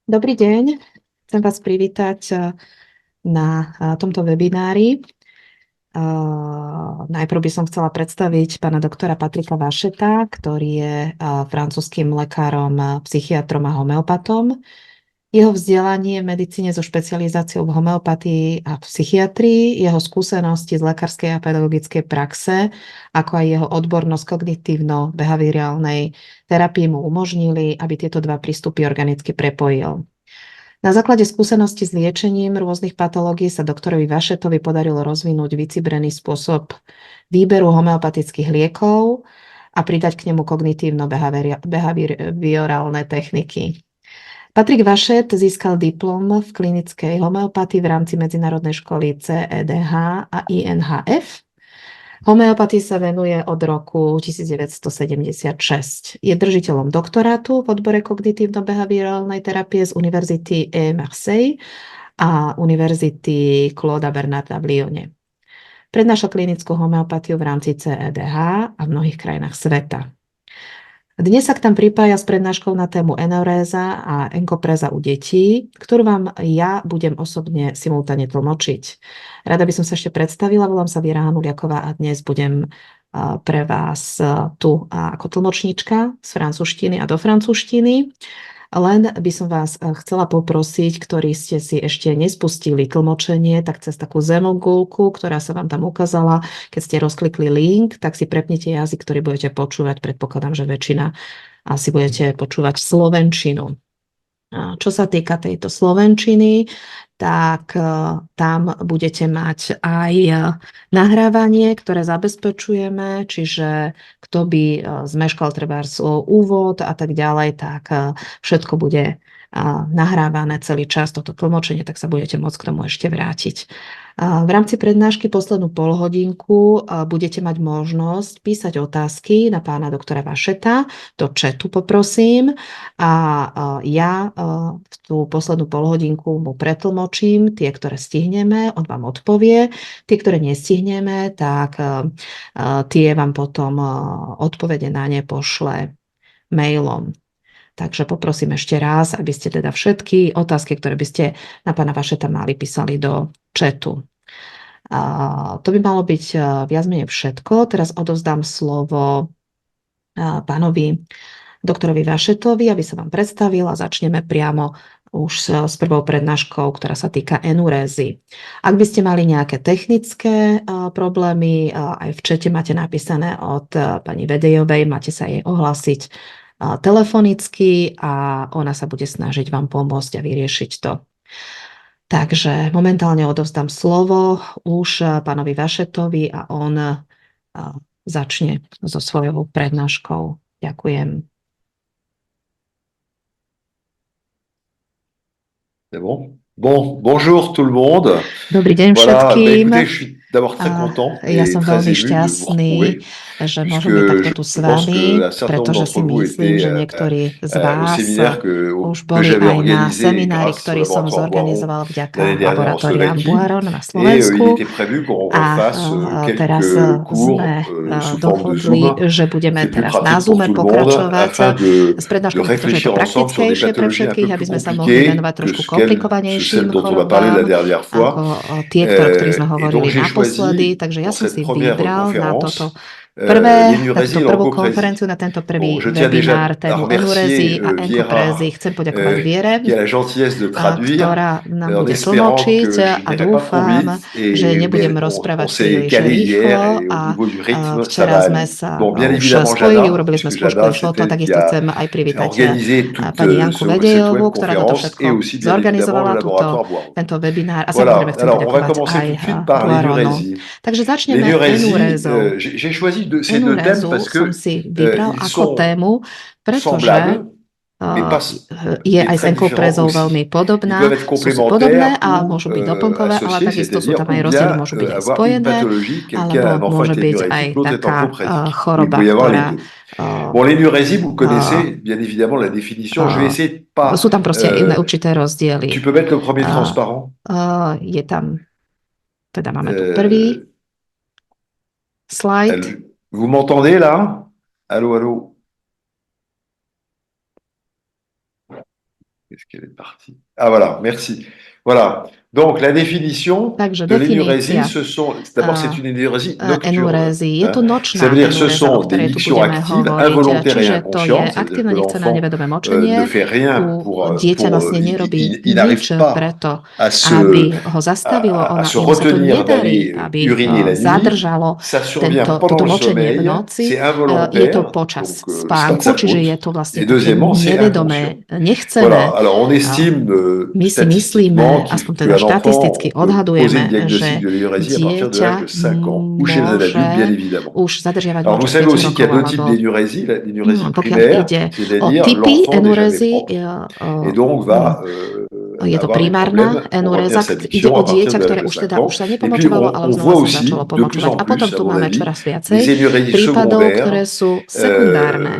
Dobrý deň, chcem vás privítať na tomto webinári. Najprv by som chcela predstaviť pána doktora Patrika Vašeta, ktorý je francúzskym lekárom, psychiatrom a homeopatom. Jeho vzdelanie v medicíne so špecializáciou v homeopatii a v psychiatrii, jeho skúsenosti z lekárskej a pedagogickej praxe, ako aj jeho odbornosť kognitívno-behaviorálnej terapii mu umožnili, aby tieto dva prístupy organicky prepojil. Na základe skúsenosti s liečením rôznych patológií sa doktorovi Vašetovi podarilo rozvinúť vycibrený spôsob výberu homeopatických liekov a pridať k nemu kognitívno-behaviorálne techniky. Patrik Vašet získal diplom v klinickej homeopatii v rámci medzinárodnej školy CEDH a INHF. Homeopatii sa venuje od roku 1976. Je držiteľom doktorátu v odbore kognitívno-behaviorálnej terapie z Univerzity Marseille a Univerzity Claude Bernarda v Lyone. Prednáša klinickú homeopatiu v rámci CEDH a v mnohých krajinách sveta. Dnes sa k tam pripája s prednáškou na tému enuréza a enkopréza u detí, ktorú vám ja budem osobne simultáne tlmočiť. Rada by som sa ešte predstavila, volám sa Viera Hanuliaková a dnes budem pre vás tu ako tlmočníčka z francúzštiny a do francúzštiny. Len by som vás chcela poprosiť, ktorí ste si ešte nespustili tlmočenie, tak cez takú zemogulku, ktorá sa vám tam ukázala, keď ste rozklikli link, tak si prepnite jazyk, ktorý budete počúvať. Predpokladám, že väčšina asi budete počúvať slovenčinu. Čo sa týka tejto slovenčiny, tak tam budete mať aj nahrávanie, ktoré zabezpečujeme, čiže kto by zmeškal trebárs úvod a tak ďalej, tak všetko bude nahrávané celý čas, toto tlmočenie, tak sa budete môcť k tomu ešte vrátiť. V rámci prednášky poslednú polhodinku budete mať možnosť písať otázky na pána doktora Vašeta do chatu, poprosím, a ja v tú poslednú polhodinku mu pretlmočím tie, ktoré stihneme, on vám odpovie. Tie, ktoré nestihneme, tak tie vám potom odpovede na ne pošle mailom. Takže poprosím ešte raz, aby ste teda všetky otázky, ktoré by ste na pána Vašeta mali, písali do chatu. To by malo byť viac menej všetko. Teraz odovzdám slovo pánovi doktorovi Vašetovi, aby sa vám predstavil, a začneme priamo už s prvou prednáškou, ktorá sa týka enurézy. Ak by ste mali nejaké technické problémy, aj v čete máte napísané od pani Vedejovej, máte sa jej ohlásiť telefonicky a ona sa bude snažiť vám pomôcť a vyriešiť to. Takže momentálne odovzdám slovo už pánovi Vašetovi a on začne so svojou prednáškou. Ďakujem. C'est bon? Bon, bonjour tout le monde. Dobrý deň Voilà, všetkým. écoutez, je suis d'abord très content Ja et som très veľmi ému de vous šťastný, retrouver, že môžem puisque byť takto tu je s pense vami, qu'un certain nombre pretože si d'entre vous myslím, že étaient niektorí z au vás séminaire už que boli j'avais aj na organisé seminári, grâce au ktorý som laboratoire Boiron zorganizoval vďaka l'année dernière en laboratóriám Slovaquie. Boiron na Et il Slovensku. était prévu qu'on A refasse teraz quelques cours sme sous forme de dohodli, Zoom. že budeme C'est plus teraz na pratique pour Zoome tout le monde afin pokračovať s de prednáškou, pretože je to réfléchir ensemble sur des praktickejšie pre pathologies un všetkých, peu aby plus sme sa mohli venovať compliquées que trošku celles komplikovanejším dont on a parlé la chorobám, dernière ako fois. tie, o ktorých sme Et donc hovorili j'ai naposledy. choisi Takže ja dans som cette si première vybral na toto na l'énurésie túto et prvú l'encoprésie. konferenciu, na tento Bon, prvý je tiens déjà webinár à tému enurézy remercier a enkoprézy. Viera Chcem poďakovať Viere, qui a la gentillesse de traduire ktorá nám en bude espérant tlmočiť, que je a n'irai pas trop dúfam, vite. že Mais nebudem on rozprávať s'est príliš calé hier rýchlo, et au a niveau du rythme, ça včera va sme aller. sa Bon, bien už évidemment spojili, Jana, urobili sme puisque skúšku, Jana, išlo c'est to, elle qui takisto a chcem aj privítať organisé toute pani Janku cette Vedejovú, ktorá toto webconférence et všetko aussi bien évidemment le zorganizovala, laboratoire Boiron. tento webinár, a samozrejme Voilà, chcem alors on va poďakovať commencer aj tout de suite par Boironu. l'énurésie. Takže začneme L'énurésie, enurézou. j'ai choisi ces deux thèmes Enurézu parce som que si vybral ils ako sont tému, pretože semblables, mais pas je et aj s très différents enkoprézou veľmi aussi. Ils podobná. peuvent être Sú si podobné complémentaires a ou môžu byť doplnkové, ale associés, takisto sú c'est-à-dire tam ou aj rozdiely, bien môžu byť aj avoir une spojené, pathologie, quelqu'un a un alebo môže enfant byť aj énurétique, l'autre est taká encopratique. Il choroba, peut y avoir les ktorá deux. Bon, l'énurésie, vous connaissez bien évidemment la définition. Je vais essayer de pas. sú tam proste aj iné určité rozdiely. Tu peux mettre le premier transparent. Je tam, teda máme tu prvý slide. Vous m'entendez là? Allô, allô? Est-ce qu'elle est partie? Ah voilà, merci. Voilà. Donc la définition Takže de l'énurésie, definícia d'abord c'est une énurésie nocturne. enurézy. Je Hein. to Ça nočná veut dire ce enuréza, o sont des ktorej tu mictions budeme actives, hovoriť. involontaires et Čiže to je inconscientes. Ça veut dire aktívne que nechcené l'enfant nevedomé ne močenie. fait rien Dieťa vlastne nerobí il n'arrive nič pas preto, à aby ho zastavilo. à se Jemu sa to retenir nedarí, d'aller aby uriner la nuit. zadržalo Ça survient toto pendant le močenie v sommeil. noci. C'est Je to involontaire. počas Donc c'est pas de spánku, sa čiže je faute. to vlastne Et také deuxièmement, c'est inconscient. nevedomé, nechcené. Voilà, alors on estime My si statistiquement myslíme, aspoň qu'un teda enfant štatisticky peut poser le odhadujeme, diagnostic že de l'énurésie à partir de l'âge de dieťa 5 ans, ou chez un adulte, bien môže évidemment. už zadržiavať Alors vous moč savez 5 aussi qu'il y a rokov, deux types alebo d'énurésie, l'énurésie pokiaľ primaire, ide o c'est-à-dire typy l'enfant n'est jamais enurézy, propre, et donc va je to avoir des primárna problèmes pour enuréza, retenir sa ide diction o à partir dieťa, de ktoré l'âge de už 5 teda ans. už sa Et puis nepomočovalo, ale on znova voit sa aussi začalo de plus pomočovať. en A potom plus, à tu mon máme avis, čoraz des viacej énurésies prípadov, secondaires ktoré sú sekundárne,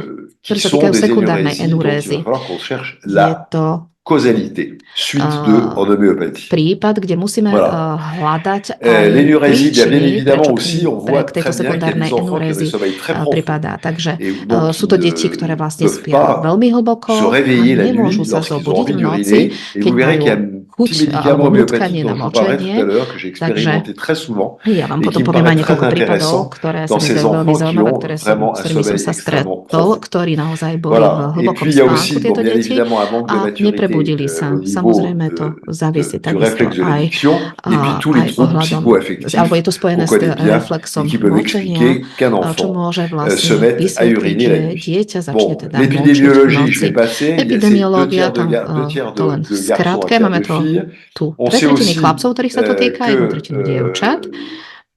qui ktoré sa sont týkajú des sekundárnej énurésies dont il enurézy. va falloir qu'on cherche Je la to causalité, suite 2 en homéopathie. prípad, kde musíme Voilà. hľadať aj L'énurésie, bien príčiny, évidemment prečo aussi, on k voit tejto très bien qu'il y a sekundárnej des enfants qui ont des enurézy sommeils très profonds pripadá. Takže et donc sú qui to deti, ktoré ne vlastne peuvent spia pas veľmi se hlboko a réveiller la nemôžu nuit sa lorsqu'ils ont zobudiť envie v d'uriner. noci, Et keď vous verrez majú qu'il y a un chuť petit médicament alebo homéopathique nutkanie dont na je vous parlerai tout à močenie. l'heure, que j'ai expérimenté très souvent Ja vám et qui potom me poviem aj paraît très niekoľko prípadov, intéressant ktoré sa dans mi ces zdajú veľmi enfants qui zaujímavé, ont vraiment un s ktorými som sommeil sa extrêmement stretol, profond. ktorí naozaj boli v Voilà. Et hlbokom puis il y a spánku, aussi, tieto bien deti, évidemment, un manque de a maturité neprebudili sa. au niveau Samozrejme, to závisí du réflexe takisto de aj, l'addiction et puis tous les aj troubles ohľadom, psychoaffectifs alebo je to qu'on spojené s connaît bien et reflexom qui peuvent močenia, expliquer qu'un čo enfant môže se vlastne mette à vysvetliť, uriner že la nuit. dieťa začne Bon, teda močiť v l'épidémiologie, je noci. vais passer. C'est Epidemiológia, tam deux tiers to len de v garçons, skratke, un tiers máme de to filles. tu On dve sait tretiny aussi chlapcov, ktorých sa to týka, jednu que tretinu dievčat.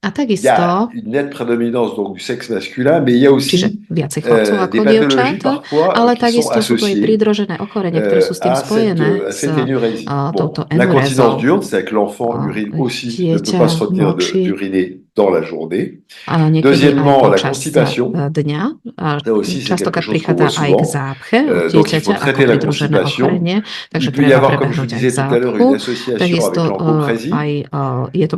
A il y a takisto, une nette prédominance donc du sexe masculin, mais il y a čiže aussi viacej chlapcov des ako pathologies dievčat, parfois ale qui sont takisto sú tu aj associées pridružené ochorenia, ktoré sú s tým spojené, à s cette énurésie. touto Bon, l'incontinence enurézou. diurne, c'est que l'enfant urine aussi, ne peut Dieťa pas se retenir močí d'uriner dans la journée. a niekedy aj Deuxièmement, la počas constipation. dňa. A Ça aussi, c'est quelque častokrát chose qu'on voit prichádza aj k souvent. zápche od Donc, il faut dieťaťa ako traiter la pridružené constipation. ochorenie, takže Il peut y treba avoir, comme je vous prebehnúť aj disais tout à l'heure, zápchu. une association avec Takisto l'encoprésie.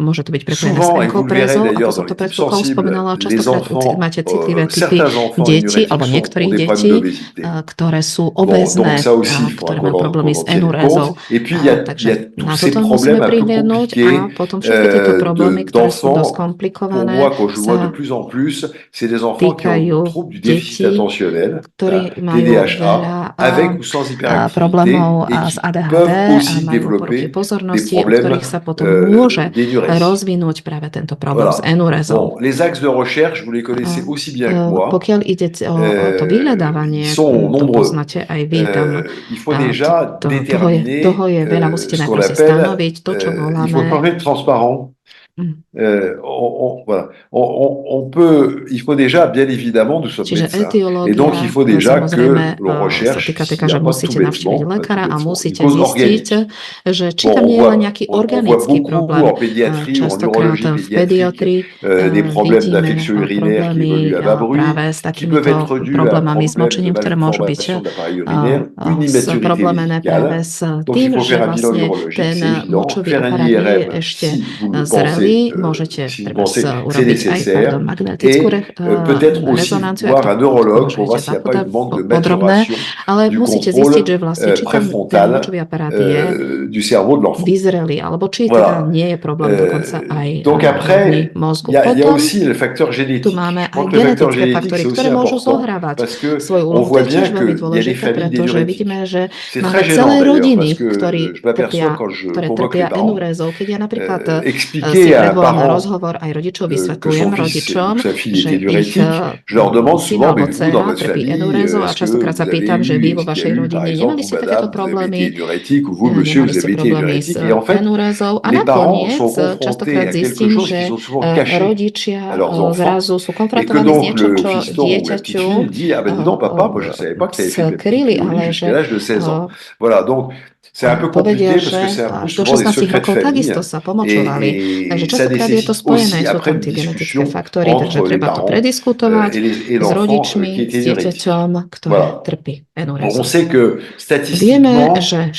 môže to byť prepojené s Souvent, et vous le verrez enkoprézou, ako d'ailleurs som dans to les pred types chvíľkou sensibles, spomínala, les častokrát enfants, máte citlivé typy certains enfants detí alebo énurétiques ont niektorých des problèmes detí, d'obésité. ktoré sú Bon, obézne, donc ça aussi, il faudra ktoré majú problémy s qu'on en tienne enurézou. compte. Et puis, il y a Takže tous na ces toto problèmes musíme un peu prihliadnúť a compliqués potom všetky tieto problémy, ktoré sú dosť d'enfants. Pour komplikované, moi, quand je vois de sa plus en plus, c'est des enfants qui ont týkajú trouble du déficit detí, attentionnel, ktorí majú TDAH, veľa avec ou sans hyperactivité, problémov et s qui ADHD peuvent a aussi majú poruchy développer des pozornosti, u problèmes ktorých sa potom môže d'énurésie. rozvinúť práve tento problém s Voilà. enurézou. Bon, les axes de recherche, vous les connaissez aussi bien que moi. Pokiaľ ide o to vyhľadávanie, Ils sont to nombreux. poznáte aj vy tam. Il faut déjà déterminer Toho je veľa, musíte ce qu'on najprv si appelle, stanoviť to, čo il faut voláme. changer de transparent. Voilà. Il faut déjà, bien évidemment, nous sommes Čiže médecins. Et donc, il faut déjà que l'on recherche sa s'il týka, n'y že a pas musíte tout navštíviť bêtement, lekára a une musíte cause zistiť, organique. že či Bon, tam nie je len nejaký on voit organický beaucoup problém. en pédiatrie ou en Častokrát urologie v pediatrii pédiatrique des problèmes vidíme d'infection urinaire qui problémy évoluent à bas bruit, práve s qui peuvent takýmito être dus à un problémami s problème de močením, ktoré môžu byť malformation de l'appareil urinaire, une immaturité problémené práve vésicale. s Donc, tým, il faut že faire un bilan vlastne urologique, ten c'est évident. močový Faire un aparát nie je IRM ešte si vous le zrelý, pensez, môžete si vous treba pensez que c'est urobiť aj nécessaire, magnetickú et peut-être aussi rezonanciu, voir ak un to neurologue pour voir považujete s'il n'y za a pas une manque de podrobné, maturation ale du musíte zistiť, že contrôle vlastne či tam ten préfrontal močový aparát je du cerveau de l'enfant. vyzrelý, alebo či Voilà. teda nie je problém dokonca aj Donc après, mozgu. il y a Potom aussi le facteur tu génétique. máme Je crois aj que le facteur genetické génétique, faktory, c'est aussi ktoré môžu important zohrávať parce que svoju on úlohu. To voit je tiež bien veľmi qu'il y a des dôležité, familles pretože d'énurétiques. vidíme, že C'est máme très gênant celé d'ailleurs rodiny, parce que je m'aperçois quand je ktoré convoque trpia les parents, enurézou. Keď ja napríklad si expliquer à un predvolám na parent rozhovor aj rodičov, que vysvetľujem son fils rodičom, ou sa fille že est ich énurétique, je leur demande syn souvent, alebo mais vous, dans dcera votre trpí famille, enurézou a est-ce que častokrát sa vous avez pýtam, že vy eu, vo est-ce qu'il y vašej a eu, par rodine exemple, nemali vous, ste takéto madame, vous avez problémy, été énurétique, ou vous, monsieur, nemali vous ste avez été problémy s énurétique. Et en fait, enurézou a les parents nakoniec sont confrontés častokrát à quelque zistím, chose že qu'ils ont souvent caché rodičia à leurs enfants. zrazu sú Et que konfrontovaní s donc niečom, le čo fiston ou la petite dieťaťu fille dit, ah ben dis donc papa, moi je savais pas que tu avais fait de la skryli, petite ale jusqu'à že l'âge de 16 ans. Voilà, donc c'est un peu povedia, compliqué parce que že c'est un peu až do souvent des 16 secrets de rokov famille takisto sa pomočovali. Takže et ça častokrát je to nécessite spojené, aussi sú après tam une tie genetické discussion faktory, takže entre les treba to parents prediskutovať et s l'enfant rodičmi, qui est s énurétique. dieťaťom, ktoré Voilà. trpí. Bon, on enurézu. sait que Vieme, statistiquement, že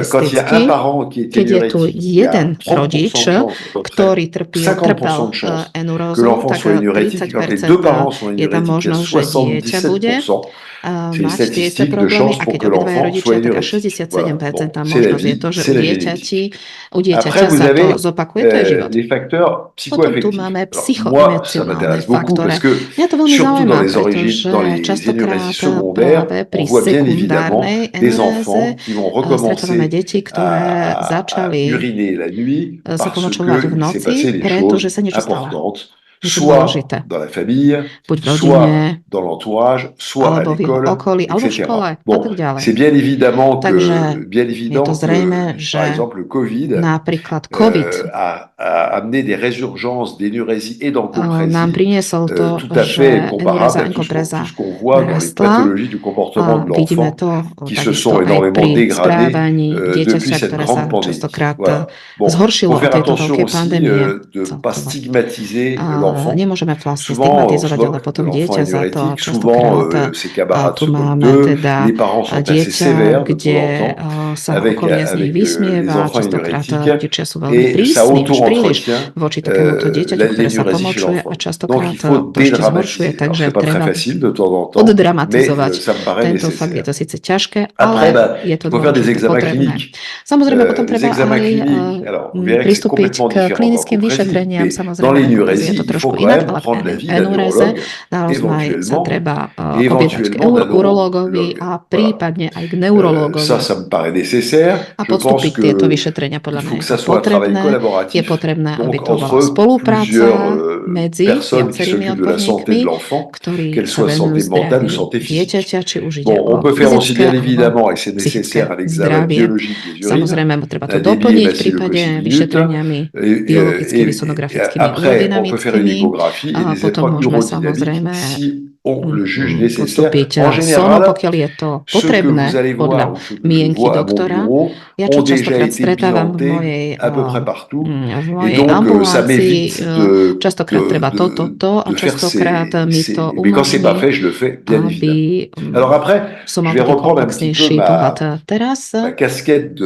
quand il y a un štatisticky, parent qui est keď je tu énurétique, il y a jeden 30% rodič, de chance, à peu près ktorý 50% trpel de chance que enurózou, l'enfant tak soit énurétique. Et quand les 30% deux parents sont je tam énurétiques, il y a možnosť, že dieťa bude 77%. C'est les mať tie isté statistiques de problémy chance a pour keď que obidvaja l'enfant soit rodičia, tak až énurétique. Voilà. 67% Bon, tá c'est la možnosť je to, vie, že c'est la génétique. u dieťaťa Après, vous sa to avez zopakuje, to je život. les facteurs Potom tu psychoaffectifs. máme Alors, moi, ça psychoemocionálne m'intéresse beaucoup faktore. parce que, Mňa to veľmi surtout dans zaujíma, les origines, pretože dans les častokrát énurésies secondaires, práve on pri voit bien évidemment sekundárnej des enuréze enfants qui vont stretávame recommencer deti, ktoré à začali uriner la nuit sa parce pomočovať v qu'il s'est noci, passé des pretože choses sa niečo stalo. importantes, Niečo soit dôležité. dans la famille, Buď v rodine, soit dans l'entourage, soit à alebo v jeho l'école, okolí, alebo v škole etc. a Bon, tak ďalej. c'est bien évidemment Takže bien je to évident zrejme, que, že par exemple, le Covid napríklad COVID a amené des résurgences d'énurésie et nám d'encoprésie priniesol to, tout à že fait comparables enuréza a à tout enkopréza ce qu'on voit dans les narastla. pathologies du comportement de Vidíme l'enfant to qui se takisto sont aj énormément pri dégradées správaní depuis dieťaťa, cette ktoré sa grande pandémie. častokrát Voilà. Bon, zhoršilo faut od faire tejto attention veľkej aussi pandémie de ne pas celkovo. stigmatiser l'enfant. Nemôžeme vlastne Souvent, on se stigmatizovať ale moque de potom l'enfant dieťa za to. énurétique. Souvent, Častokrát ses camarades tu se moquent máme d'eux. teda Les parents sont assez dieťa, sévères de temps kde en temps sa okolie z nich avec les vysmieva. enfants Častokrát énurétiques. rodičia sú veľmi Et ça prísni, až príliš auto-entretient voči takémuto dieťaťu, ktoré sa l'énurésie chez pomočuje a l'enfant. Donc, častokrát il faut to ešte zhoršuje, dédramatiser. Alors, takže c'est pas très treba facile de temps en temps, mais oddramatizovať ça me paraît tento fakt. Je nécessaire. to síce ťažké, Après, ale je to il faut faire des dôležité, examens potrebné. cliniques. Samozrejme, potom Les treba examens aj cliniques, alors vous verrez que c'est pristúpiť complètement k différent dans klinickým l'encoprésie, vyšetreniam. mais dans Samozrejme, v enkoprézii l'énurésie, je to il trošku faut quand inak, même ale v prendre l'avis d'un enuréze neurologue, naozaj sa éventuellement, treba et objednať k éventuellement d'un urológovi neurologue. a Voilà. prípadne aj k neurológovi. Ça me paraît nécessaire. A Je pense podstúpiť tieto que vyšetrenia, podľa il mňa faut je que to ça soit un travail potrebné. Je collaboratif, potrebné, aby donc to bola entre spolupráca plusieurs medzi personnes qui viacerými s'occupent de la santé odborníkmi, de l'enfant, ktorí qu'elle sa soit venujú santé mentale ou zdraviu santé physique. dieťaťa, či už ide Bon, on o peut faire aussi fyzické bien alebo évidemment, et c'est psychické nécessaire, un examen zdravie. biologique des urines, Samozrejme, treba to un débit doplniť v hémacie prípade leucocyte minute, vyšetreniami biologickými, sonografickými, après on peut faire une urodynamickými. échographie et A des potom épreuves môžeme urodynamiques samozrejme si on le juge nécessaire. podstúpiť En sono, général, pokiaľ je to ceux que potrebné vous allez podľa voir ou ceux que je mienky vois à mon doktora. bureau Ja čo ont déjà častokrát été stretávam v bilantés mojej, à peu près partout. v Et mojej donc, ça ambulancii, m'évite častokrát treba to a de faire častokrát mi to mais quand c'est pas umožní, fait, je le fais, bien aby évidemment. Alors après, som je mal vais taký reprendre un petit peu komplexnejší pohľad. Teraz ma casquette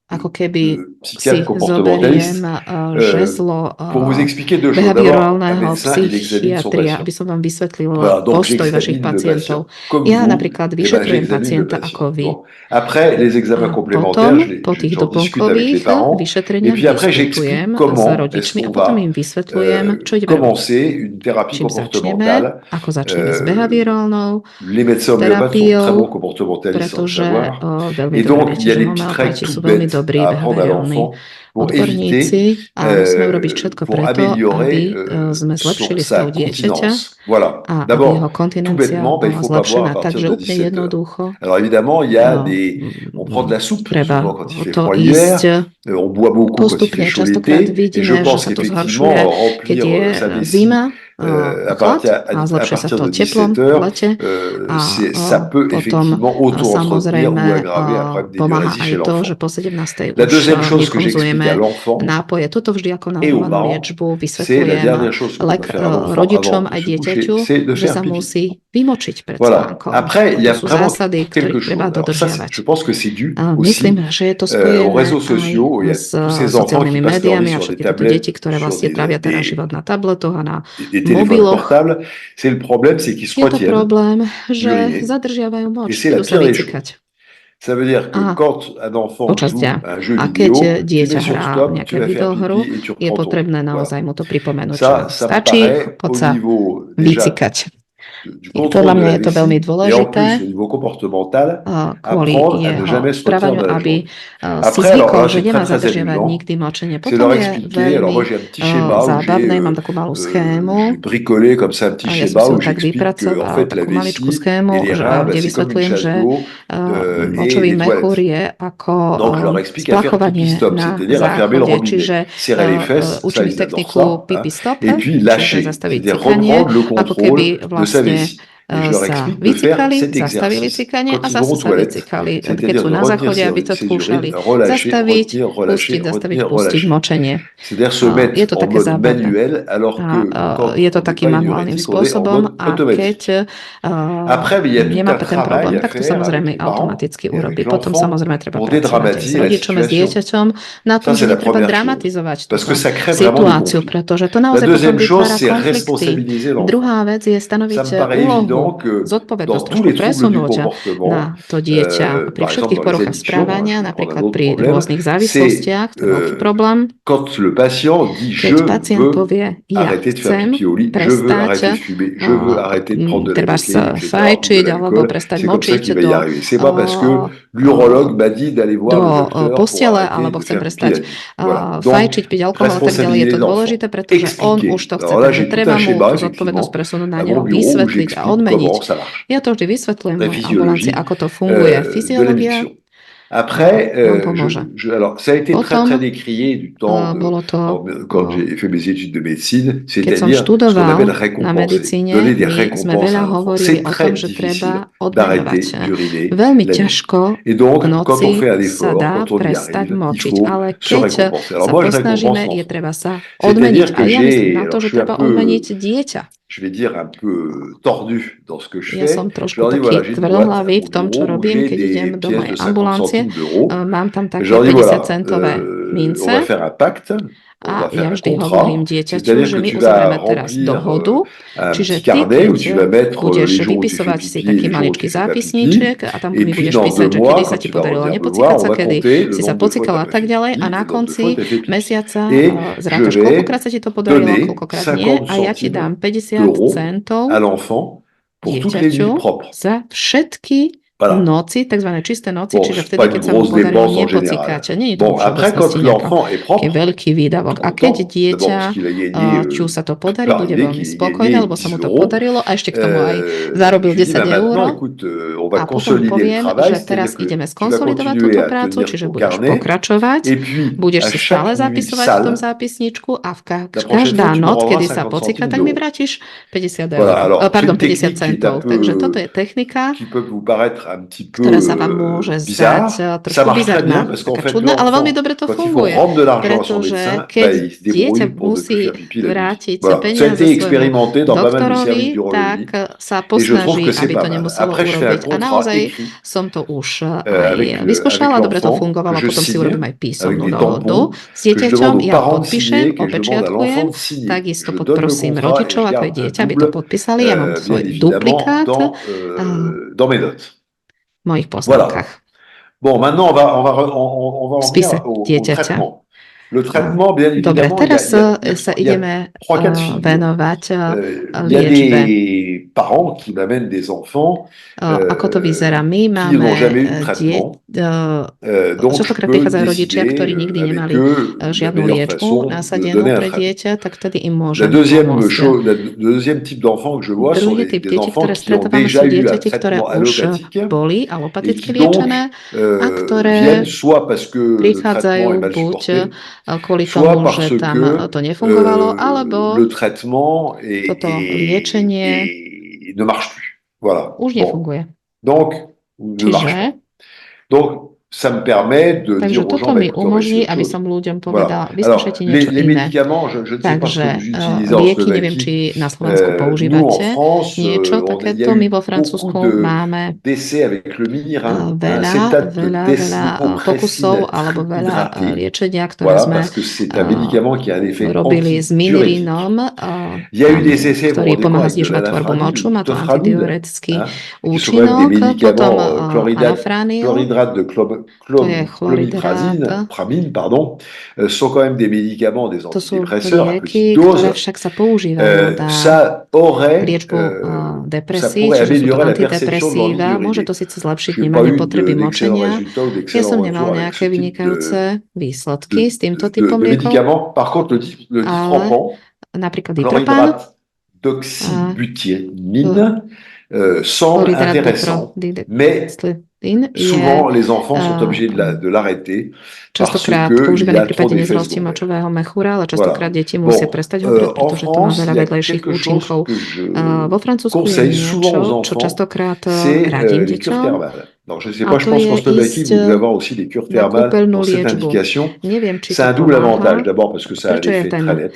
ako keby si psychiatre comportementaliste zoberiem žezlo pour vous expliquer deux choses. D'abord, un behaviorálneho médecin, il examine son psychiatria, patient. aby som vám vysvetlil Voilà, donc postoj vašich j'examine le pacientov. patient. Comme Ja vous, napríklad eh ben, vyšetrujem j'examine le pacienta patient. ako vy. Bon. Après, les examens A complémentaires, potom, po tých j'en discute avec les doplnkových parents. Et vyšetreniach puis après, j'explique diskutujem s comment est-ce rodičmi a qu'on potom va im vysvetľujem, čo ideme robiť. commencer une thérapie Čím začneme, comportementale. ako začneme s behaviorálnou Les médecins homéopathes sont très bons terapiou, comportementalistes, sans le pretože savoir. veľmi Et dobre donc, viete, il y a že des petites règles homeopati sú toutes veľmi bêtes dobrí à apprendre à behaviorálni l'enfant pour odborníci éviter, a musíme urobiť všetko pour preto, aby améliorer sme zlepšili sa stav dieťaťa continence. Voilà. a aby jeho D'abord, tout kontinencia bêtement, il bola faut pas boire zlepšená. à partir Takže de úplne 17 heures. jednoducho Alors évidemment, il y a on prend de la soupe, treba souvent quand il fait to froid l'hiver, ísť on boit beaucoup quand il fait postupne. chaud Častokrát l'été, et je vidíme, že pense sa to qu'effectivement, zhoršuje, keď je remplir sa vessie zima, à chlad a zlepšuje sa partir to de teplom 17 v heures, lete a ça peut potom effectivement auto-entretenir ou samozrejme aggraver un problème pomáha d'énurésie aj chez to, že l'enfant. po 17. La už deuxième chose que j'explique à nekonzumujeme l'enfant nápoje. Toto vždy ako et aux navrhovanú parents, liečbu c'est la vysvetľujem dernière chose qu'on doit faire à l'enfant rodičom avant aj de se coucher, dieťaťu, c'est de že faire sa pipi. musí vymočiť pred Voilà. spánkom. Après, il y a To sú vraiment zásady, quelque ktorých chose. treba Alors ça, dodržiavať. je pense que c'est dû Myslím, aussi že je to aux spojené réseaux aj sociaux. Il y a s tous ces enfants sociálnymi qui passent leur médiami vie a sur des všetky tieto deti, tablettes, ktoré sur vlastne trávia teraz život na tabletoch a na des téléphones mobiloch. portables. C'est le problème, c'est qu'ils se Je to retiennent problém, že d'uriner. zadržiavajú moč, Et c'est la idú sa pire des choses. vycikať. Ça veut dire que A quand un enfant počas joue dňa. un jeu A vidéo, keď tu dieťa mets sur hrá stop, tu nejaké vas faire videohru, pipi et tu je reprends ton potrebné Voilà. naozaj mu to pripomenúť, že Ça me stačí paraît poď au sa niveau déjà vycikať. du Podľa contrôle de mňa la je to veľmi vessie et en plus dôležité au niveau comportemental, kvôli apprendre à ne jeho jamais se retenir správaniu, de la aby journée. si Après, alors zvykol, là, že c'est nemá très très zadržiavať amusant. nikdy močenie. C'est Potom leur je expliquer. Alors veľmi moi j'ai un petit schéma où zábavné, mám takú malú j'ai schému bricolé comme ça un petit a ja som schéma si où ho tak j'explique que en vypracoval, fait la takú maličkú vessie schému, et les reins, kde c'est comme une vysvetľujem, chasse že d'eau et močový les mechúr toilettes. je ako Donc je leur explique à faire pipi splachovanie stop, na c'est-à-dire à fermer le záchode, robinet, čiže serrer les fesses, ça učím ils adorent techniku ça, pipi stop, et puis čiže lâcher, zastaviť c'est-à-dire cikanie, reprendre le ako keby contrôle de sa vlastne vessie. et je leur sa explique de faire vycikali, cet zastavili exercice cikanie quand a ils vont zase aux sa toilettes, vycikali, keď c'est-à-dire sú de na retenir záchode, aby to ces skúšali urines, relâcher, zastaviť, retenir, relâcher, pustiť, zastaviť, retenir, pustiť, relâcher. močenie. C'est-à-dire se mettre Je to en také mode zábavné. manuel, alors A que quand je to on n'est takým pas manuálnym énurétique, on est en spôsobom mode a automatique. keď Après, il y a tout nemá un ten problém, travail à tak to faire avec samozrejme les parents automaticky et avec urobí. Potom l'enfant samozrejme treba pour pracovať aj s dédramatiser la rodičom, s situation. dieťaťom na tom, Ça, že c'est la netreba première chose. dramatizovať Parce que túto ça crée vraiment des situáciu, conflits. pretože to La naozaj potom deuxième chose, vytvára c'est konflikty. responsabiliser l'enfant. Druhá vec je Ça stanoviť me paraît évident úlohu, que zodpovednosť, dans tous trošku les troubles du presunúť comportement, na to dieťa pri par exemple všetkých dans les poruchách addictions, správania, je vais prendre un napríklad autre pri problème, rôznych c'est závislostiach, to je veľký problém. quand le patient dit Keď je pacient veux povie, ja arrêter de faire chcem pipi au lit, je veux arrêter de prestať fumer, je veux arrêter de prendre de la treba cocaïne, etc., ou de fajčiť alebo l'alcool, prestať c'est comme ça močiť qu'il va y do arriver. C'est pas parce que l'urologue m'a dit d'aller voir le docteur pour postele, arrêter alebo de chcem faire pipi prestať la nuit. Voilà. Donc, fajčiť, piť alkohol a tak ďalej. Je to responsabiliser dôležité, l'enfant, pretože on expliquer. už to chce, Alors là, takže j'ai tout treba un mu schéma, tú zodpovednosť effectivement, presunúť na à neho, mon bureau où vysvetliť a j'explique odmeniť. comment ça marche. Ja to vždy vysvetľujem La v ambulancii, physiologie ako to funguje. de Fyziológia l'éviction. Après, vám pomôže. alors, ça a été très, Potom très décrié du temps bolo to, quand j'ai fait mes études de médecine, keď som c'est-à-dire ce qu'on appelle študoval na récompenser, medicíne, donner des my sme récompenses veľa à l'enfant. hovorili C'est o très tom, že difficile treba d'arrêter odmeňovať. d'uriner Veľmi la nuit. ťažko Et donc, v quand on fait un noci sa effort, dá quand on y prestať arrive, il močiť, faut ale se keď récompenser. Alors sa moi, je récompense posnažíme, je l'enfant. treba sa C'est-à-dire odmeniť. A que ja myslím na alors to, je že suis un treba peu, odmeniť dieťa. je vais dire un peu tordu dans ce que je Ja fais. som Je trošku leur dis voilà, taký j'ai une boîte à tvrdohlavý mon v tom, čo bureau où robím, j'ai keď idem des do pièces mojej de 50 ambulancie. centimes d'euros. Mám tam Je také leur dis voilà, 50-centové on mince va faire un pacte, on a va faire ja un vždy contrat, hovorím dieťaťu, c'est-à-dire že que my tu vas uzavrieme teraz remplir dohodu, un čiže petit ty, carnet où keď tu vas mettre budeš les jours où tu fais vypisovať si pipi et taký les jours où maličký tu fais pas pipi. zápisníček a tam Et mi puis budeš dans písať, 2 že mois, kedy sa quand ti tu vas podarilo revenir me nepocikať voir, sa, on va kedy compter le si sa nombre de fois pocikala tu a as tak fait ďalej a pipi na et le nombre de fois konci tu as fait pipi. mesiaca Et zrátaš, je vais koľkokrát sa ti to podarilo, donner koľkokrát nie 50 a ja ti dám centimes 50 d'euros centov à l'enfant pour toutes les nuits dieťaťu propres. za všetky Voilà. noci, takzvané čisté noci, Bon, čiže c'est pas vtedy, une keď sa mu grosse podarilo dépense en nepocikať. général. Nie je to vo Bon, après, quand všeobecnosti nejaký l'enfant est propre, veľký výdavok. A keď content, dieťa, d'abord parce qu'il a gagné či sa to podarí, par bude idée veľmi qu'il ait spokojný, gagné lebo sa mu 10 to euros. podarilo a ešte k tomu aj zarobil Je lui dis, 10 bah, maintenant, eur. écoute, on va A potom consolider le poviem, travail, že teraz c'est-à-dire que ideme tu vas skonsolidovať continuer túto à prácu, tenir čiže ton budeš carnet, pokračovať, et puis budeš à si chaque stále nuit zapisovať v tom sale, zápisníčku a la prochaine každá fois, tu me noc, rendras kedy sa 50 pocíka, centimes tak mi d'euros. vrátiš 50 eur. Voilà, alors c'est Pardon, une 50 technique qui est un centov. Takže toto je peu, technika, qui peut vous paraître un petit ktorá peu sa vám môže zdať bizarre. Ça trošku marche très bien bizarná, parce qu'en taká fait, čudná, ale veľmi l'enfant, dobre to quand il faut funguje, rendre de l'argent à son pretože médecin, keď bah, il se dieťa débrouille pour ne plus musí faire pipi la nuit. vrátiť Voilà, ça a peniaze été svojmu expérimenté dans pas mal de services doktorovi, d'urologie tak sa et je trouve posnaží, que c'est aby pas to mal. nemuselo Après, je fais un urobiť. A contrat naozaj écrit som to už avec aj vyskúšala, dobre to l'enfant que fungovalo, je potom si urobím signe aj avec písomnú des dohodu tampons s que je demande dieťaťom, aux ja parents de podpíšem, signer, que je demande à l'enfant opečiatkujem, de signer. takisto Je donne le poprosím contrat et rodičov, je ako je garde un dieťa, aby to double, podpísali. Ja mám bien svoj évidemment, duplikát dans mes notes. v mojich Voilà. poznámkach. Bon, maintenant, on va en venir Spise au dieťaťa. traitement. Le traitement, bien Dobre, évidemment, teraz sa il y a ideme 3 cas de figure. venovať Il y a liečbe. des parents qui m'amènent des enfants Ako to vyzerá? My qui máme n'ont jamais eu de traitement. Donc, je častokrát peux prichádzajú rodičia, décider ktorí nikdy avec nemali eux la žiadnu meilleure liečbu façon de nasadenú donner un pre traitement. dieťa, tak vtedy im La môžem deuxième pomôcť. chose, le deuxième type d'enfants que je vois sont Druhý typ des detí, enfants ktoré qui ont stretávame, déjà sú eu un dieťati, ktoré traitement už allopathique boli et alopaticky qui donc liečené a ktoré viennent soit parce que le prichádzajú traitement est mal buď supporté, kvôli soit tomu, parce že tam que to nefungovalo, alebo le traitement toto liečenie ne marche plus. Voilà. už nefunguje. Donc, ne marche pas. Čiže Donc, ça me permet de takže dire aux toto gens, mi écoute, on va umožní, essayer autre aby chose. som ľuďom Voilà. povedala, Alors, vyskúšajte niečo les iné. médicaments, je ne sais pas ce que Takže vous utilisez en lieky, neviem, Slovaquie. či na Slovensku Nous, en používate France, niečo il y a takéto. My vo eu Francúzsku beaucoup máme d'essais avec le mirin, un veľa acétate de pokusov alebo desmopressine veľa hydraté. liečenia, ktoré Voilà, sme parce que c'est un médicament qui a un effet robili s antidiurétique. minirínom, Il y a eu des essais, vous ktorý vous rendez pomáha compte, avec de znižovať tvorbu l'anafranil, moču, má du to tofranil, antidiuretický qui sont quand même des účinok, potom médicaments anafranil, chlorhydrate de to je chloridrát, pramine, pardon, sont quand même des médicaments, des to sú antidépresseurs à lieky, petite dose. ktoré však sa používajú na Ça aurait, liečbu ça depresí, pourrait čiže sú to améliorer la perception de l'envie antidepresíva. Môže d'uriner. to síce zlepšiť Je n'ai pas vnímanie eu potreby d'excellents močenia. résultats ou Ja d'excellents som nemal retours avec nejaké ce type vynikajúce výsledky s týmto typom de liekov, médicaments. Par contre, le ale ditropan, napríklad Ditropán, chlorhydrate d'oxybutyrmine, semble literatúru intéressant, pro mais dysleksín je souvent les enfants sont obligés de l'arrêter parce častokrát qu'il y používaný a v trop prípade d'effets nezrelosti secondaires. močového mechúra, ale častokrát Voilà. deti musia Bon, prestať ho brať, en pretože to má France, veľa il y a vedlejších quelque chose účinkov. que je Vo Francúzsku je conseille souvent aux niečo, čo enfants, častokrát c'est radím les cures deťom, thermales. Alors, je ne sais a pas, je to pense je qu'en Slovaquie, ísť vous devez avoir aussi des cures na thermales kúpeľnú dans cette liečbu. indication. Neviem, či C'est to un double avantage. pomáha. D'abord parce que ça a Prečo je l'effet ten très net.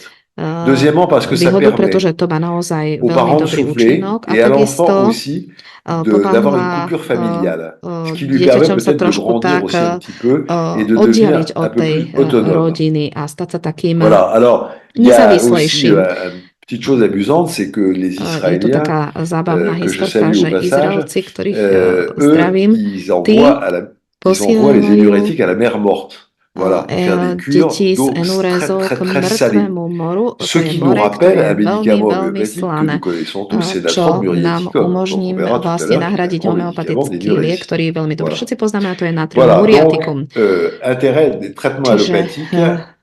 Deuxièmement, parce que ça výhodu, permet pretože to má naozaj aux veľmi parents de dobrý souffler účinok a et à l'enfant takisto aussi d'avoir une pomáha coupure familiale, ce qui lui permet dieťaťom sa peut-être de trošku grandir tak aussi un petit peu et de oddialiť devenir un od peu tej plus autonome. rodiny a stať sa takým Voilà, alors il y a aussi nezávislejším. une petite chose amusante, c'est que les Je to Israéliens, taká zábavná que je historka, salue au že passage, Izraelci, ktorých eux, zdravím, ils tí envoient les posielajú énurétiques à la mer Morte. Voilà, faire des cures deti z d'eau très, enurézov très, k très salée. mŕtvemu moru. Ce To je qui nous more, rappelle ktoré un je veľmi, médicament veľmi homéopathique que slané, nous connaissons tous, c'est čo natron nám muriaticum. Donc umožní on verra tout à vlastne l'heure qu'il y a un nahradiť grand médicament homeopatický liek, d'énurésie. ktorý veľmi dobre Voilà. všetci poznáme, a to je natrium Voilà, muriaticum. donc intérêt des traitements Čiže allopathiques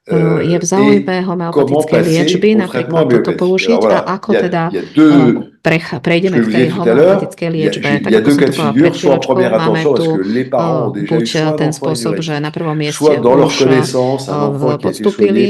je v et záujme comment homeopatickej passer liečby au traitement napríklad toto homéopathique. použiť Alors a voilà, ako il teda y a deux, ce prejdeme que je k vous tej disais tout à l'heure, homeopatickej liečbe. il Tak y a ako deux som cas to de povedala figure, pred soit en chvíľočkou, première máme intention parce tu que les parents ont déjà eu buď soit un ten enfant spôsob, že na énurétique, prvom mieste soit dans leur už connaissance un enfant qui a été soigné podstúpili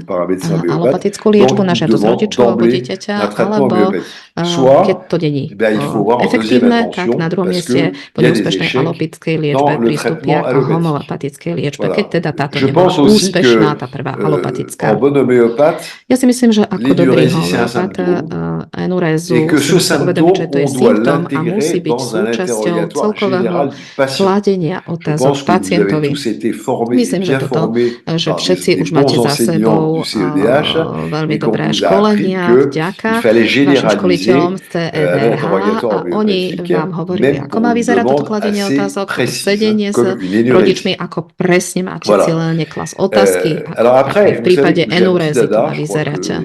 par un médecin homéopathe, alopatickú liečbu donc na ils žiadosť demandent rodičov alebo d'emblée dieťaťa, un traitement alebo homéopathique. keď Soit to není il faut voir en deuxième efektívne, tak intention na druhom parce mieste po qu'il y a des neúspešnej échecs alopatickej liečbe dans le pristúpia traitement k allopathique. homeopatickej liečbe, keď Voilà. teda táto Je nebola pense aussi úspešná, que tá prvá en alopatická. bon homéopathe, Ja si myslím, že ako dobrý l'énurésie c'est un homeopat symptôme enurézu et que si ce musia uvedomiť, že symptôme, to je on doit symptóm a musí l'intégrer byť dans un súčasťou interrogatoire celkového général du patient. kladenia Je otázok pense que vous avez pacientovi. tous été formés et Myslím, že bien toto, formés že par všetci des už máte bons za enseignants du sebou CEDH veľmi et qu'on dobré vous a appris školenia qu'il vďaka fallait vašim généraliser školiteľom z un CEDH interrogatoire a oni homéopathique, vám hovorili, même ako pour má une vyzerať toto demande kladenie assez otázok, toto précise, sedenie s comme une rodičmi, énurésie. ako presne máte Voilà. cieľene klas otázky, Alors v après, vous savez prípade que j'ai un petit enurézy to má dada, je crois vyzerať. que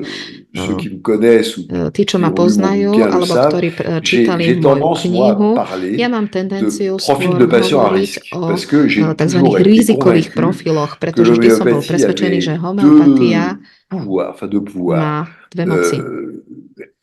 ceux qui me connaissent ou Tí, čo qui ma ont lu mon poznajú, bouquin le alebo savent, ktorí j'ai čítali moju tendance, moi, à knihu, parler ja mám de tendenciu profil skôr de patient à hovoriť risque, o parce que j'ai tzv. toujours été rizikových convaincu profiloch, que pretože vždy som bol l'homéopathie presvedčený, že avait homeopatia deux pouvoirs. má dve moci.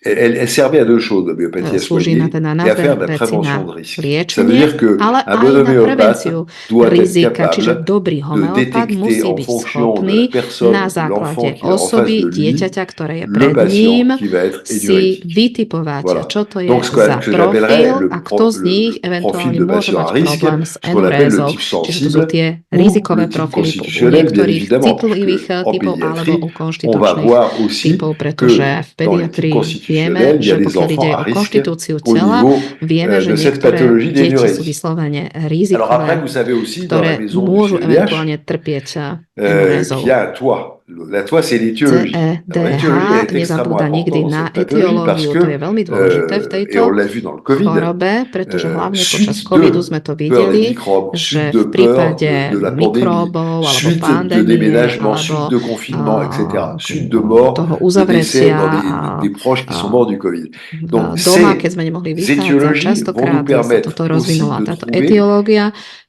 Elle servait à deux choses, l'homéopathie, à Slúži na soigner teda et à faire de la veci prévention na de risque. Ça veut liečenie, dire qu'un ale bon aj na homéopathe prevenciu doit être rizika. Čiže capable dobrý de homeopat détecter musí en byť fonction de schopný la personne, na de l'enfant základe qui est en face osoby, de lui, dieťaťa, ktoré je le pred ním, patient qui va être si énurétique. vytipovať, Voilà. čo to je Donc ce za que j'appellerais profil a kto z nich le profil eventuálne de môže patient mať à risque, problém s ce qu'on appelle le enurézou. type Čiže to sú sensible tie ou rizikové le type profily u constitutionnel, bien niektorých évidemment, citlivých puisque en typov alebo u pédiatrie, on va konštitučných voir aussi typov, pretože v que dans les types pediatrii vieme, constitutionnels, il y že a des pokiaľ ide enfants à o risque konštitúciu au tela, niveau vieme, že de cette niektoré pathologie deti sú d'énurésie. vyslovene Alors après, rizikové, vous savez aussi, dans la ktoré maison du môžu CEDH, eventuálne trpieť enurézou. qu'il y a un toit. La toit, c'est l'étiologie. Alors l'étiologie, elle CEDH est extrêmement nezabúda nikdy importante dans na cette pathologie parce etiológiu, to je que, veľmi dôležité v et tejto on l'a vu dans le Covid, chorobe, pretože hlavne počas suite covidu de sme to peur des videli, microbes, že suite v de peur prípade de la pandémie, mikróbov alebo suite de pandémie déménagement, alebo suite de confinement, etc., suite de mort, toho de décès uzavretia dans des proches qui sont morts du Covid. Donc doma, keď sme nemohli ces vychádzať, étiologies vont častokrát nous sa permettre toto aussi rozvinulo. de Táto trouver etiológia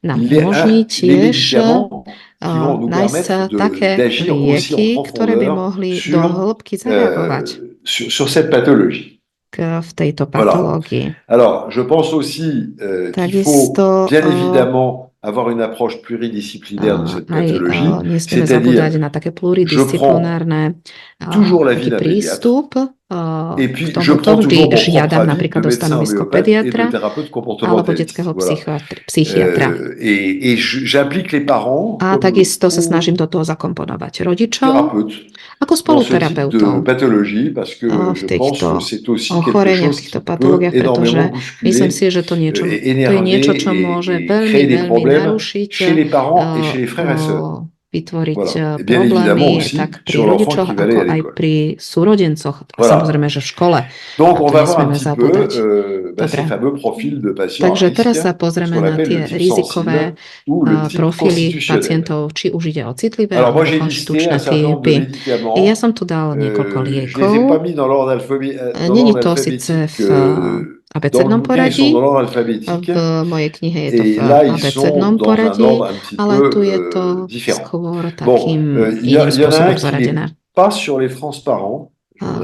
nám umožní les tiež médicaments qui vont nous nájsť permettre také d'agir aussi en lieky, ktoré by profondeur mohli do hĺbky zareagovať sur cette pathologie. v tejto Voilà. patológii. Alors, je pense aussi qu'il faut bien évidemment avoir une approche pluridisciplinaire de cette pathologie, nesmieme c'est-à-dire zabúdať na také pluridisciplinárne toujours l'avis d'un prístup. Et puis, K je tomuto prends toujours vždy mon propre žiadam avis napríklad de do médecin stanovisko homéopathe et de pediatra thérapeute alebo comportementaliste. detského Voilà. psychiatra. Et j'applique les parents A comme takisto sa snažím do toho zakomponovať rodičov thérapeutes ako dans ce type de spoluterapeutov pathologie parce que v je pense týchto que c'est aussi quelque ochoreniach, v chose qui týchto peut patológiách, pretože énormément myslím bousculer si, že to je énerver niečo, čo môže et veľmi, créer des veľmi problèmes narušiť chez les parents et chez les frères et sœurs. vytvoriť Voilà. Et bien évidemment problémy aussi tak pri sur l'enfant rodičoch, qui va aller ako à aj l'école. pri súrodencoch. A Voilà. samozrejme, že v škole. Donc A on to va voir un nesmieme petit zabúdať. peu ces Dobre. fameux profils de patients à Takže teraz risque, sa ce pozrieme qu'on na appelle tie le type rizikové sensible ou le type profily constitutionnel. pacientov, či už ide o citlivé Alors moi alebo j'ai listé konštitučné un certain nombre de typy. médicaments. Ja som tu dal niekoľko Je les ai liekov. pas mis dans l'ordre Není to síce v dans le abecednom bouquin, ils sont poradí, dans l'ordre alphabétique. v mojej knihe je to Et v là, ils sont abecednom dans un poradí, ordre un petit ale tu je peu to différent. skôr Bon, takým il y en iným a un spôsobom qui zaradené. n'est pas sur les transparents.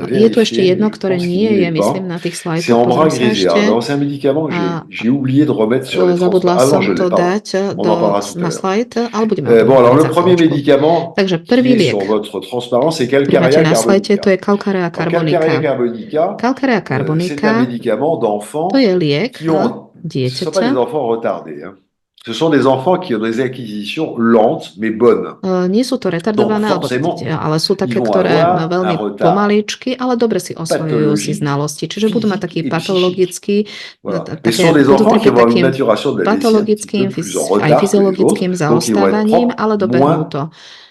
Je tu ešte jedno, je ktoré pense qu'il nie n'y je, est myslím, pas. na tých C'est slajdoch. en bras Pozriem sa grisé. ešte. Alors, c'est un médicament que A j'ai oublié de remettre sur les zabudla transparents. Ah non, som je to l'ai pas. dať On en parlera tout à na l'heure. slajd, ale budeme o tom Bon, alors hovoriť le za premier chvíľočku. médicament Takže qui prvý est liek, sur votre transparent, c'est ktorý máte Calcarea na slajde, to carbonica. je Calcarea Alors, Calcarea carbonica. carbonica, Calcarea c'est un carbonica, médicament to d'enfants je liek qui ont... Ce ne sont pas des dieťaťa. enfants retardés, hein. Ce sont des enfants qui ont des acquisitions lentes mais bonnes. Nie sú to retardované, Donc forcément, ale sú také, ils vont ktoré avoir un veľmi retard pomaličky, ale dobre si osvojujú si pathologique, znalosti. Čiže budú mať taký physique et patologický, Voilà. Mais ce sont des budú enfants qui trpieť vont avoir une takým maturation de la vessie un petit patologickým, peu plus en aj retard que les fyziologickým autres, donc ils vont être zaostávaním, ale dobehnú to.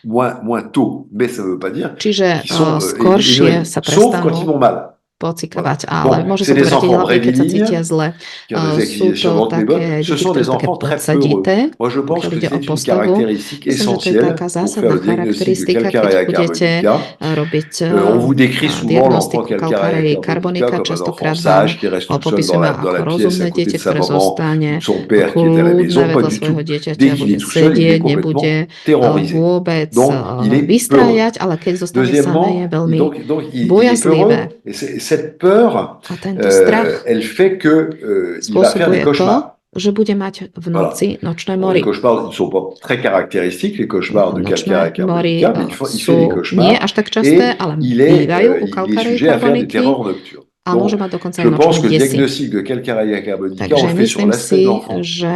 moins tôt. Mais ça ne veut pas dire Čiže qu'ils sont skoršie sa sauf quand ils prestanú vont mal. pocikovať, Voilà. ale Bon, môže c'est sa to des vrátiť enfants hlavne, keď sa brévilignes, cítia zle. qui ont des Sú acquisitions to lentes mais bonnes. také Ce deti, sont ktoré des sú také enfants très peureux. podsadité, Moi, je pense pokiaľ que ide o c'est une postavu. caractéristique Myslím, že to je essentielle taká pour faire zásadná le diagnostic de charakteristika, keď Calcarea budete carbonica. robiť On vous décrit souvent l'enfant diagnostiku Calcarea Calcareii carbonica carbonica. comme un enfant Častokrát vám sage qui reste ho tout seul popisujeme dans ako la pièce à rozumné côté de dieťa, sa ktoré maman zostane ou de son père qui est à la kľudné maison. Pas vedľa du svojho tout. dieťaťa, Dès qu'il bude est tout seul, il est sedieť, complètement nebude terrorisé. vôbec Donc, il est peureux. vystrájať, ale keď zostane samé, je Deuxièmement, veľmi donc il est bojazlivé. peureux. Et cette peur, A tento strach elle fait que il va faire des spôsobuje to, cauchemars. že bude mať v noci nočné Bon, les mory. cauchemars ne sont pas très caractéristiques, les cauchemars de Calcarea Nočné mory carbonica, mais il fait des sú nie cauchemars až tak et časté, ale il bývajú u est Calcareii sujet à faire des carboniky terreurs nocturnes. a Donc, môže mať dokonca je aj pense que nočné le desy. diagnostic de Calcarea carbonica, on Takže le fait sur myslím l'aspect de si, l'enfant, že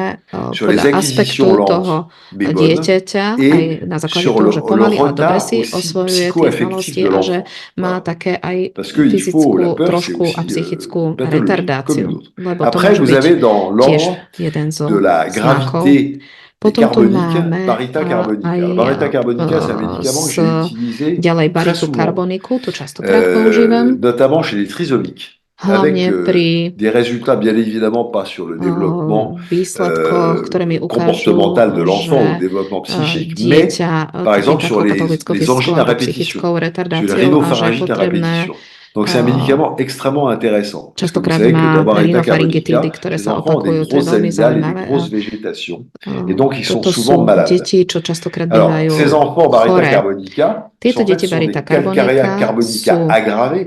sur les podľa acquisitions aspektu toho lentes mais bonnes, dieťaťa, aj et na základe sur toho, že le pomaly, ale dobre retard si aussi osvojuje tie psycho-affectif znalosti de a že l'enfant. má Voilà. také aj Parce que il faut, la fyzickú peur, c'est trošku a aussi psychickú pathologique, comme retardáciu. une autre. Lebo to Après, môže vous byť avez dans tiež l'ordre jeden zo de la znakov. gravité des Potom tu carboniques, máme Barita carbonica. aj Barita carbonica, c'est un médicament que j'ai utilisé ďalej très baritu souvent, karboniku, tu častokrát používam. notamment chez les trisomiques, avec Hlavne pri des résultats bien évidemment pas sur le développement výsledkoch, ktoré mi ukážu, comportemental de l'enfant ou le že développement psychique, mais dieťa par exemple sur les patologickou angines à alebo répétition, psychickou sur les retardáciou a že je rhinopharyngite à potrebné répétition. Donc c'est un médicament extrêmement intéressant. Parce que vous častokrát savez que dans má Barita rhinopharyngitídy, carbonica, ktoré ces sa enfants ont des opakujú, to je grosses veľmi amygdales et des zaujímavé. grosses végétations. Et donc ils sont Toto souvent sú malades. deti, čo častokrát Alors, bývajú ces enfants Barita choré. carbonica, Tieto en fait, deti sont des Barita Calcarea carbonica carbonica sú aggravés.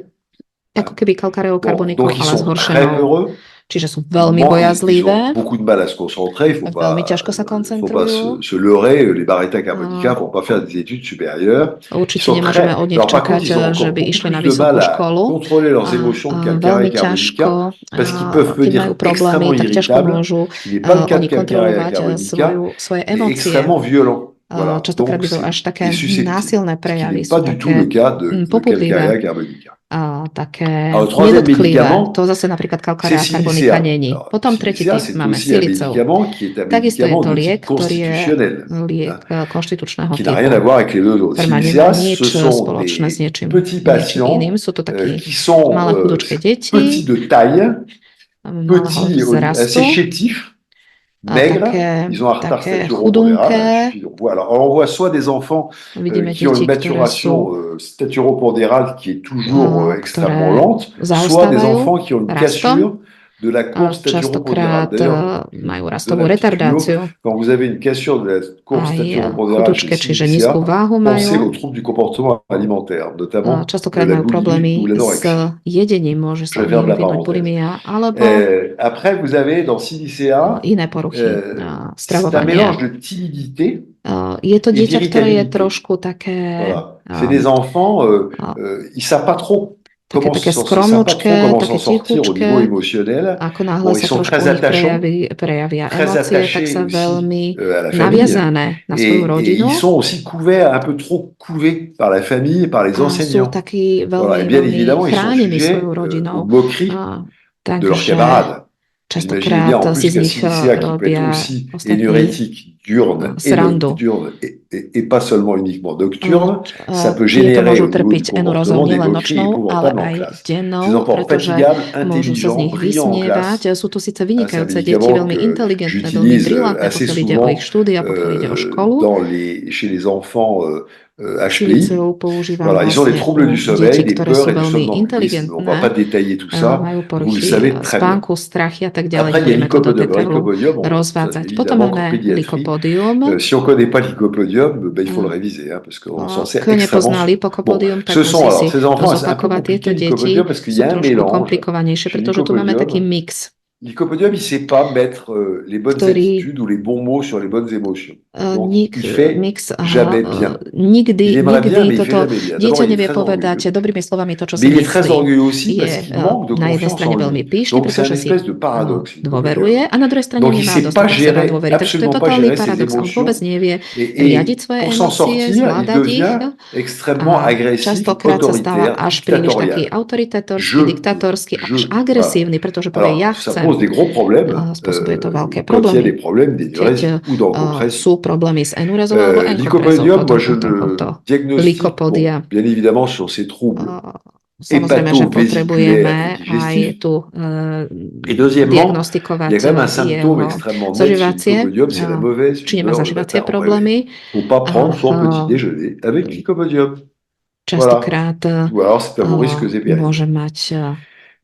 ako keby Calcareou Bon, carbonikou, donc ils ale sont très zhoršenou. peureux. Čiže sú Ils veľmi ont bojazlivé, beaucoup de mal à se concentrer. Il faut veľmi pas, ťažko sa faut pas koncentrujú. se leurrer. Les Barita carbonica vont pas faire des études supérieures. Ils Určite sont nemôžeme très... od nich Alors, par čakať, contre, ils ont že encore by beaucoup išli na plus de mal vysokú à školu. contrôler leurs émotions de Calcarea Veľmi carbonica, ťažko, parce qu'ils peuvent keď majú venir problémy, extrêmement tak ťažko irritables. môžu Ce qui n'est pas le cas de oni Calcarea kontrolovať carbonica, svoje et emócie. extrêmement violent. Voilà. Častokrát Donc, by to až také c'est susceptible. násilné Ce qui prejavy, n'est pas sú du tout le také cas de popudlivé, Calcarea carbonica. také Alors, troisième nedotklivé. médicament, To zase napríklad c'est Calcarea carbonica Silicea. není. Alors, Potom tretí Silicea, typ c'est máme aussi un siliceu. médicament qui est un Takisto je médicament to de liek, type ktorý je constitutionnel. liek konštitučného Qui n'a rien à typu, voir avec les deux autres. ktorý má Silicea, nič ce sont spoločné s des niečím petits patients iným. Sú to takí qui sont malé chudučké deti, petits de taille, malého petits, assez vzrastu, chétifs, a maigres, také, ils ont un retard také staturo-pondéral. chudunké. Alors, on voit soit des enfants Vidíme qui ont deti, une ktoré sú maturation staturo-pondérale qui est toujours extrêmement lente, soit des zaostávajú enfants qui ont une cassure de la courbe staturo-pondérale. častokrát D'ailleurs, majú rastovú retardáciu. quand vous avez une cassure de la courbe Aj staturo-pondérale chudučké, chez čiže Silicea, nízku váhu pensez majú. aux troubles du comportement alimentaire, notamment Častokrát de la majú boulimie problémy ou s l'anorexie. jedením, môže sa Je ferme la vyvinúť parenthèse. bulimia, alebo Après, vous avez dans Silicea, iné poruchy c'est un stravovania. mélange de timidité. Je to dieťa, ktoré je d'irritabilité. trošku také, Voilà. C'est des enfants, ils savent pas trop comment také s'en sortir také au tichučké, niveau émotionnel. ako náhle Bon, ils sa sont trošku très u nich attachants, prejavia très emócie, tak attachés sa aussi veľmi à la famille. naviazané na svoju Et rodinu. ils sont aussi couverts, un peu trop couvés par la famille et par les A sú enseignants. takí Voilà. Et veľmi, bien veľmi évidemment, ils sont chránení sujets svojou rodinou. aux moqueries de leurs Takže camarades. Imaginez častokrát bien en si plus z qu'un nich Silicea qui peut robia être aussi ostatní énurétique, diurne, srandu. et pas seulement uniquement nocturne, ça peut Tieto générer môžu au niveau du trpiť enurozou comportement des nielen moqueries nočnou, ale épouvantables en aj classe. dennou, Ces enfants pretože fatigables, môžu sa z intelligents, nich brillants en vysmievať. classe. Sú to síce C'est un vynikajúce deti, médicament veľmi que inteligentné, veľmi j'utilise brilantné, assez pokiaľ ide o souvent ich štúdia, pokiaľ ide o školu. chez les enfants HPI. Silicium používam Voilà, ils ont des vlastne troubles du u sommeil, detí, des ktoré peurs sú et du veľmi somnambulisme. On ne va inteligentné, pas détailler tout ça, majú vous le poruchy savez très bien. spánku, strachy a tak ďalej. Après, il y a Nebudeme to do l'lycopodium. Le detailu lycopodium, ça, c'est rozvádzať. Potom évidemment qu'en máme pédiatrie. lykopodium. Si on ne connaît pas le lycopodium, ben, il faut le réviser, hein, parce qu'on s'en sert Kto nepozná extrêmement. Bon, lykopodium, tak ce sont musí alors si ces enfants, c'est un peu zopakovať. Tieto compliqué le deti lycopodium parce qu'il y sú a un trošku mélange. komplikovanejšie, Chez pretože tu máme taký lycopodium, mix, lycopodium, il ne sait pas mettre les bonnes ktorý attitudes ou les bons mots sur les bonnes émotions. Donc, il fait mix, jamais bien. Il nikdy aimerait bien, mais il fait toto jamais bien. dieťa D'abord, il est nevie très povedať orgueilleux. dobrými slovami to, čo si Mais il est très myslí. orgueilleux aussi parce Je qu'il manque de na jednej confiance strane en veľmi lui. pyšný, Donc, c'est un pretože si espèce de paradoxe. dôveruje a na druhej strane Donc, il nemá sait pas dostatok seba gérer, dôvery. Takže to je absolument pas totálny gérer ses paradox. On vôbec émotions. nevie Et riadiť svoje pour s'en emócie, sortir, il zvládať ich. devient extrêmement A agressif, častokrát sa stáva autoritaire, až príliš taký dictatorial. autoritátorský, diktatorský, až Voilà. agresívny, pretože povie, ja Alors, ça chcem. pose des gros problèmes Spôsobuje to veľké quand il y a des problémy, problèmes d'énurésie keď ou d'encompressie. sú problémy s enurézou alebo enkoprezou. Lycopodium, moi Potom je le to diagnostique, lykopodia. bon, bien évidemment sur ces troubles Samozrejme, že potrebujeme hépato-vésiculaires et aj digestifs. tu Et deuxièmement, diagnostikovať il y a quand même un symptôme jeho extrêmement net chez zažívacie, Lycopodium, c'est la mauvaise či nemá humeur le zažívacie matin en réveil. problémy. Il ne faut pas prendre son petit déjeuner avec Lycopodium. Častokrát Ou alors c'est à vos risques et périls. môže mať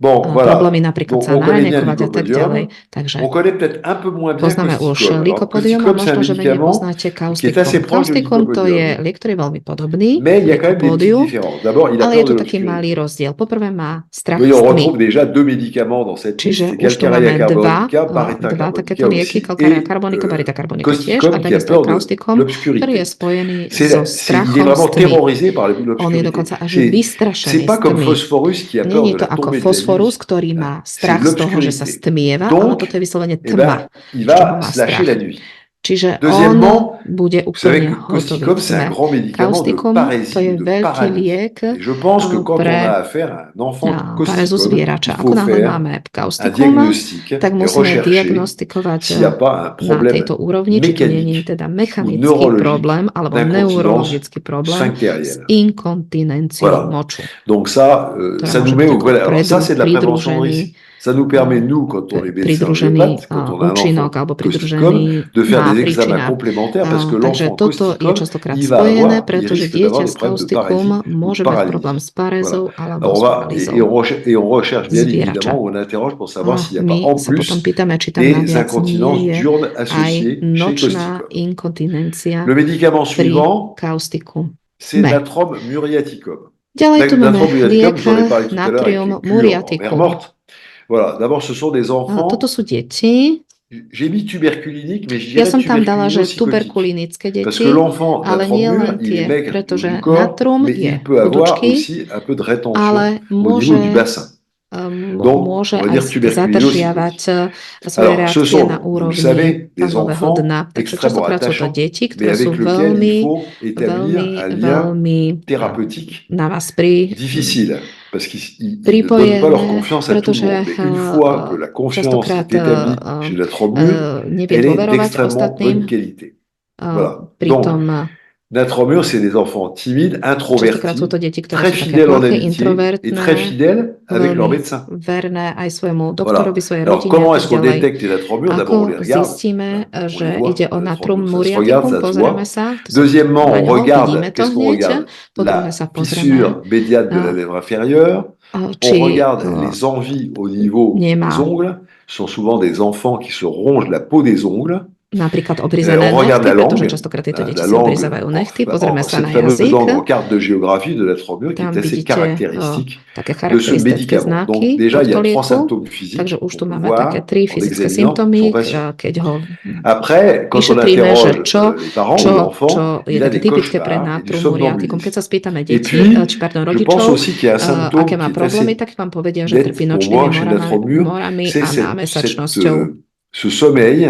Bon, voilà. problémy napríklad Donc, sa on connaît bien naranejkovať a tak ďalej. Lycopodium. Takže On connaît peut-être un peu moins bien poznáme už Causticum. Alors, lykopodium a Causticum, c'est možno, un že menej médicament poznáte qui est assez kaustikum. proche de Kaustikum to je Lycopodium. liek, ktorý je veľmi podobný Mais il y a quand même des petites lykopódiu, différences. D'abord, il a ale peur je de tu taký l'obscurité. malý rozdiel. Poprvé má strach Oui, z on tmy. retrouve déjà deux médicaments dans cette liste. Čiže C'est už tu máme Calcarea carbonica, dva Parita takéto carbonica lieky, aussi, Calcarea et carbonica, Parita carbonica tiež, Causticum a qui a takisto peur de kaustikum, ktorý je l'obscurité. spojený so Il est strachom z vraiment tmy. terrorisé par On je l'obscurité. dokonca až C'est vystrašený pas z comme tmy. Phosphorus qui a peur Není de to la ako tombée de la fosforus, nuit. ktorý má C'est strach z toho, že sa l'obscurité. stmieva, ale Donc, toto je vyslovene eh tma, ben, il z čoho va má se lâcher strach. la nuit. Čiže Deuxièmement, on bude vous savez úplne que hotový Causticum, v c'est un tme. grand médicament de Kaustikum to je parésie, de veľký paralysie. liek Et je pense que quand on pre a affaire à un enfant parézu Causticum, zvierača. il Ako faut náhle faire máme un kaustikum, diagnostic tak et musíme rechercher diagnostikovať s'il n'y a pas un na problème tejto úrovni, či tu nie je mécanique teda ou mechanický neurologique problém alebo d'incontinence neurologický problém s sphinctérienne. inkontinenciou Voilà. moču. Donc ça, Ktorá ça môže nous met byť au ako voilà. Alors ça, c'est de la prévention de risque. Ça nous permet, nous, quand on est médecin pridružený homéopathe, quand on a un účinok enfant alebo Causticum, pridružený de faire má des examens príčina. complémentaires parce que Takže l'enfant toto je Causticum, častokrát il va spojené, avoir, il pretože risque d'avoir dieťa des s problèmes de kaustikum parésie ou de môže mať problém paralysie. s parézou Voilà. alebo Alors s on va, paralýzou et on recherche bien zvierača. évidemment, on interroge pour A savoir s'il n'y a pas my en sa potom plus pýtame, či tam des naviac nie incontinences je diurnes aj associées chez nočná Causticum. inkontinencia Le médicament pri suivant, kaustiku. c'est B. Natrum muriaticum. Ďalej tu máme Natrum muriaticum, liek j'en ai parlé tout à l'heure avec natrium les cures en mer muriaticum. morte. Voilà, d'abord ce sont des enfants. Toto sú deti. J'ai mis tuberculinique, mais je Ja dirais som tam dala, že tuberculino-psychotique. tuberkulinické Parce deti, que l'enfant ale nie natron len mûr, il est tie, maigre au pretože niveau du corps, natrum mais je il peut avoir chudučký, aussi un peu de rétention ale au niveau du môže, bassin. Donc, môže on va aj dire zadržiavať tuberculino-psychotique. svoje Alors, ce reakcie sont, na vous le úrovni savez, des panvového enfants dna. Takže extrêmement častokrát sú to attachants, deti, mais ktoré sú avec lesquels veľmi, il faut établir un lien thérapeutique na vás difficile. Parce qu'ils ne donnent pas leur confiance à tout le pretože monde. Mais une fois que la confiance častokrát est établie chez la Tromure, nevie elle est dôverovať d'extrêmement ostatným. bonne qualité. Voilà. Donc, Pritom Natromure, c'est des enfants timides, častokrát sú introvertis, to deti, ktoré très sú také fidèles en ploché, amitié et très introvertné, fidèles avec leur veľmi médecin. verné aj svojmu Voilà. doktorovi, svojej Alors, rodine comment a est-ce tak qu'on ďalej. détecte les natromures? D'abord, on les Ako regarde. zistíme, On že les voit, ide o les natrum natromures, ça se regarde, muriaticum, ça se pozrieme voit. sa, to sa Deuxièmement, na on ňo, regarde, vidíme to qu'est-ce qu'on hneď, regarde? po druhé La sa pozrieme, fissure médiane de la lèvre inférieure. On či regarde les envies au niveau nemá des ongles. Ce sont souvent des enfants qui se rongent la peau des ongles. napríklad obrizané On regarde nechty, la pretože langue, častokrát tieto deti la si langue, obrizávajú nechty, pozrieme sa na cette fameuse jazyk, langue en carte de géographie de la Tromure qui tam est assez vidíte caractéristique také de ce charakteristické médicament. Donc znaky déjà, il y a tohto trois lieku, symptômes physiques takže už tu qu'on peut máme také voir tri en fyzické examinant symptómy, son patient. keď ho Après, quand on vyšetríme, že interroge les parents ou čo l'enfant, je il a také des typické pre cauchemars et du natrum muriaticum. Keď somnambulisme. sa spýtame Et deti, puis, či pardon, je pense rodičov, aussi qu'il y a un symptôme aké má qui est problémy, assez tak vám povedia, že net trpí pour nočnými moi chez la Tromure, morami c'est a námesačnosťou. ce sommeil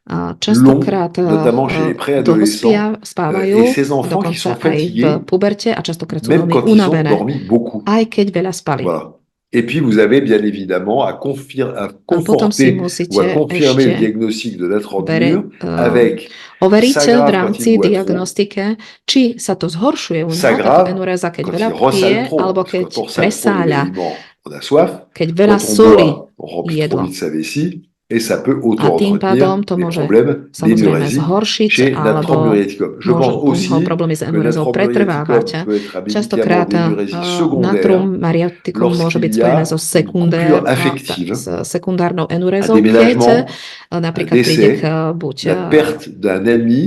long, Častokrát notamment chez les dlho préadolescents, spávajú, et ces enfants qui dokonca sont aj v fatigués, puberte a častokrát sú même veľmi quand ils ont unavené, dormi beaucoup. aj keď veľa spali. Voilà. Et puis, vous avez bien évidemment à Potom si conforter ou à musíte confirmer le ešte diagnostic de la Tromure avec overiť v s'aggrave quand rámci il boit trop, diagnostike, či sa to zhoršuje u neho, táto s'aggrave enuréza, keď quand veľa il ressale pije, trop. alebo Parce que keď quand on ressale trop les presáľa, aliments, on a soif. keď veľa Quand on solí boit, on remplit trop jedlo. vite sa vessie. et ça peut A tým pádom auto-entretenir to les môže problèmes samozrejme d'énurésie zhoršiť, chez alebo Natrum muriaticum. Je môžu pense u neho aussi problémy s que enurézou Natrum pretrvávať. muriaticum peut être un médicament Častokrát d'énurésie secondaire natrum mariaticum môže byť lorsqu'il y spojené a so une coupure affective, sekundárnou un enurézou, keď déménagement, un napríklad príde k décès, buď la perte d'un ami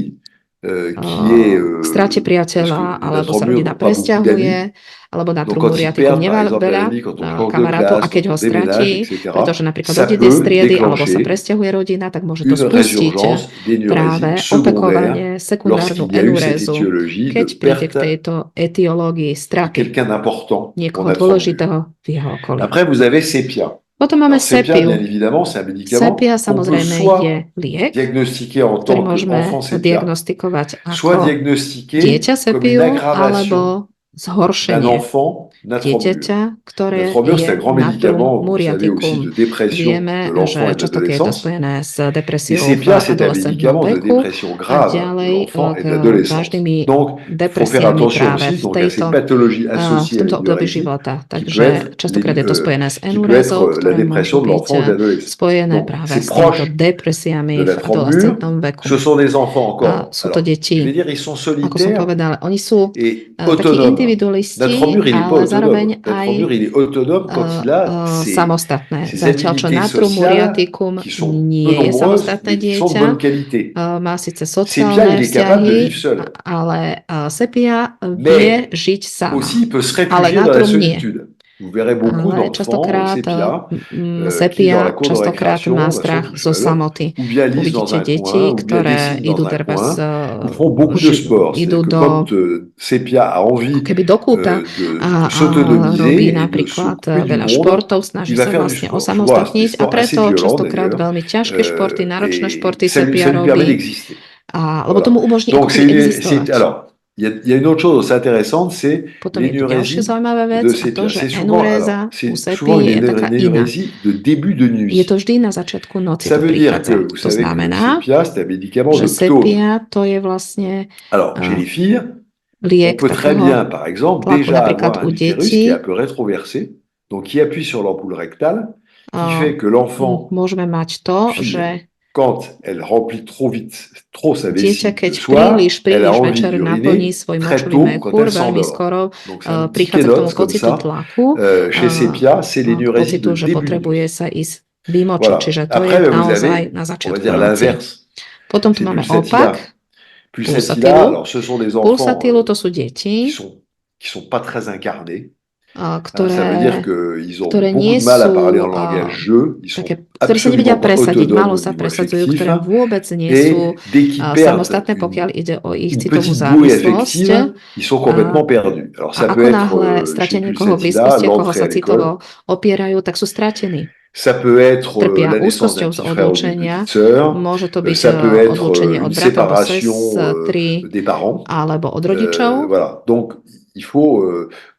qui est k strate parce que priateľa, les alebo sa Natrum rodina n'ont pas beaucoup presťahuje, d'amis. alebo Donc natrum quand ils muriaticum perdent par nemá exemple un veľa ami, quand on change de kamarátov, a classe, keď quand ho on déménage, stratí, etc., pretože napríklad ça odíde z peut triedy, alebo sa déclencher presťahuje rodina, tak môže to une spustiť résurgence d'énurésie práve secondaire opakovanie sekundárnu lorsqu'il y a eu cette enurézu, étiologie de keď príde k perte tejto etiológii de straty quelqu'un d'important qu'on niekoho a transféré. dôležitého v jeho okolí. Après, vous avez Sepia. Potom máme Alors, Sepia, bien sepiu. évidemment, c'est un médicament Sepia qu'on peut samozrejme je soit liek, diagnostiquer en ktorý tant môžeme qu'enfant Sepia, diagnostikovať soit ako diagnostiquer dieťa comme une sepiu, aggravation alebo d'un zhoršenie enfant natromure. dieťaťa, ktoré Natromure, c'est je un grand natrum médicament, vous savez, aussi muriaticum. de dépression Vieme, de l'enfant že et de často je to l'adolescence. spojené s Et depresiou v Sepia, c'est un adolescentnom médicament de veku dépression a grave de ďalej l'enfant et k de l'adolescence. vážnymi Donc, il faut faire depresiami attention práve aussi v donc, à ces tejto pathologies v associées à tomto období l'énurésie, života. qui peut Takže être, častokrát je to spojené s qui peut être enurézou, la ktoré dépression môžu de byť l'enfant ou de l'adolescent. spojené Donc, práve c'est s týmito proche depresiami de v la tromure. adolescentnom veku. Ce sont des enfants A encore. sú to Alors, je deti, vais dire, ils sont ako som solitaires povedala, oni sú et takí autonomes. individualisti, Natromure, il n'est pas ale zároveň autonome. aj Natromure, il est autonome quand il a samostatné. ses Zatiaľ čo habilités natrum sociales muriaticum qui sont peu nie je nombreuses, samostatné mais qui sont de dieťa, bonne qualité. má síce Sepia, sociálne il est capable de vzťahy, vivre seul. ale sepia Mais vie žiť sama. aussi, il peut se Ale réfugier dans la natrum nie. solitude. Vous verrez beaucoup Ale d'enfants častokrát Sepia qui, dans la sepia cour de častokrát récréation, má sont strach tout zo seuls, samoty. ou bien lisent dans Uvidíte un deti, coin, ou bien ktoré dessinent idú dans un trebárs coin, ou font beaucoup de sport. idú C'est-à-dire que do quand Sepia a envie keby do kúta de a s'autonomiser robí et de se napríklad couper du veľa monde, športov, snaží il va sa faire du vlastne sport. osamostatniť Souvent, a des sports assez preto violents častokrát d'ailleurs, veľmi ťažké športy, náročné športy ça lui sepia permet robí, d'exister. lebo Voilà. tomu umožní Donc, ako keby existovať. alors, il y a une autre chose assez intéressante, c'est Potom je tu ďalšia l'énurésie zaujímavá vec de a to, Sepia. že C'est souvent, enuréza u c'est souvent sepii je taká une iná. énurésie de début de nuit. Je to vždy na začiatku noci Ça to veut dire prichádza. que, vous To savez que znamená, Sepia, c'est un médicament že de ptose. sepia to je vlastne Alors, chez les filles, on liek peut très bien, takého par exemple, tlaku déjà napríklad avoir u un utérus qui est un detí. peu rétroversé, donc qui appuie sur l'ampoule rectale, qui fait que l'enfant, Môžeme mať to, fille, že quand elle remplit trop vite, trop sa vessie dieťa, le keď soir, elle a príliš envie večer naplní d'uriner svoj très močový tôt quand mechúr, elle veľmi s'endort. skoro Donc c'est un petit prichádza k tomu kénote comme pocitu ça. tlaku, Chez Sepia, c'est k l'énurésie pocitu, de že début de potrebuje nuit. sa ísť vymočiť, Voilà. čiže to Après, je vous naozaj avez, na on va začiatku dire noci. l'inverse. Potom tu C'est máme pulsatilla. opak, Pulsatilla, pulsatilu. alors ce sont des enfants Pulsatilu to sú deti, qui sont pas très incarnés. Ça veut ktoré dire qu'ils ont ktoré beaucoup nie de mal à sú parler en langage jeu. Ils sont také, ktoré sa absolument nevedia pas presadiť, autonomes málo au sa niveau presadzujú, affectif. ktoré vôbec nie Et sú dès qu'ils perdent samostatné, pokiaľ ide o ich une citovú petite bouée závislosť. affective, ils sont complètement perdus. Alors ça A peut ako être náhle chez stratia niekoho v Pulsatilla, blízkosti, koho l'entrée sa à citovo l'école. opierajú, tak sú stratení. Ça peut être Trpia la naissance d'un úzkosťou z petit frère ou d'une odlúčenia, petite sœur. môže to byť Ça peut être odlúčenie od une brata alebo séparation sestry, des parents. alebo od rodičov. Voilà. Donc il faut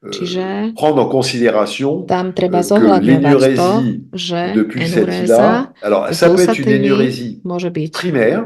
Čiže prendre en considération tam treba que zohľadňovať to, l'énurésie že de enuréza Pulsatilla, alors ça peut être une pulsatily énurésie môže byť primaire,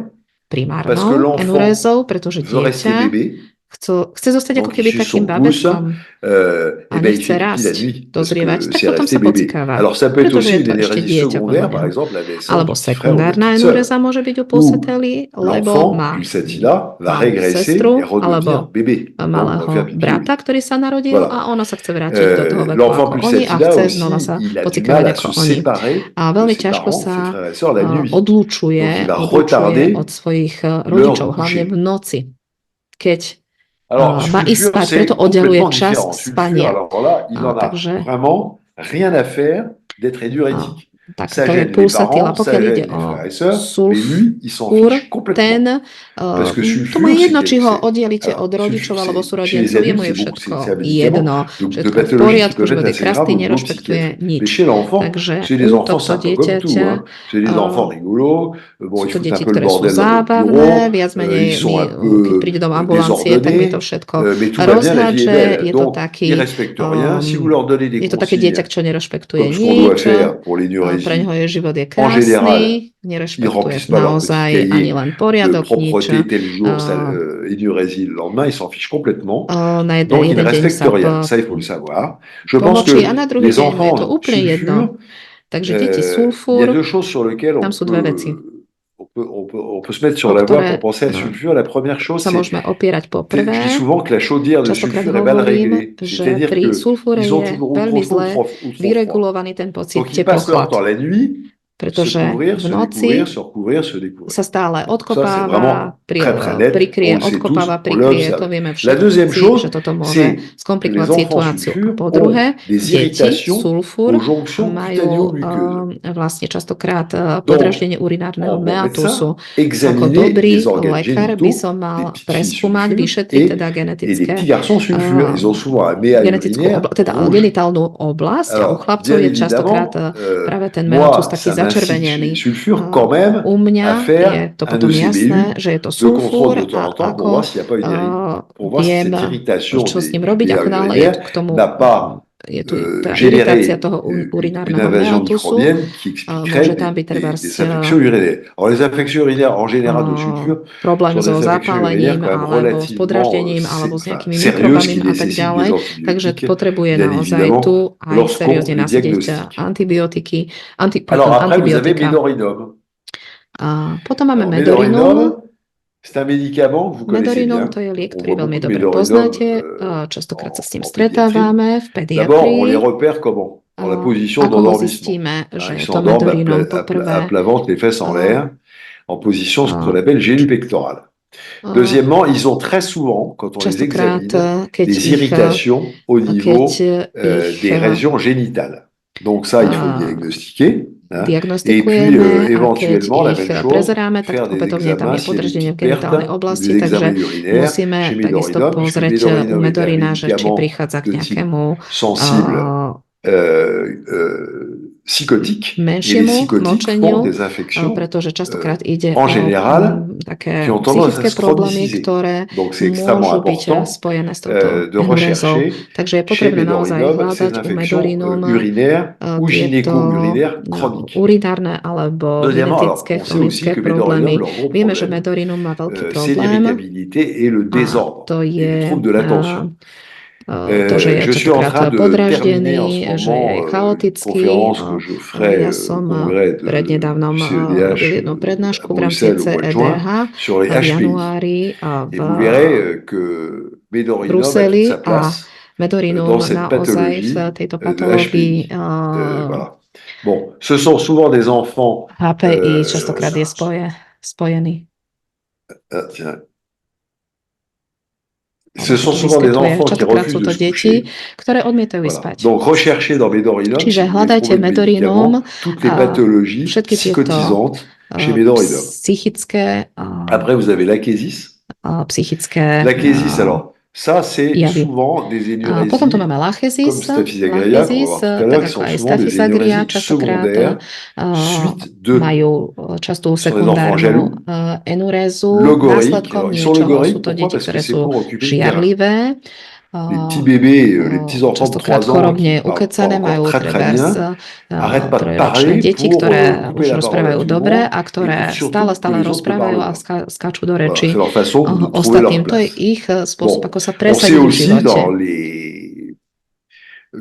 parce que primárnou l'enfant enurézou, pretože veut rester dieťa bébé, chce zostať ako donc keby il suce takým son pouce, babetkom et a ben il nechce fait pipi la rásť, nuit, parce dozrievať, que tak c'est potom resté sa bébé. pocikáva. Alors ça peut être Pretože aussi je to une ešte énésie dieťa secondaire, podľa par neho. exemple la naissance Alebo du petit frère ou de la sekundárna petite sœur. enuréza môže byť u pulsatily, lebo L'enfant má Pulsatilla va malú régresser sestru et redevenir alebo bébé. Donc malého va faire pipi. brata, ktorý sa narodil Voilà. a ono sa chce vrátiť do toho veku L'enfant ako oni a Pulsatilla chce aussi, znova sa il a du pocikávať mal à ako se oni. séparer A de veľmi ses ťažko parents, ses sa frères et sœurs la nuit. odlučuje Donc il va retarder od svojich l'heure rodičov, du hlavne coucher. v noci, keď Alors, má ísť sulfure, spať, c'est preto oddeluje complètement čas différent. Sulfure, spania. alors là, il en a Takže vraiment rien à faire d'être énurétique. tak Ça to je gêne les pulsatilla. parents, ça Pokiaľ ide gêne les o frères et sœurs, mais lui, il s'en sulfúr, fiche complètement. ten, Parce que tomu je sulfure, jedno, či ho c'est... oddelíte Alors, od rodičov sulfure, alebo chez les súrodencov, jemu je adultes, všetko c'est un médicament jedno, de všetko v pathologie qui poriadku, peuvent život être je assez krásny, graves au niveau nerešpektuje psychiatrique. Mais nič. chez l'enfant, Takže chez les u enfants, c'est tohto un peu comme tout. dieťaťa Hein. Chez les enfants rigolos, bon, sú ils to foutent un deti, peu le ktoré sú bordel dans le zábavné, bureau, viac menej ils sont un keď peu príde do ambulancie, tak mi to désordonnés, všetko mais tout va bien, la vie est rozhádže, belle. je to Donc, taký, ils respectent rien. Si vous leur donnez des je to také consignes, dieťa, čo nerešpektuje comme ce qu'on doit nič, faire pour pre l'énurésie, ňoho je život je en général, krásny, ils nerešpektuje remplissent pas leur petit naozaj ani cahier len de poriadok, nič. propreté tel jour, énurésie le lendemain, ils s'en fichent complètement. Na Donc, ils ne jeden deň respectent sa rien. Ça, il faut le savoir. Je pense que pomočí a na druhý les deň je to enfants úplne jedno. sulfurent, Takže deti Il y a sulfur, deux choses sur lesquelles tam sú dve veci, on peut se mettre sur o la voie pour ktoré penser à le sulfure. La première chose, sa c'est, môžeme opierať po je dis prvé. souvent que la chaudière de Častokrát sulfure est mal hovorím, réglée. že C'est-à-dire pri que sulfúre ils ont je toujours ou veľmi trop chaud zle ou trop froid. vyregulovaný ten pocit Donc ils passent leur temps teplo-chlad, la nuit, se pretože couvrir, v se noci découvrir, se recouvrir, se découvrir. sa stále Ça, c'est odkopáva, vraiment très très net. prikrie, On le sait tous, odkopáva, on l'a prikrie, to observé. vieme La deuxième všetci, chose, že toto môže c'est que les skomplikovať enfants situáciu. A sulfures po ont druhé, des deti irritations sulfur aux jonctions majú cutaneo-muqueuses. vlastne častokrát Donc, podraždenie urinárneho en bon meatusu. médecin, Ako examiner dobrý les organes lekár by génitaux som des mal petites filles preskúmať, sulfures vyšetriť teda et des genetické petits garçons sulfures. Ils ont souvent un méa genetickú urinaire teda rouge. genitálnu oblasť a u Alors, chlapcov bien je častokrát évidemment, práve ten meatus moi, taký ça m'incite chez začervenený. les sulfures quand même U à mňa je faire to un potom jasné, ECBU že je to de contrôle sulfúr de temps a en temps pour ako voir s'il n'y a pas pour voir si viem, cette irritation čo s ním du robiť, méa ako náhle je tu urinaire k tomu n'a pas je tu tá iritácia généré toho une urinárneho invasion meatusu, microbienne qui expliquerait môže tam byť trebárs des infections urinaires. Alors, les infections urinaires en général de sulfure problém sont so des infections urinaires zapálením quand même alebo s relativement podraždením alebo s nejakými sérieuses qui mikrobami a tak nécessitent ďalej. des Takže antibiotiques, potrebuje bien naozaj évidemment, tu aj lorsqu'on seriózne les nasadiť diagnostique. antibiotiky, Alors après, vous avez antibiotika. Medorinum. A potom máme Alors, Medorinum. Medorinum, c'est un médicament que vous connaissez Medorinum bien. to je liek, On ktorý voit veľmi beaucoup de dobre Medorinum poznáte. Častokrát sa s tým en pédiatrie. stretávame v D'abord, on les pediatrii. repère comment? Dans la position Ako ho d'endormissement. zistíme, že Ils je to s'endorment Medorinum à poprvé. plat ventre, les fesses en l'air, en position ce qu'on appelle gélu pectoral. a Deuxièmement, ils ont très souvent, quand on les častokrát, examine, keď des ich, irritations au niveau des ich régions génitales. Donc ça, il faut le diagnostiquer. Hein. Et puis, diagnostikujeme a keď éventuellement, la ich même chose, prezeráme, tak faire des opätovne tam examens je s'il y a des podrženie v petites pertes genitálnej ou oblasti, des takže examens urinaires musíme chez takisto Medorinum, puisque pozrieť u Medorinum est un Medorina, že či médicament prichádza k de type nejakému sensible psychotique, et les menšiemu psychotiques font močeniu, des infections pretože častokrát ide en o général také qui ont tendance à psychické se problémy, chroniciser. ktoré Donc c'est extrêmement môžu byť important spojené s touto de enurézou. rechercher Takže je chez potrebné naozaj Medorinum ces hľadať u infections Medorinum urinaires ou tieto gynéco-urinaires chroniques. urinárne alebo Deuxièmement, alors, genetické on sait aussi chronické que Medorinum, problémy. leur gros Vieme, že problème, Medorinum má veľký c'est problém l'irritabilité et le a désordre to et les je troubles de l'attention. to, že je Je suis en train častokrát de terminer en podraždený, ce že je moment une chaotický. conférence que je ferai Ja au som congrès prednedávnom du robil CEDH jednu à prednášku v rámci Bruxelles au mois de juin CEDH sur les v HPI. januári Et vous verrez que Medorinum a toute Bruseli sa a place Medorinum dans cette naozaj v pathologie tejto de patológii HPI. Voilà. Bon, ce sont souvent des enfants. HPI častokrát je spojený. Tiens. Ce sont souvent des enfants qui refusent de se coucher. Ktoré odmietajú Voilà. spať. Donc recherchez dans Medorinum, Čiže si vous voulez hľadajte trouver le Medorinum médicament, toutes les pathologies všetky tieto psychotisantes chez Medorinum. psychické Après, vous avez l'achésis. psychické L'achésis, alors, ça, c'est javy. souvent des énurésies, Potom tu máme comme lachesis, Staphysa agria, qu'on va voir tout à l'heure, qui sont souvent des énurésies secondaires suite de. majú častú Ce sont des enfants jaloux, sekundárnu enurézu logoriques. následkom Alors, ils sont niečoho. Sú logoriques, to pourquoi? deti, Parce que ktoré c'est sú pour occuper le terrain. žiarlivé. Les petits bébés, les petits enfants de Častokrát 3 ans chorobne qui parlent pas ukecané majú encore très très trebárs bien, arrêtent pas de trojročné parler deti, pour ktoré couper už la parole rozprávajú à tout le dobre monde a et ktoré pour surtout stále que les autres ne rozprávajú a parlent pas. skáču do Voilà, reči c'est leur façon de trouver leur ostatným. To je place. ich spôsob, Bon, ako sa on sait presadiť v aussi živote.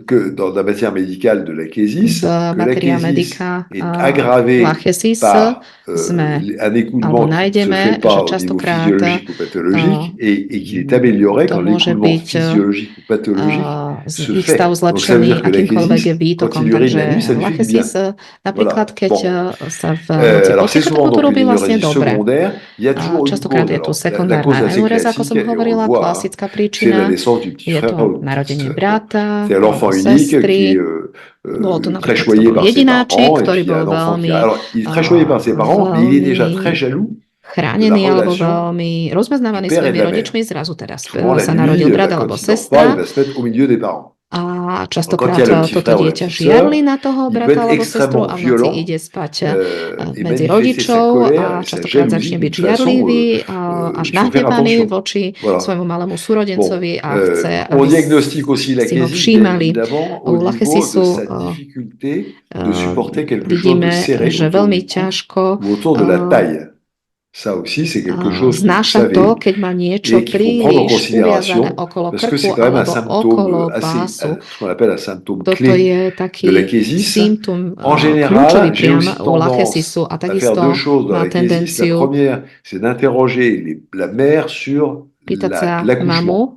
que dans la matière médicale de l'achésis, que l'achésis est aggravé lachesis par un écoulement qui ne se fait pas au niveau physiologique ou pathologique et qui est amélioré quand l'écoulement physiologique ou pathologique se fait. Donc ça veut dire que l'achésis, quand il urine la nuit, ça lui fait du bien. Voilà. Bon. Alors c'est souvent donc une énurésie secondaire. Il y a toujours une cause. Alors, la cause assez classique, et on le voit, c'est la naissance du petit frère ou de la petite sœur. C'est l'enfant unique qui est très choyé par ses parents, et puis il y a un enfant qui... Alors, il est très choyé par ses parents, mais il est déjà très jaloux de la relation du père et de la mère. Souvent, la nuit, quand il dort pas, il va se mettre au milieu des parents. A častokrát toto dieťa žiarli na toho brata alebo sestru a v noci ide spať medzi rodičov a častokrát začne byť žiarlivý, až nahnevaný voči svojmu malému súrodencovi a chce, aby si ho všímali. U lachesisu vidíme, že veľmi ťažko Ça aussi, c'est quelque chose que vous znáša savez to, keď má niečo et qu'il faut prendre en príliš uviazané considération okolo parce que c'est krku quand même un alebo okolo symptôme assez, pásu. ce qu'on appelle un symptôme Toto clé je de taký l'achésis. symptóm En kľúčový général, j'ai priam aussi u lachesisu tendance a à faire deux takisto choses dans má l'achésis. La tendenciu première, c'est d'interroger la mère sur pýtať sa l'accouchement. mamu,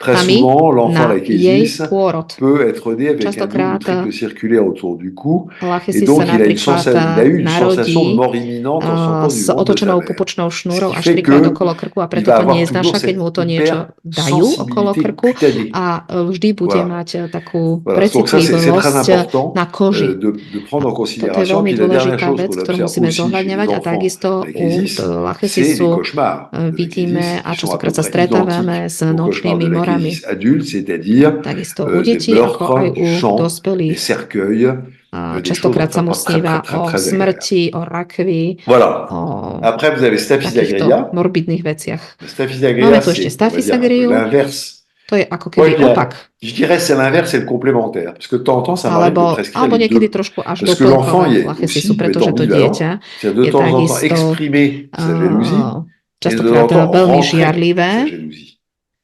Très mami, souvent, l'enfant na jej l'achésis pôrod. peut être né avec un double Častokrát triple circulaire autour du cou, et lachesis donc sa il a napríklad eu une sensation de narodí mort imminente en sortant du s ventre de sa otočenou mère. pupočnou Ce šnúrou qui až fait trikrát que okolo krku a il preto va to avoir toujours neznáša, keď cette mu to niečo dajú okolo hypersensibilité krku cutanée. a vždy bude Voilà. mať takú Voilà. Donc ça, c'est très precitlivosť important na koži. de prendre en Toto je considération. veľmi Puis la dernière dôležitá chose vec, qu'on ktorú observe musíme aussi chez les zohľadňovať a enfants takisto u l'achésis, c'est les lachesisu cauchemars de vidíme l'achésis a qui sont à peu častokrát sa près stretávame identiques s aux cauchemars nočnými de morami. l'achésis adulte, c'est-à-dire Takisto u des detí, ako aj meurtres, u du sang, des dospelých. cercueils, des choses Častokrát sa enfin mu très, très, sníva très, o très agréables. smrti, o rakvi, Voilà. o Après, vous avez Staphysagria. takýchto morbidných veciach. Staphysagria, Máme tu ešte c'est, on va dire, un peu Staphysagriu, l'inverse. to je ako Moi, keby opak. je dirais c'est l'inverse, c'est le complémentaire. Parce que de temps en temps, ça m'arrive de prescrire Alebo les niekedy deux. trošku až Parce que l'enfant doplnkové est lachesisu, aussi, peut être pretože to ambivalent. dieťa C'est de je temps en temps takisto exprimer sa jalousie et de častokrát temps en temps veľmi rentrer žiarlivé sa jalousie.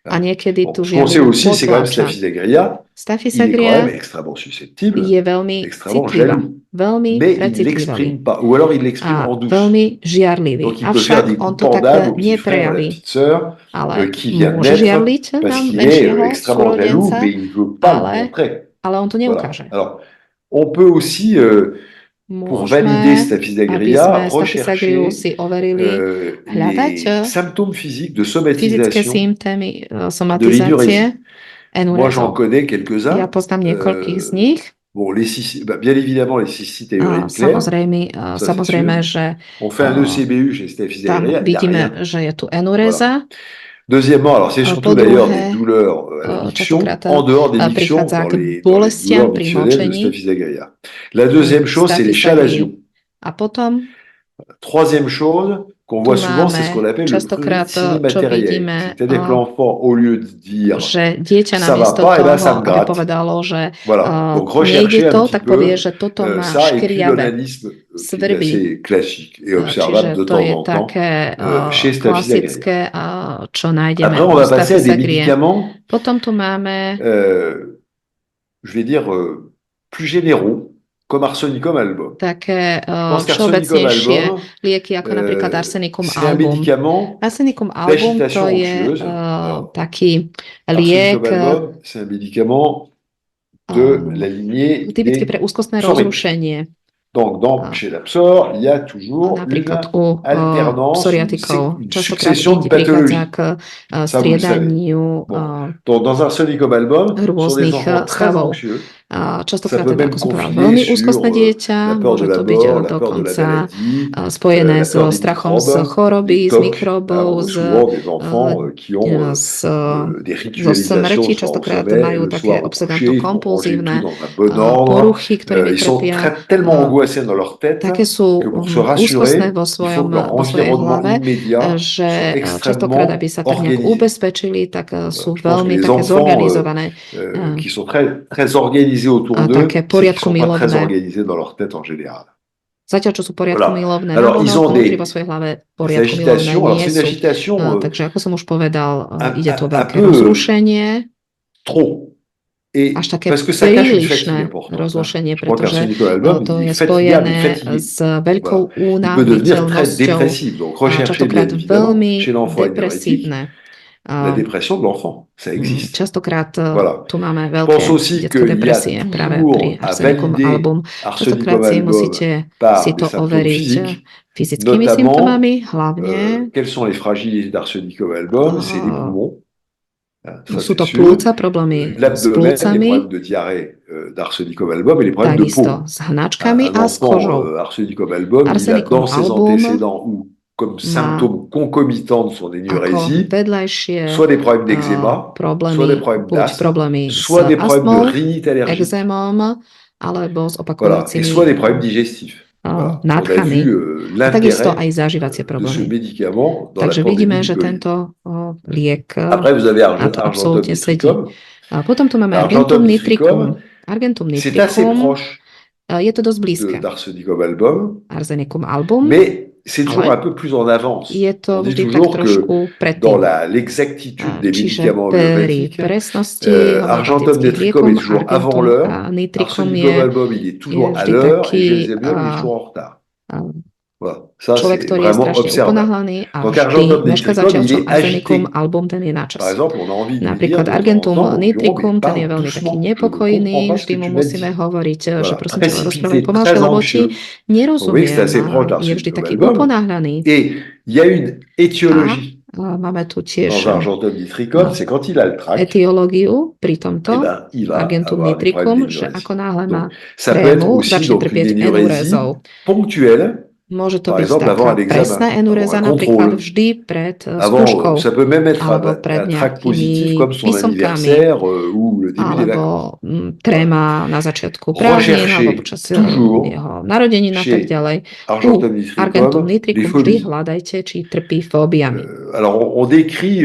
a niekedy Bon, tú ce qu'on sait žiarlivú aussi, c'est quand même potláča. Staphysagria, il est quand Staphysagria même extrêmement susceptible, je veľmi extrêmement citlivá, jaloux. veľmi Mais il ne precitlivý l'exprime pas, ou alors il l'exprime a en douce. veľmi žiarlivý. Donc il peut faire des Avšak on coups to tak pendables au petit frère, à la neprejaví. petite sœur, Ale qui vient de môže naître, žiarliť na parce qu'il est menšieho extrêmement jaloux, súrodenca, mais il ne veut pas le ale montrer. on to Voilà. neukáže. Alors, on peut aussi, pour valider Môžeme, aby Staphysagria, sme rechercher Staphysagriu si overili, hľadať les symptômes physiques de fyzické somatisation symptómy de somatizácie l'énurésie. Moi, j'en enurézov. connais quelques-uns. Ja poznám niekoľkých z nich. Bon, bien évidemment, les cystites à urine claire. Samozrejme, že on fait un ECBU chez Staphysagria, tam vidíme, že je tu enuréza. Voilà. Deuxièmement, alors c'est surtout d'ailleurs des douleurs à la miction, en dehors des mictions, dans les douleurs mictionnelles de Staphysagria. La deuxième chose, c'est les chalazions. A potom troisième chose qu'on voit souvent, c'est ce qu'on appelle le prurite cinématériel. C'est-à-dire que l'enfant, au lieu de dire ça va pas, et ben ça me gratte. Voilà. Donc rechercher un petit peu ça, et puis l'onanisme qui est assez classique et observable de temps en temps chez Staphysagria. Après, on va passer à des médicaments, je vais dire, plus généraux, comme arsenicum album. Také všeobecnejšie lieky, ako napríklad arsenicum album. Arsenicum album to je taký liek c'est un médicament de la lignée typicky pre úzkostné rozrušenie. Donc, chez la psor, il y a toujours une alternance, une succession de pathologies. Ça, vous le savez. Bon. Donc, dans arsenicum album, ce sont des enfants très anxieux. Častokrát teda, ako som povedala, veľmi úzkostné dieťa, môže to byť dokonca spojené so strachom z choroby, z mikrobov, zo smrti. Častokrát majú také obsedantno-kompulzívne poruchy, ktorými trpia. Také sú úzkostné vo svojej hlave, že častokrát, aby sa tak nejak ubezpečili, tak sú veľmi také zorganizované. Autour d'eux, c'est qu'ils sont pas très organisés dans leur tête en général. Zatiaľ, čo sú poriadku milovné na vonok, vnútri vo svojej hlave poriadku milovné nie sú. Takže, ako som už povedal, ide to veľké rozrušenie. Až také prílišné rozrušenie, pretože to je spojené s veľkou únaviteľnosťou a častokrát veľmi depresívne. La dépression de l'enfant, ça existe. Častokrát tu máme veľké detské depresie práve pri arsenicum album. Častokrát si musíte si to overiť fyzickými symptómami, hlavne. Quelles sont les fragilités d'arsenicum album? C'est les poumons. Sú to plúca, problémy s plúcami, takisto s hnačkami a s kožou. Arsenicum album, comme symptômes concomitants de son énurésie, soit des problèmes d'eczéma, soit des problèmes d'asthme, soit des problèmes de rhinite allergique, et soit des problèmes digestifs. Voilà. On a vu l'intérêt de ce médicament dans Takže la vidíme, že tento liek Après, vous avez absolútne sedí. A potom tu máme Argentum nitricum. Argentum nitricum, c'est assez proche je to dosť blízke. d'Arsenicum album, Arsenicum album, mais c'est toujours un peu plus en avance. je to On dit vždy tak toujours trošku que predtým. dans l'exactitude des médicaments Pri homéopathiques, presnosti Argentum homeopatických nitricum liekov est toujours avant Argentum l'heure, a nitricum Arsenicum album il est toujours à vždy l'heure, taký, et Gelsemium il est toujours en retard. Voilà, ça človek, c'est ktorý je vraiment strašne observable. uponáhlaný a Donc vždy Argentum meška nitricum, il začiatkom est Arsenicum agité. album, ten je na čas. Par exemple, on a envie de lui dire Napríklad de temps en Argentum temps, nitricum, mais ten je parle veľmi taký doucement, je ne nepokojný, comprends pas ce vždy que mu tu m'as musíme dit. hovoriť, že Voilà, prosím ťa, rozprávaj précipité, pomalšie, très lebo ti anxieux. Vous voyez que nerozumiem. c'est assez proche Je vždy d'Arsenicum taký album. uponáhlaný. Et il y a une étiologie Máme tu tiež dans Argentum nitricum, c'est quand il a le trac, etiológiu pri eh tomto ben, il va Argentum avoir des nitricum, problèmes že d'énurésie. ako náhle má Donc, ça peut être trému, aussi začne donc une trpieť énurésie enurézou. ponctuelle. Môže to Par byť exemple, avant taká un examen, presná avant enuréza, un napríklad contrôle. vždy pred Avant, skúškou, ça peut même être alebo un pred trac nejakými positif comme son písomkami, anniversaire ou le début des vacances. alebo tréma na začiatku prázdnin, alebo počas jeho narodenín a tak ďalej. U Argentum nitricum vždy hľadajte, či trpí fóbiami. Alors, on décrit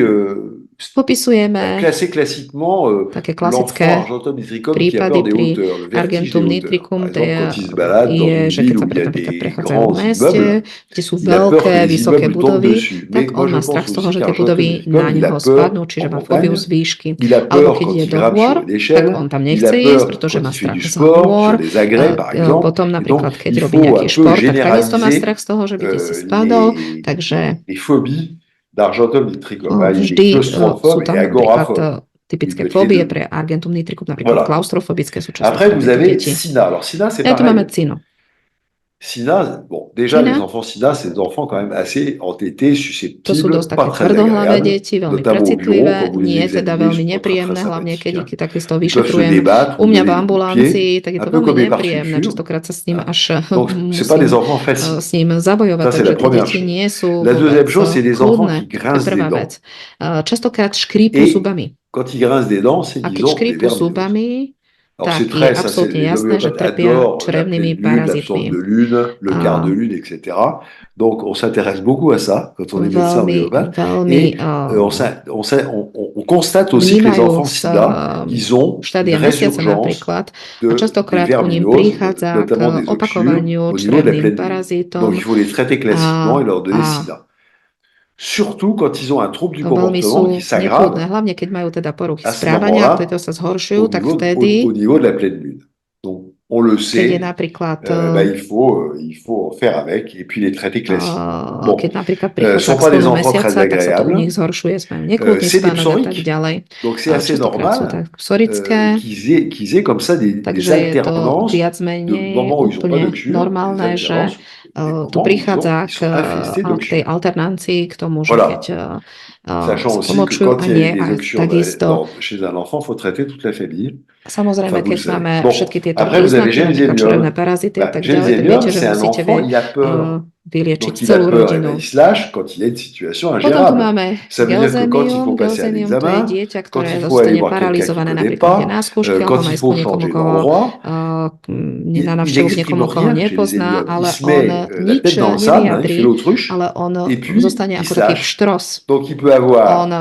Popisujeme assez classiquement také klasické Argentum nitricum qui a prípady peur des pri hauteurs, le vertige Argentum des nitricum, hauteurs. Par exemple, quand il se balade dans je, une že keď ville sa où il y a napríklad des prechádzajú v grands meste, immeubles, kde sú il a peur veľké, que les vysoké immeubles tombent budovy, dessus. tak Mais on moi, je má strach pense z toho, aussi že tie qu'Argentum budovy nitricum, na il a neho peur spadnú, čiže en má fóbiu montagne, z výšky. il a Alebo peur keď quand ide il do grimpe hôr, sur une tak échelle, on tam il nechce a ísť, peur pretože quand má il fait strach du z sport, hôr. sur des agrès par exemple. Potom Et napríklad, donc, keď il robí faut un nejaký peu šport, tak takisto má généraliser strach z toho, že by si spadol, takže les phobies d'Argentum nitricum. Il est vždy sú claustrophobe tam et agoraphobe. napríklad typické fóbie pre Argentum nitricum, napríklad klaustrofobické sú často. Après, vous avez SINA. Alors, SINA, c'est tu pareil. máme SINA. SINA, bon, déjà, les enfants SINA, c'est des enfants quand même assez entêtés, susceptibles, pas très tvrdohlavé agréables, deti, veľmi notamment au bureau, precitlivé, quand vous les nie teda examinez, veľmi ils sont pas nepríjemné, très hlavne keď sympathiques. ich takisto Ils peuvent se vyšetrujem débattre, u mňa v donner des ambulancii, tak je un to peu veľmi comme les nepríjemné, parsulfures. častokrát sa s ním až Donc, c'est pas des enfants faciles. s ním zabojovať, Ça, c'est takže la tie première deti chose. nie sú La deuxième vôbec chose, c'est des enfants kľudné. qui To je grincent des prvá dents. vec. Častokrát škrípu Et zubami. quand ils grincent des dents, c'est A qu'ils keď ont des škrípu verminoses. zubami, Alors tak c'est je très, ça c'est absolútne les jasné, že homéopathes trpia adorent la črevnými pleine lune, l'absence parazitmi. de lune, le quart de lune, etc. Donc on s'intéresse beaucoup à ça quand on est médecin homéopathe. Et on constate aussi que les enfants SIDA, ils ont une résurgence des verminoses, notamment des oxyures, au niveau de la pleine lune. Donc il faut les traiter classiquement et leur donner SIDA. Surtout quand ils ont un trouble du comportement qui s'aggrave. Hlavne keď majú teda poruchy správania, ktoré sa zhoršujú, tak vtedy au niveau de la pleine lune. Donc on le sait, il faut en faire avec et puis les traiter classiquement. Bon, ce ne sont pas des enfants très agréables. C'est des psoriques, donc c'est assez normal qu'ils aient comme ça des alternances de moments où ils n'ont pas d'oxyure, des alternances. Tu prichádza k tej alternancii, k tomu, že keď pomočujú a nie a takisto. Chez un enfant, il faut traiter toute la famille. Samozrejme, keď máme všetky tieto príznaky, napríklad črevné parazity a tak ďalej, tak viete, že musíte vyliečiť celú rodinu. Potom tu máme Gelsemium. Gelsemium to je dieťa, ktoré zostane paralizované napríklad na skúške, alebo má ísť ku niekomu, koho na návštevu k niekomu, koho nepozná, ale on nič nevyjadrí, ale on zostane ako taký štros. On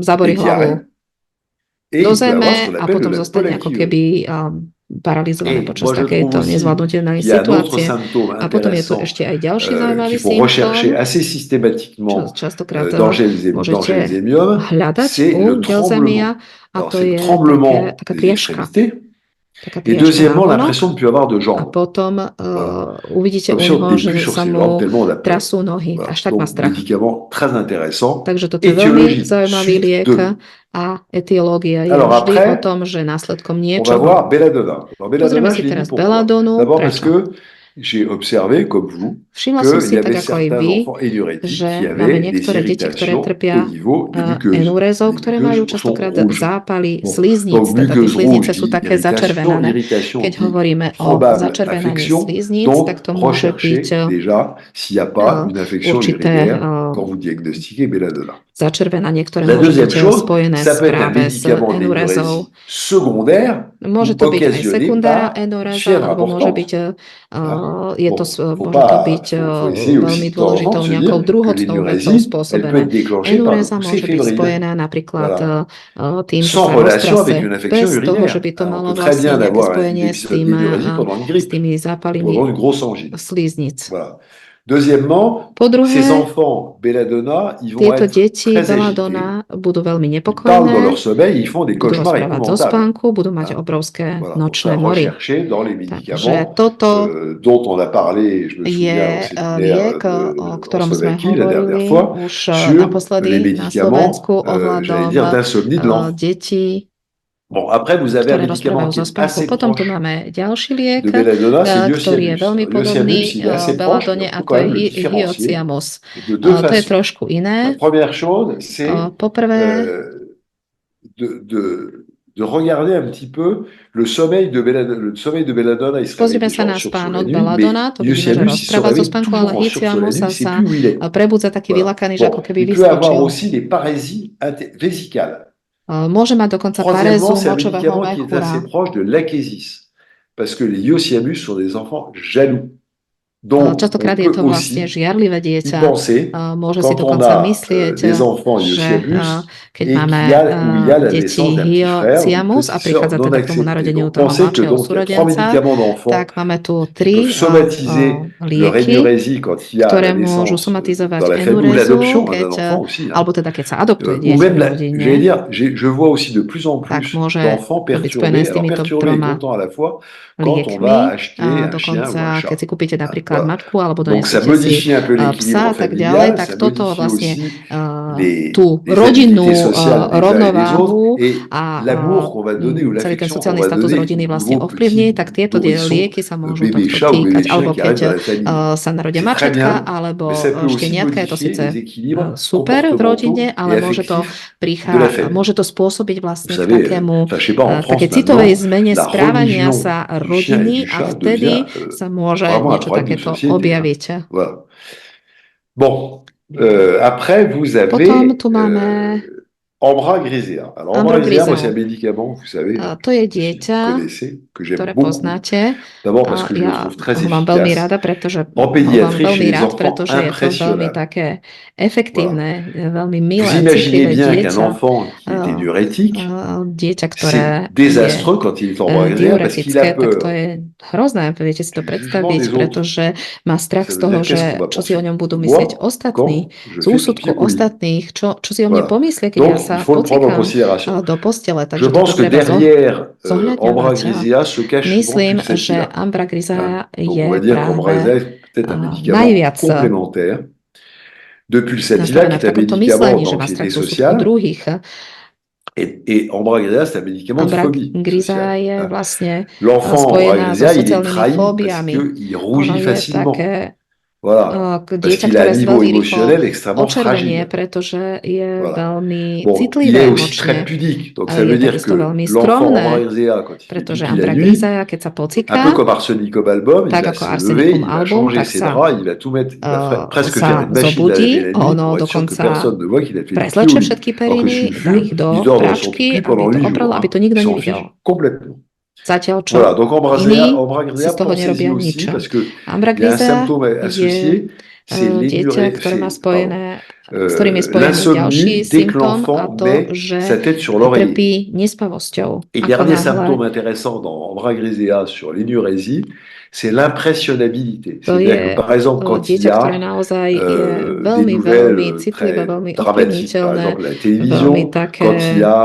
zaborí hlavu do zeme a potom zostane ako keby paralizované počas takejto nezvládnutelnej situácie. A potom je tu ešte aj ďalší zaujímavý symptóm, čo častokrát môžete hľadať u Gelsemia, a to je taká trieška. Et deuxièmement, l'impression de ne plus avoir de jambes. A potom uvidíte u neho, že sa mu trasú nohy, až tak má strach. Takže toto je veľmi zaujímavý liek a etiológia je vždy o tom, že následkom niečoho. Pozrieme si teraz beladonu. Prečo? J'ai observé, comme vous, Všimla som si tak ako aj vy, že máme niektoré deti, ktoré trpia enurézou, ktoré majú častokrát zápaly slizníc. Teda tie sliznice sú také začervenané. Keď hovoríme o začervenaní slizníc, tak to môže byť určité začervenanie, ktoré môže byť spojené práve s enurézou. Môže to byť aj sekundárna enuréza, alebo môže byť, môže to byť veľmi dôležitou nejakou druhotnou vecou spôsobené. Enuréza môže byť spojená napríklad tým, že sa roztrase bez toho, že by to malo vlastne nejaké spojenie s tými zápalmi slíznic. Deuxièmement, ces enfants belladonna, ils vont être très agités. Budú veľmi Ils parlent dans leur nepokojné, sommeil, ils font des budú cauchemars rozprávať zo épouvantables. spánku, budú mať obrovské Voilà, donc nočné ça mory. recherché dans les Takže médicaments toto dont on a parlé, je me souviens, je au liek, séminaire o ktorom sme Slovaquie la dernière hovorili fois, už sur naposledy les na médicaments, Slovensku j'allais dire, ohľadom d'insomnie de l'enfant. detí, Bon, après, vous avez un ktoré médicament rozprávajú qui zo est spánku. assez Potom tu proche máme ďalší liek, de belladonna, c'est ktorý je Iociamus. veľmi Alors, podobný Iociamus, il est assez proche, belladone mais a on peut to quand je même le différencier Iociamus. de deux To je façons. trošku La iné. première chose, c'est Poprvé, de regarder un petit peu le sommeil de belladonna. Le sommeil de belladonna, il se réveille pozrieme sa déjà na sur spánok la nuit, belladonna, mais to vidíme, že Iociamus, il se rozpráva zo réveille spánku, ale toujours en sursaut la Iociamus nuit, il sait sa plus où il est. prebudza taký Voilà. vylakaný, že ako Bon, keby il peut avoir vyskočil. aussi des parésies vésicales. Môže mať dokonca parézu Troisièmement, c'est un močového médicament qui est assez mechúra. proche de l'achésis, parce que les Iociamus sont des enfants jaloux. Donc, Častokrát on je peut to vlastne aussi žiarlivé y dieťa. penser Môže si quand on dokonca a myslieť, des enfants že Iociamus keď et máme où il y a la deti naissance d'un petit frère ou d'une Iociamus a petite sœur prichádza non teda k tomu acceptée. narodeniu Donc, toho pensez que mladšieho donc il y a 3 súrodenca, médicaments d'enfants tak máme tu qui 3 peuvent somatiser leur lieky, énurésie quand il y a ktoré la môžu naissance somatizovať dans la famille ou enurézu, l'adoption d'un keď, enfant aussi. alebo teda keď sa adoptuje Ou dieťa même, v rodine, j'allais dire, je vois aussi de plus en tak plus môže d'enfants to byť spojené perturbés. s Alors týmito perturbés et 3 contents à la fois quand on va liekmi. acheter un chien ou un Dokonca, chat. keď si kúpite napríklad Voilà. mačku alebo Donc ça donesiete si modifie un peu l'équilibre psa a tak ďalej, familial, tak ça toto modifie vlastne aussi tú rodinnú affinités sociales des uns et des rovnováhu autres et a l'amour qu'on va donner ou celý ten l'affection qu'on sociálny va status donner rodiny au vlastne nouveau ovplyvní, petit tak tieto nourrisson, lieky sa môžu bébé tohto chat ou bébé týkať. chien Alebo qui arrive keď dans la famille. sa narodia C'est très mačatka, bien, alebo mais ça peut aussi šteniatka, je to modifier síce les équilibres super v rodine, comportementaux ale et môže to affectifs de la famille. môže to spôsobiť Vous vlastne k savez, takému enfin, je sais pas, en France také citovej maintenant, zmene la správania religion sa du chien et rodiny du a chat vtedy devient sa môže vraiment un niečo problème de takéto société. objaviť. Voilà. Bon, après vous avez Potom tu máme Ambra grisea. Alors Ambra grisea, moi c'est un médicament, vous savez, to je que dieťa, vous connaissez, que j'aime ktoré beaucoup. poznáte. D'abord parce que je le Ja trouve très ho mám veľmi efficace. rada, pretože En pédiatrie, chez veľmi les rád, enfants, pretože je to veľmi impressionnable. také efektívne, veľmi milé, Vous imaginez citlivé bien qu'un dieťa. enfant qui est énurétique, Dieťa, ktoré c'est désastreux quand il est en Ambra grisea parce qu'il a diuretické, tak to peur je hrozné, viete si to du jugement predstaviť, des autres. pretože má strach Ça z veut toho, dire qu'est-ce že qu'on va čo si o penser ňom budú de myslieť moi ostatní, quand je z fais úsudku pipi au lit. ostatných, čo si o mne Voilà. pomyslia, keď Donc, ja sa il faut le prendre en pocikám considération. do postele, Je takže toto pense que treba derrière Ambra zohľadňovať. grisea se cache souvent Myslím, plus že celle-ci-là. Ambra grisea Donc je on va dire qu'Ambra práve grisea est peut-être un médicament najviac complémentaire de Pulsatilla, nastavená qui v est un takomto médicament myslení, že má d'anxiété strach z úsudku sociale. druhých. Et Ambra grisea, c'est un médicament de Ambra phobie grisea sociale. je vlastne L'enfant Ambra spojená so grisea, il est sociálnymi trahi parce fóbiami. qu'il Ono rougit je facilement. také Voilà. Parce dieťa, qu'il a ktoré un niveau veľmi rýchlo émotionnel extrêmement očervenie, fragile. pretože je Voilà. veľmi Bon, il citlivé est aussi très emočne. pudique. Donc ça Je veut dire takisto que veľmi l'enfant skromné, Ambra grisea, quand il fait pretože pipi la Ambra nuit, grisea, keď sa un peu pociká, comme Arsenicum album, il tak va ako se lever, Arsenicum il va album, changer tak ses sa draps, il va tout mettre, il va presque faire sa une machine à laver zobudí, la nuit ono pour être sûr que dokonca personne ne voit qu'il a fait du pipi au prezlečie lit. všetky Alors que periny, celui dá ich do il dort dans son práčky, pipi pendant aby to 8 oprel, jours. aby to nikto Il s'en nevidel. fiche complètement. Zatiaľ čo Voilà, donc Ambra iní grisea, si z toho pensez-y nerobia aussi, nič. parce que Ambra il y a un grisea symptôme associé, c'est dieťa, ktoré má spojené, s ktorým je spojený l'insomnie ďalší dès que symptóm a l'enfant to, met že sa tête sur l'oreiller. trpí nespavosťou. Et Ako dernier náhle symptôme intéressant dans Ambra grisea sur l'énurésie, c'est l'impressionnabilité. to C'est-à-dire je que par exemple, quand il y dieťa, ktoré a naozaj je des veľmi, veľmi nouvelles citlivé, très veľmi dramatiques, par ovplyvniteľné, exemple à la télévision, veľmi také quand il y a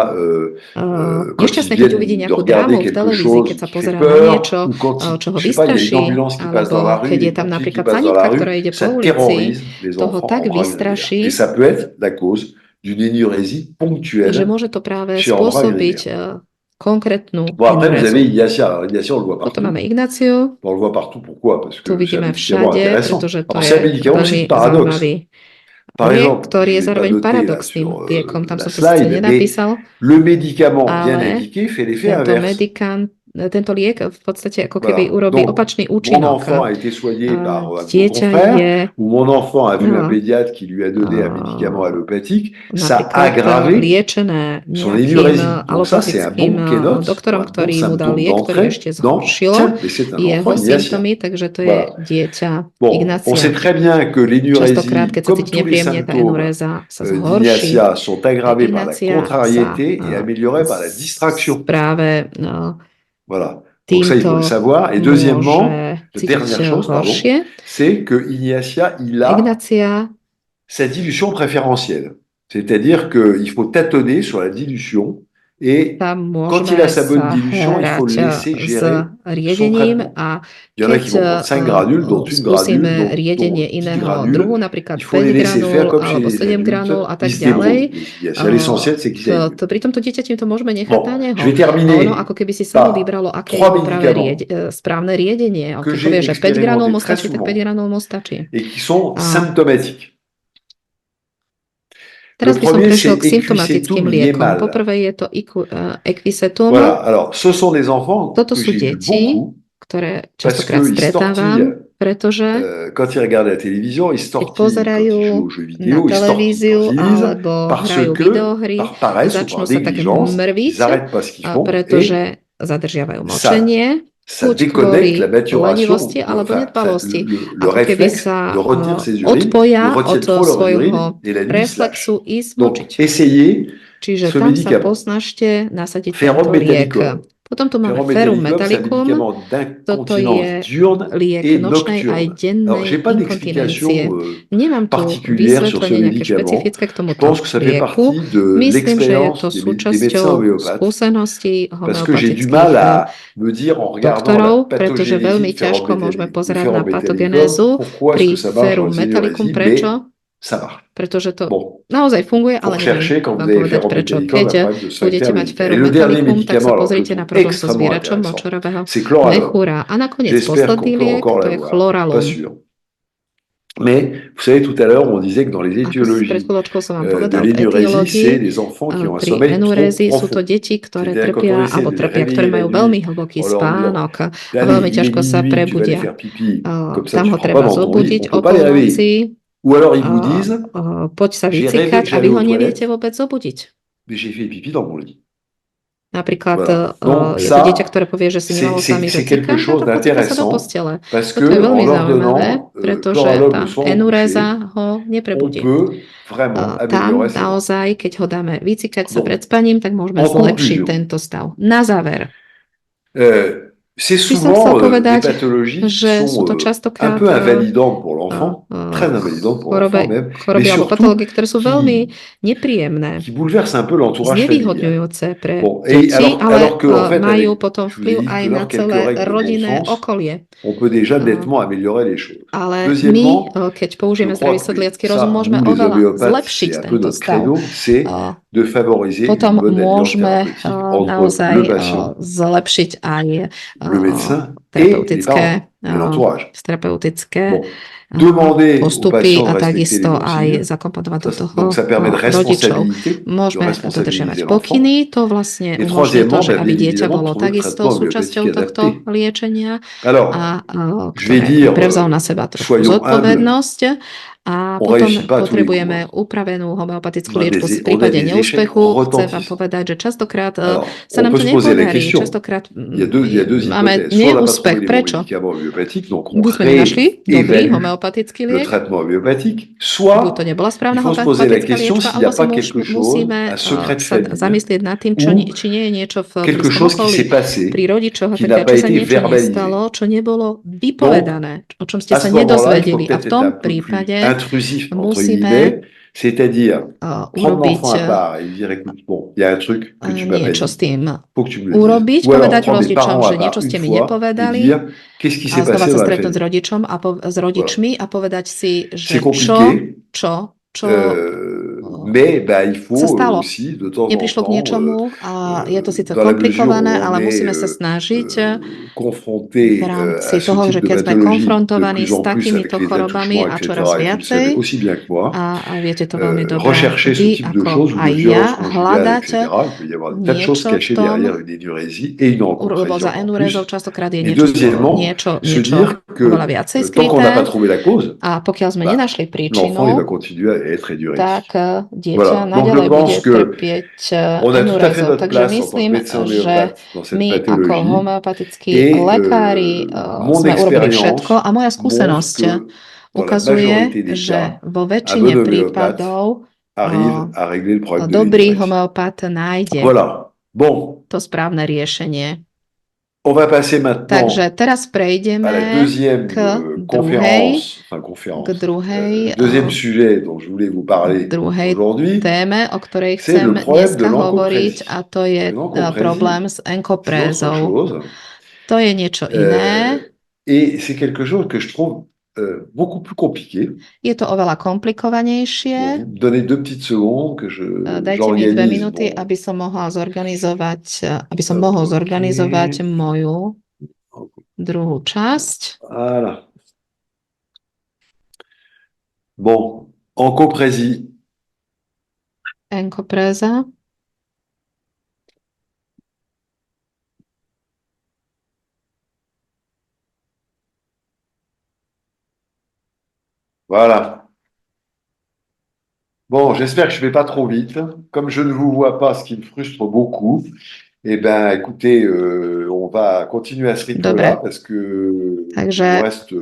quand nešťastné, ils keď uvidí viennent de nejakú regarder drámu v quelque televízii, chose keď sa qui fait pozerá na peur, niečo, ou quand čo ho je sais pas, il y a une vystraší, ambulance qui passe dans alebo la rue, keď je des tam pompiers qui napríklad passent dans sanitka, la rue, ktorá ide po ça ulici, terrorise les toho enfants tak Ambra grisea. vystraší, Et ça peut être la cause d'une énurésie že ponctuelle môže to práve chez Ambra spôsobiť grisea. konkrétnu Bon, après, vous avez enurézu. Ignacia. Alors, Ignacia, on le voit Potom partout. máme Ignáciu, On le voit partout. Pourquoi? Parce tu que c'est un vidíme médicament všade, intéressant. pretože to Alors, je c'est un médicament aussi veľmi de paradoxe. zaujímavý Par liek, exemple, ktorý je je l'ai pas zároveň noté là paradoxným sur liekom, tam la som to síce slide, mais nenapísal, le médicament bien ale indiqué fait l'effet tento inverse. medikant tento liek v podstate ako keby urobí opačný účinok. Dieťa je ou mon enfant a vu un pédiatre qui lui a donné un médicament allopathique, ça a aggravé liečené nejakým alopatickým doktorom, ktorý mu dal liek, ktorý ešte zhoršilo jeho symptómy, takže to je dieťa Ignácia. Častokrát, keď sa cíti nepríjemne, tá enuréza sa zhorší. Ignácia sa práve voilà. Donc ça, il faut le savoir. Et deuxièmement, la dernière chose, c'est que Ignacia, il a sa dilution préférentielle. C'est-à-dire qu'il faut tâtonner sur la dilution. Et quand il a sa bonne dilution, il faut le laisser gérer son traitement. Il y en a qui vont prendre 5 granules, dont une granule, dont 10 granules. Il faut les laisser faire comme chez les adultes. Ils se débrouillent. L'essentiel, c'est qu'ils aient. Pri tomto dieťati to môžeme nechať na neho. Je vais terminer ono ako keby si samo vybralo, aké je práve správne riedenie. Keď povie, že 5 granul mu stačí, tak 5 granul mu stačí. Et qui sont symptomatiques. Teraz by som prešiel k symptomatickým liekom. Poprvé je to Equisetum. Voilà, alors, ce sont des enfants Toto sú deti, ktoré častokrát stretávam, pretože quand ils regardent la télévision, ils keď pozerajú na televíziu alebo hrajú videohry, začnú sa tak mrviť, pretože zadržiavajú močenie, buď kvôli lenivosti alebo nedbalosti. Ako keby sa odpoja od svojho reflexu ísť močiť. Čiže tam sa posnažte nasadiť tento liek. Potom tu máme Ferrum Metallicum. Toto je liek nočnej aj dennej inkontinencie. Nemám tu vysvetlenie nejaké špecifické k tomuto lieku. Myslím, že je to súčasťou skúseností homeopatických doktorov, pretože veľmi ťažko môžeme pozerať na patogenézu pri Ferrum Metallicum. Prečo? Pretože to naozaj funguje, ale neviem vám povedať prečo. Keď budete mať Ferrum Metallicum, tak sa pozrite na problém so zvieračom močorového mechúra. A nakoniec posledný liek, to je Chloralum. Mais vous savez, tout à l'heure, on disait que dans les étiologies de l'énurésie, c'est les enfants qui ont un sommeil trop profond. Sú to deti, ktoré trpia, alebo trpia, ktoré majú veľmi hlboký spánok a veľmi ťažko sa prebudia. Tam ho treba zobudiť o polnoci. Ou alors ils vous disent, poď sa vycikať a vy ho neviete vôbec zobudiť. Mais j'ai fait pipi dans mon lit. Napríklad je to dieťa, ktoré povie, že si nemalo sami vycikať, a to poďme sa do postele. Toto je veľmi zaujímavé, pretože tá enuréza ho neprebudí. Tam naozaj, keď ho dáme vycikať sa pred spaním, tak môžeme zlepšiť tento stav. Na záver. C'est souvent des pathologies qui sont un peu invalidantes pour l'enfant, très invalidantes pour l'enfant même, mais surtout qui bouleversent un peu l'entourage familial. Bon, et alors que en fait, majú potom vplyv aj na celé rodinné okolie. On peut déjà nettement améliorer les choses. Ale my, keď použijeme zdravý sedliacky rozum, môžeme oveľa zlepšiť tento stav. Potom môžeme naozaj zlepšiť aj terapeutické postupy a takisto aj zakomponovať do toho rodičov. Môžeme dodržiavať pokyny, to vlastne umožní to, že aby dieťa bolo takisto súčasťou tohto liečenia a ktoré prevzal na seba trošku zodpovednosť. A potom potrebujeme upravenú homeopatickú liečbu v prípade neúspechu. Chcem vám povedať, že častokrát sa nám to nepodarí. Častokrát máme neúspech. Prečo? Buď sme nenašli dobrý homeopatický liek, buď to nebola správna homeopatická liečba, alebo si musíme sa zamyslieť nad tým, či nie je niečo v blízkom okolí pri rodičoch, či sa niečo nestalo, čo nebolo vypovedané, o čom ste sa nedozvedeli. A v tom prípade intrusif, entre guillemets, c'est-à-dire prendre l'enfant à part et lui dire, écoute, bon, il y a un truc que tu m'as pas dit, faut que tu me le dises. Ou alors prendre les parents à part une fois et dire, qu'est-ce qui s'est passé dans la famille. S rodičmi a povedať si, že c'est compliqué. čo Mais il sa faut stalo. aussi de temps en Neprišlo k temps, niečomu a je to síce dans la mesure komplikované, où on ale est musíme sa snažiť v confronté à rámci ce toho, type že de keď sme pathologie de konfrontovaní plus s en plus avec takýmito les chorobami attouchements, a etc., čoraz et vous le savez viacej, aussi bien que moi, a viete to veľmi dobre rechercher ce vy, type de ako choses, ou aj de ja, violence conjugale, hľadať etc. Il peut y avoir des tas de choses niečo v cachées tom, derrière une énurésie et une lebo encopresie za encore enurézou plus. častokrát je Et niečo, deuxièmement, se dire oveľa que viacej tant qu'on n'a pas skryté trouvé la cause, a pokiaľ sme nenašli l'enfant il va príčinu, continuer à être tak énurétique. dieťa Voilà. Donc je naďalej bude pense que trpieť on a tout à fait enurézou. notre Takže place en tant que myslím, médecin že homéopathe dans cette my ako pathologie. homeopatickí Et lekári mon sme urobili všetko expérience a moja montre skúsenosť que dans la ukazuje, majorité des že cas, vo un väčšine bon homéopathe prípadov arrive à régler le problème de dobrý l'énurésie. homeopat nájde Voilà. Bon, to správne riešenie. on va passer maintenant Takže teraz à la prejdeme deuxième k deuxième sujet dont je voulais vous parler aujourd'hui, téme, o ktorej c'est le chcem problème de dneska hovoriť, l'encoprésie. a to je problém s C'est autre enkoprézou. chose. To je niečo iné. Et c'est quelque chose que je trouve beaucoup plus compliqué. Je to oveľa komplikovanejšie. Bon, vous me donnez 2 petites secondes que Dajte mi 2 j'organise minúty, aby som mohol zorganizovať moju druhú časť. Voilà. Bon, encoprésie. Enkopréza. Voilà. Bon, j'espère que je ne vais pas trop vite. Comme je ne vous vois pas, ce qui me frustre beaucoup, eh bien, écoutez, on va continuer à ce rythme-là parce que takže il reste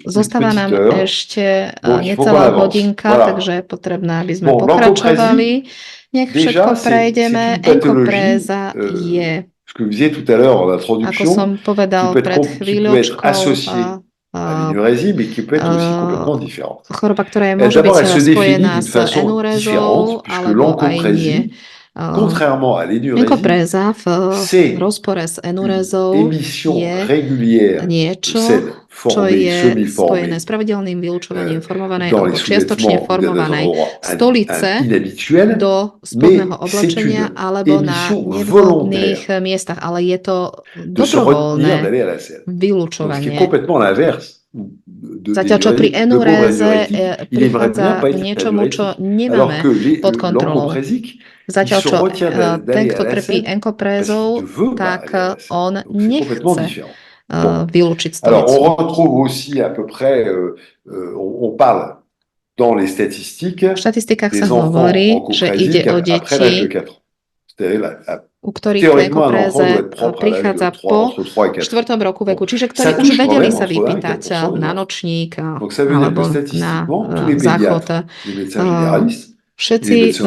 zostáva nám ešte necelá hodinka, voilà. Takže je potrebné, aby sme pokračovali. Nech všetko prejdeme. Enkopréza je, ce que vous disiez tout à l'heure en introduction, ako som povedal pred chvíľočkou, à l'énurésie, mais qui peut être aussi complètement différente. Choroba, ktorá môže byť spojená s enurézou, alebo aj nie. Contrairement à l'énurésie, enkopréza v rozpore s enurézou je niečo, čo je spojené s pravidelným vylučovaním formovanej alebo čiastočne formovanej stolice do spodného oblečenia alebo na nevhodných miestach, ale je to dobrovoľné vylučovanie. Zatiaľ, čo pri enuréze prichádza k niečomu, čo nemáme pod kontrolou. Zatiaľ, čo ten, kto trpí enkoprézou, tak on nechce vylúčiť stolicu. Alors, on retrouve aussi à peu près, on parle dans les statistiques v štatistikách sa hovorí, že ide o deti, u ktorých enkopréze prichádza po 4. roku veku, čiže ktorí už vedeli sa vypýtať na nočník alebo na záchod. Všetci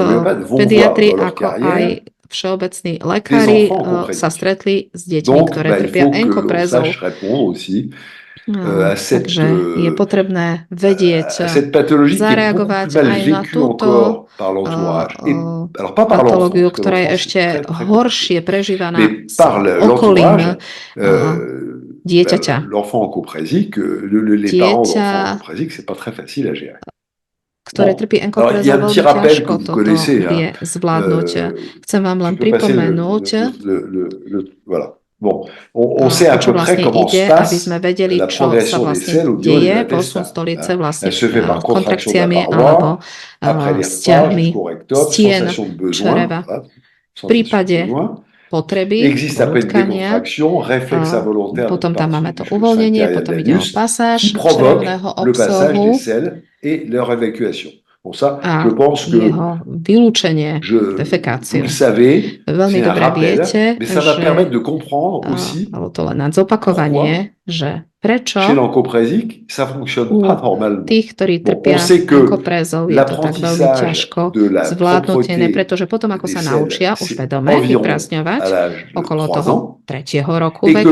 pediatri, ako aj všeobecní lekári sa stretli s deťmi, ktoré trpia enkoprézou. Takže je potrebné vedieť, zareagovať aj na túto patológiu, ktorá je ešte horšie prežívaná s okolím dieťaťa. Ktoré trpí enkoprézou, veľmi ťažko toto vie zvládnuť. Chcem vám len pripomenúť, on sait à peu près comment se passe la progression des selles au niveau de posun stolice vlastne Elle se fait par contraction de la kontrakciami paroi, alebo après les vzťahmi stien sensation de besoin, čreva. V prípade potreby, porutkania, potom tam máme to uvoľnenie, potom ide o pasáž črevného obsahu et leur évacuation. Bon, ça, a je pense que jeho vylúčenie, defekáciu. Vous le savez, veľmi dobre viete, mais ça va permettre de comprendre aussi to len na zopakovanie, že prečo chez l'encoprésique, ça fonctionne pas normalement. Tých, ktorí trpia enkoprézou, je to tak veľmi ťažko zvládnutelné, pretože potom, ako sa naučia už vedome vyprázdňovať okolo toho 3. roku veku,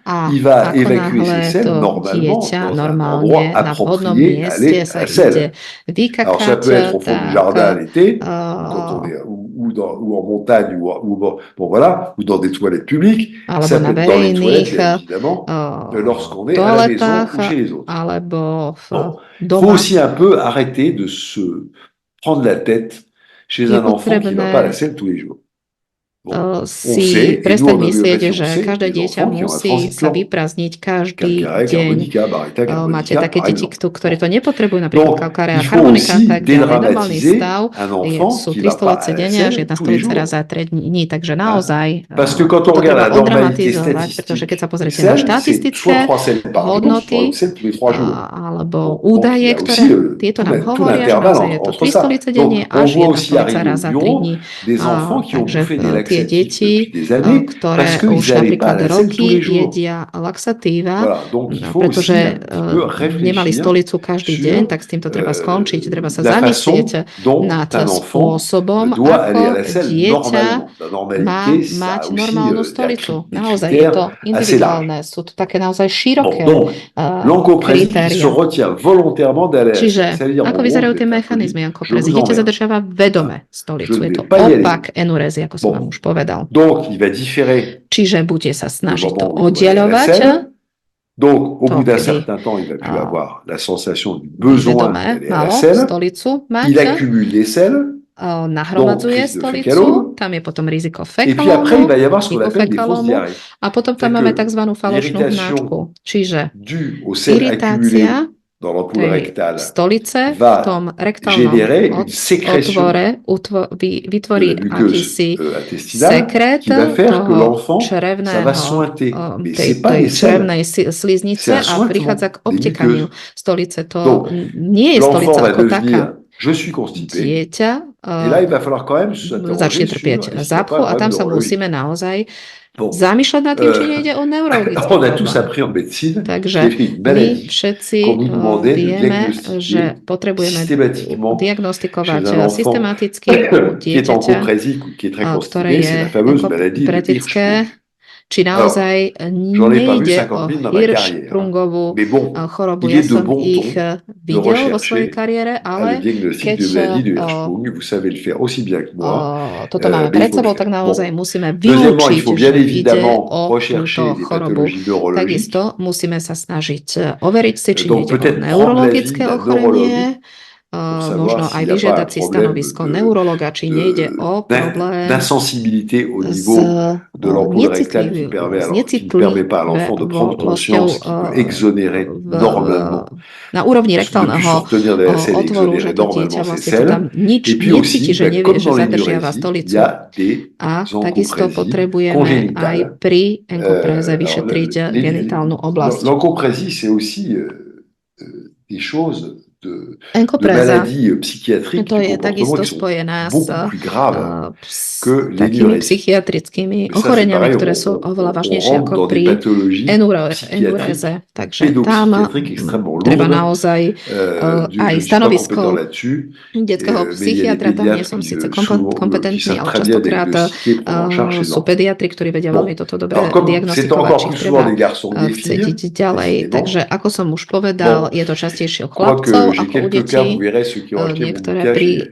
a ako náhle to dieťa normálne na vhodnom mieste sa ide vykakať, ou en montagne, ou dans des toilettes publiques, alebo na verejných lorsqu'on est à la maison ou chez les autres. Alebo Il faut aussi un peu arrêter de se prendre la tête chez un enfant qui ne va pas à la selle tous les jours. Si prestať myslieť, že každé dieťa musí sa vyprázdniť každý deň. Máte také deti, ktoré to nepotrebujú, napríklad kalkárea a harmonika, tak ďalej. Normálny stav sú 3 stolice denne až 1 stolica raz za 3 dní, takže naozaj to treba oddramatizovať, pretože keď sa pozriete na štatistické hodnoty alebo údaje, ktoré tieto nám hovoria, že naozaj je to 3 stolice denne až 1 stolica raz za 3 dní. Takže tie deti, ktoré už napríklad roky jedia laxatíva, pretože nemali stolicu každý deň, tak s týmto treba skončiť. Treba sa zamyslieť nad spôsobom, ako dieťa má mať normálnu stolicu. Naozaj je to individuálne, sú to také naozaj široké kritéria. Čiže ako vyzerajú tie mechanizmy, ako dieťa zadržiava vedome stolicu. Je to opak enurézy, ako som vám už povedal. Čiže bude sa snažiť to oddeľovať. Donc, au bout d'un certain temps, il va plus avoir la sensation du besoin d'aller à la selle. Il accumule les selles. Nahromadzuje stolicu, tam je potom riziko fekalómu, a potom tam máme tzv. Falošnú hnačku. Čiže iritácia tej stolice v tom rektálnom otvore vytvorí akýsi sekret toho tej črevnej sliznice a prichádza k obtekaniu stolice. To nie je stolica ako taká. Dieťa začne trpieť zápchu a tam sa musíme naozaj zamýšľať nad tým, či nejde o neurologické problémy. Takže my všetci vieme, že potrebujeme diagnostikovať systematicky dieťaťa, ktoré je enkopretické, či naozaj nejde o Hirschsprungovú chorobu. Ja som ich videl vo svojej kariére, ale keď toto máme pred sebou, tak naozaj musíme vylúčiť, že ide o túto chorobu. Takisto musíme sa snažiť overiť si, či nejde o neurologické ochorenie, možno aj vyžiadať si stanovisko neurologa, či nejde o problém necitlivosťou na úrovni rektálneho otvoru, že to dieťa vlastne to tam nič necíti, že nevie, že zadržiava stolicu. A takisto potrebujeme aj pri enkopréze vyšetriť genitálnu oblasť. Enkopréza, to je takisto spojená s takými psychiatrickými ochoreniami, ktoré sú oveľa vážnejšie ako pri enuréze. Takže tam treba naozaj aj stanovisko detského psychiatra, tam nie som síce kompetentný, ale častokrát sú pediatri, ktorí vedia veľmi toto dobre diagnostikovať, či treba chcieť ďalej. Takže ako som už povedal, je to častejšie u chlapcov, ako u detí. Niektoré prípady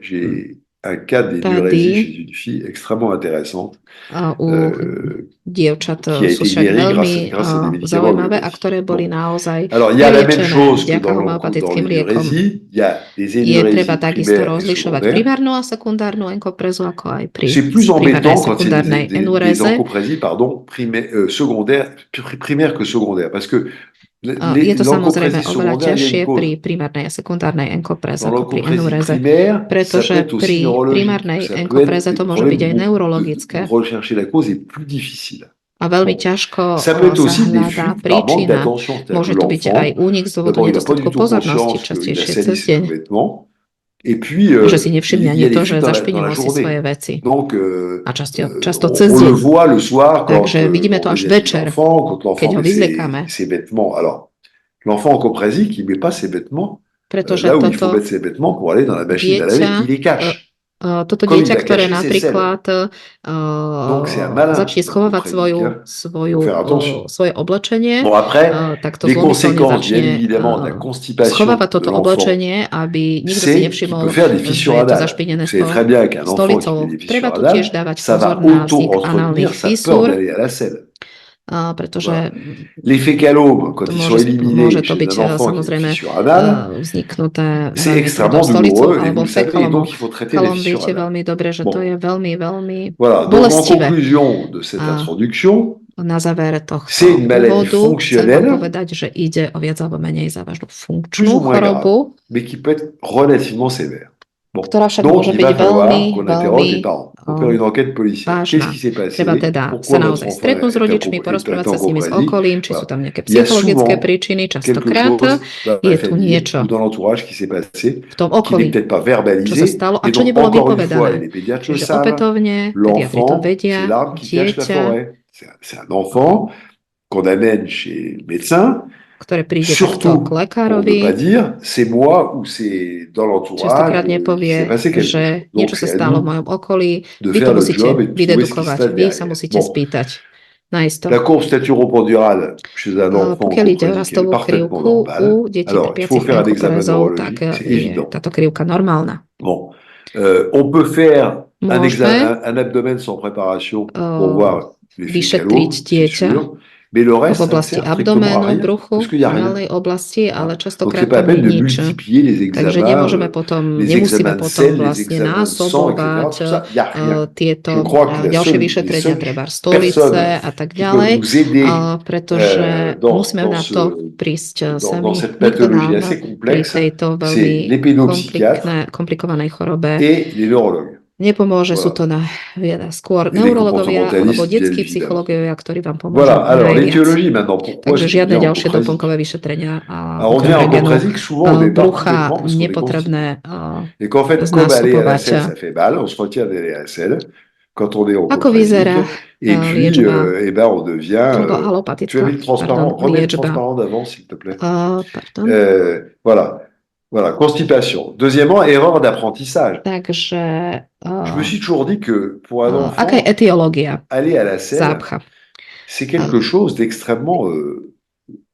u dievčat sú však veľmi zaujímavé a ktoré boli naozaj vyliečené vďaka homeopatickým liekom. Je treba takisto rozlišovať primárnu a sekundárnu enkoprézu, ako aj pri primárnej a sekundárnej enuréze. Je to samozrejme oveľa ťažšie pri primárnej a sekundárnej enkopréze ako pri enuréze, pretože pri primárnej enkopréze to môže byť aj neurologické. A veľmi ťažko sa hľadá príčina. Môže to byť aj únik z dôvodu nedostatku pozornosti, častejšie cez deň. Že si nevšimne ani to, že zašpinilo si svoje veci. A často cez deň. Takže vidíme to až večer, keď ho vyzliekame. Pretože toto dieťa, ktoré napríklad začne schovávať svoje oblečenie, tak to zlomyselne začne schovávať toto oblečenie, aby nikto si nevšimol, že je to zašpinené stolicou. Treba tu tiež dávať pozor na vznik análnych fisúr. pretože les fécalomes, quand ils sont éliminés môže to chez byť un enfant qui est samozrejme fissure anale, vzniknuté c'est veľmi extrêmement stolicou douloureux et alebo vous le savez, et fékalom. donc il faut traiter les fissures Viete anales. veľmi dobre, že to je veľmi, veľmi Voilà, donc en bolestivé. conclusion de cette introduction, Na záver tohto c'est une maladie úvodu chcem vám fonctionnelle, povedať, že ide o viac alebo menej závažnú plus funkčnú ou moins grave, chorobu, mais qui peut être relativement sévère. Bon. ktorá však Donc môže il byť va falloir veľmi, qu'on interroge les veľmi parents, pour faire une enquête policière. Qu'est-ce vážna. qui s'est passé? Treba teda sa Pourquoi votre naozaj enfant stretnúť s est rodičmi, porozprávať sa s nimi, s incompréhensible? okolím, či sú Voilà. tam nejaké Il y a psychologické souvent príčiny. quelque Častokrát chose dans je la tu famille niečo ou dans l'entourage qui s'est passé, v tom qui n'est okolí, peut-être pas čo sa verbalisé. stalo a Et čo donc, nebolo encore une fois, vypovedané. et les pédiatres le Čiže savent, opätovne pediatri to l'enfant, vedia, c'est l'arbre qui cache la dieťa, forêt. C'est un enfant qu'on amène chez le médecin, ktoré príde surtout takto k pour ne lekárovi, pas dire c'est moi ou c'est dans častokrát l'entourage qu'il nepovie, s'est passé quelque že chose. niečo Donc sa c'est à stalo v nous mojom okolí, de vy to faire le musíte job et de trouver ce qui se vydedukovať, passe vy sa derrière. musíte Bon. spýtať. Nájsť to. La courbe staturo-pondérale chez un enfant Pokiaľ ide o congénique est rastovú parfaitement krivku normale. u detí Alors, il faut trpiacich faire un examen onkoporezou, tak neurologique, c'est je évident. táto krivka normálna. Bon. On peut faire Môžeme un abdomen sans préparation pour voir les vyšetriť fécalomes, c'est dieťa sûr. Mais le v reste, ça ne oblasti sert strictement à abdoménu, rien, bruchu, parce qu'il n'y a v rien. malej oblasti, ale Voilà. Donc, častokrát c'est pas tam la je peine de nič. multiplier les Takže examens, nemôžeme potom, les nemusíme examens de potom sel, les vlastne examens de sang, etc. násobovať Tout ça, il n'y a rien. Je tieto crois que ďalšie les vyšetrenia, seules treba stolice personnes a tak qui peuvent ďalej, nous aider pretože musíme dans na to prísť dans sami. cette Nikto pathologie nám assez pri complexe, tejto c'est veľmi les pédopsychiatres komplikovanej chorobe et les neurologues. nepomôže. Sú to skôr neurologovia alebo detskí psychológovia, ktorí vám pomôžu Voilà, alors najviac. l'étiologie maintenant, pourquoi Takže c'est žiadne bien ďalšie encoprasique? doplnkové vyšetrenia Alors on vient en coprasique souvent au départ brucha complètement parce qu'on est nepotrebné constipé. Et qu'en fait, comme aller à la selle, ça fait mal, on se retient d'aller à la selle quand on est en Ako coprasique. vyzerá Et puis, liečba, eh ben, on devient... alebo tu alopatická, avais le transparent, remets le liečba. transparent d'avant, s'il te plaît. Pardon. Voilà, constipation. Deuxièmement, erreur d'apprentissage. Takže je me suis toujours dit que pour un enfant, aká je etiológia aller à la selle, zápcha? c'est quelque chose d'extrêmement,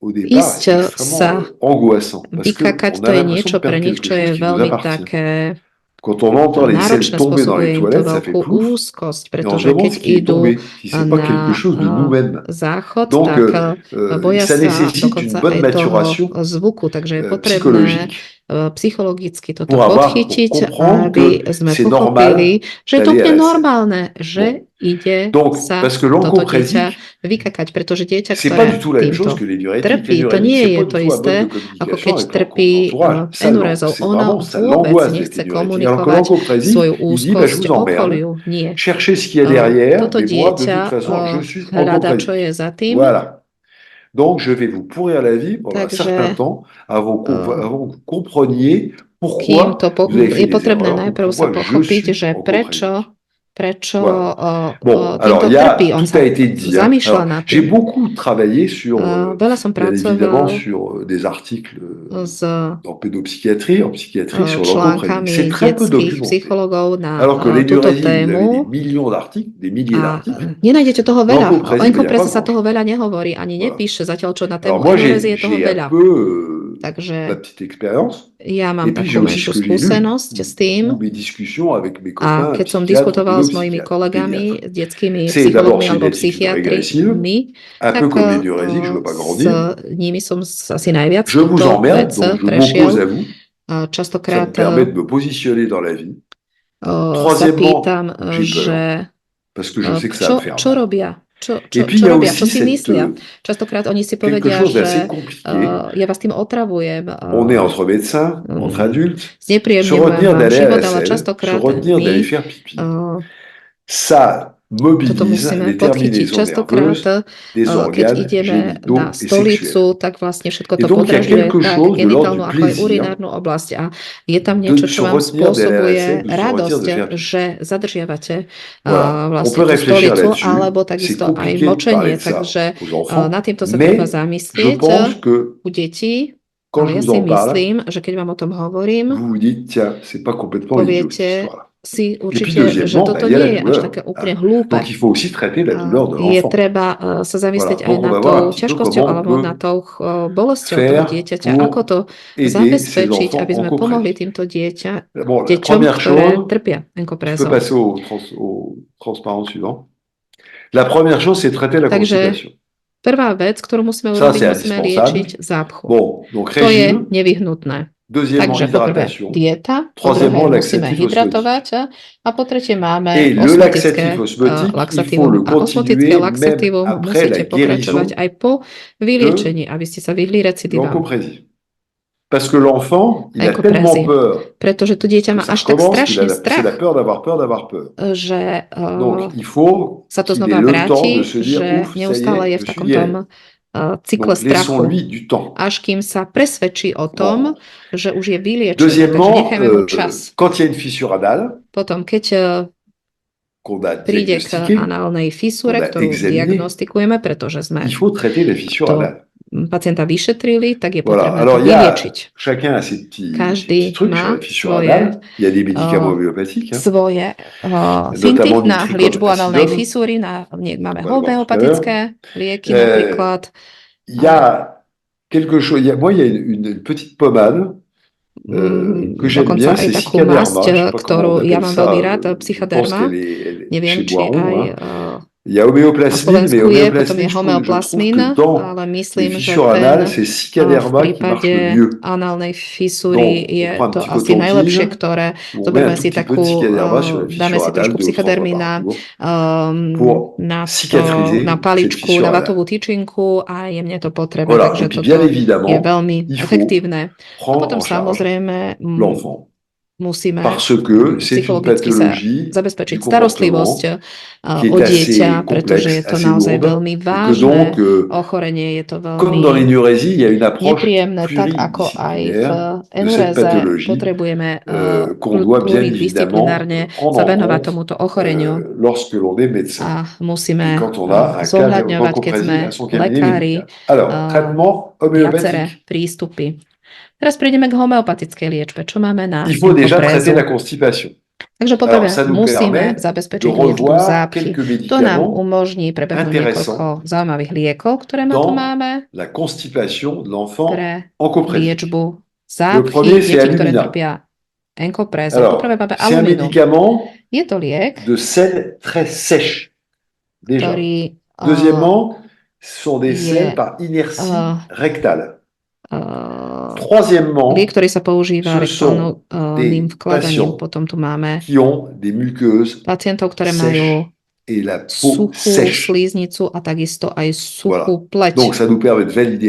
au départ, extrêmement angoissant. Parce vykakať to je niečo pre nich, čo je veľmi také quand on entend les selles náročné, tomber dans les spôsobuje im to toilettes, ça fait veľkú plouf. úzkosť, Et on pretože se demande keď ce qui est idú tombé, si c'est pas quelque chose de nous-mêmes. záchod, Donc, tak boja ça sa nécessite dokonca une bonne aj maturation toho zvuku, takže je potrebné psychologique psychologicky toto pour podchytiť, aby sme c'est pochopili, že je to d'aller à úplne la normálne, že ide Donc, sa parce que toto dieťa l'oncoprasique, vykakať, pretože dieťa, c'est pas ktoré du tout la même týmto chose que les diurétiques. trpí, Les to diurétiques, nie c'est je pas to du tout un isté, mode de ako communication keď avec trpí l'entourage. Ça, non, enurézou. c'est Ona vraiment, ça vôbec l'angoisse nechce des diurétiques. Alors que komunikovať l'oncoprasique, svoju il dit, bah, je úzkosť vous emmerde, okoliu. Nie. cherchez ce qu'il y a derrière, Toto mais moi, de dieťa toute façon, je suis hľada, čo oncoprasique. je za tým. Voilà. Donc, je vais vous pourrir la vie pendant un Takže, certain temps avant que vous compreniez kým pourquoi to vous avez fait je des potrebné erreurs, najprv pourquoi sa je pochopiť, suis že prečo Voilà. Bon, alors týmto il y a, trpí. On tout a été dit. Hein. zamýšľa Alors, nad j'ai tým. beaucoup travaillé sur, Veľa som bien évidemment, pracoval sur des articles s en pédopsychiatrie, en psychiatrie, sur článkami l'oncoprasique. C'est très peu detských documenté. psychologov na Alors que túto l'énurésie, vous avez tému. des millions d'articles, des milliers d'articles. Nenájdete toho veľa. O L'oncoprasique, enkoprese il y a sa pas toho veľa nehovorí, ani Voilà. nepíše, zatiaľ čo na Alors tému moi, enurézie je toho j'ai veľa. un peu Takže ma petite expérience. ja mám Et puis j'ai takú aussi menšiu ce que j'ai lu, skúsenosť s tým. ou mes discussions avec mes A copains keď som psychiatres, diskutoval s mojimi pédopsychiatres, kolegami, pédiatres. detskými C'est d'abord psychológmi chez alebo les attitudes régressives, psychiatrmi, un tak peu comme les diurésiques, je ne veux pas s grandir. nimi som asi najviac Je vous túto emmerde, vec donc je prešiel. m'oppose à vous. Ça Častokrát me permet de me positionner dans la vie. sa Troisièmement, pýtam, j'ai peur, že parce que je sais que ça va me faire čo mal. robia? Et puis il y Čo a robia? Čo aussi si myslia? Častokrát oni si quelque povedia, chose d'assez že compliqué. ja vás tým otravujem. On est entre médecins, entre adultes. Se Znepríjemňujem retenir vám d'aller à život, la ale selle, se častokrát retenir d'aller my faire pipi. Ça toto mobilise musíme les podchytiť. terminaisons Častokrát, nerveuses des keď organes ideme génitaux na et sexuels. stolicu, tak vlastne všetko Et to donc, il y a podražuje quelque tak chose de l'ordre genitálnu, du ako aj plaisir urinárnu oblasť. A je tam de niečo, se čo vám retenir d'aller à la spôsobuje selle, de se retenir radosť, de faire pipi. že zadržiavate Voilà. On vlastne peut tú réfléchir stolicu, là-dessus. alebo C'est takisto aj compliqué de parler močenie. de ça Takže aux enfants, nad týmto sa mais treba je zamyslieť pense que u detí. quand Ale je ja vous si en parle, myslím, že keď vám o tom hovorím, vous vous dites, tiens, c'est pas complètement idiot cette poviete histoire-là. si Et puis určite, že deuxièmement, toto il y a la nie je až douleur. také úplne hlúpe. Donc il faut aussi traiter la douleur de Je l'enfant. treba sa zamyslieť Voilà. aj Donc on nad va voir un tou petit peu ťažkosťou comment on alebo peut nad tou bolesťou toho faire dieťaťa. pour Ako to aider ces zabezpečiť, enfants aby sme oncoprésés. pomohli týmto Bon, la deťom, première ktoré chose, trpia je peux enkoprézou. passer au transparent suivant. La première chose, c'est traiter la Takže constipation. prvá vec, ktorú musíme urobiť, musíme liečiť zápchu. To je nevyhnutné. Takže po prvé dieta, po druhé musíme hydratovať a po tretie máme osmotické laxatívum. A osmotické laxatívum musíte pokračovať aj po vyliečení, aby ste sa vyhli recidivám. Parce que l'enfant, il a tellement peur. Pretože to dieťa má až tak strašne strach, že sa to znova vráti, že neustále je v takom tom cykle strachu, až kým sa presvedčí o tom, že už je vyliečený, takže nechajme mu čas. Potom, keď príde k análnej fisúre, ktorú diagnostikujeme, pretože sme to pacienta vyšetrili, tak je potrebné to vyliečiť. Každý má svoje finty na liečbu análnej fisúry, máme homeopatické lieky napríklad. Il y a une petite pommade que j'aime bien, c'est Psychaderma, ktorú ja mám veľmi rád, Psychaderma. Neviem, či aj il y a homéoplasmine, mais homéoplasmine, ale myslím, že v prípade análnej fisúry je to asi najlepšie, ktoré zoberieme si takú, dáme si trošku psychadermy na paličku, na vatovú tyčinku a jemne to potrebné, takže toto je veľmi efektívne. A potom samozrejme musíme psychologicky sa zabezpečiť starostlivosť o dieťa, pretože je to naozaj veľmi vážne ochorenie, je to veľmi nepríjemné, tak ako aj v enuréze potrebujeme pluridisciplinárne sa venovať tomuto ochoreniu a musíme zohľadňovať, keď sme lekári, viaceré prístupy. Teraz prejdeme k homeopatickej liečbe. Čo máme na impoprézu? Takže poprvé musíme zabezpečiť liečbu zápchy. To nám umožní prebehnúť niekoľko zaujímavých liekov, ktoré tu máme pre liečbu zápchy detí, ktoré trpia enkoprézou. Poprvé máme aluminum. Je to liek, ktorý deuxièmement, sont des selles par inertie rectale. Liek, ktorý sa používa rektálnym vkladaním. Potom tu máme pacientov, ktoré majú suchú slíznicu a takisto aj suchú pleť.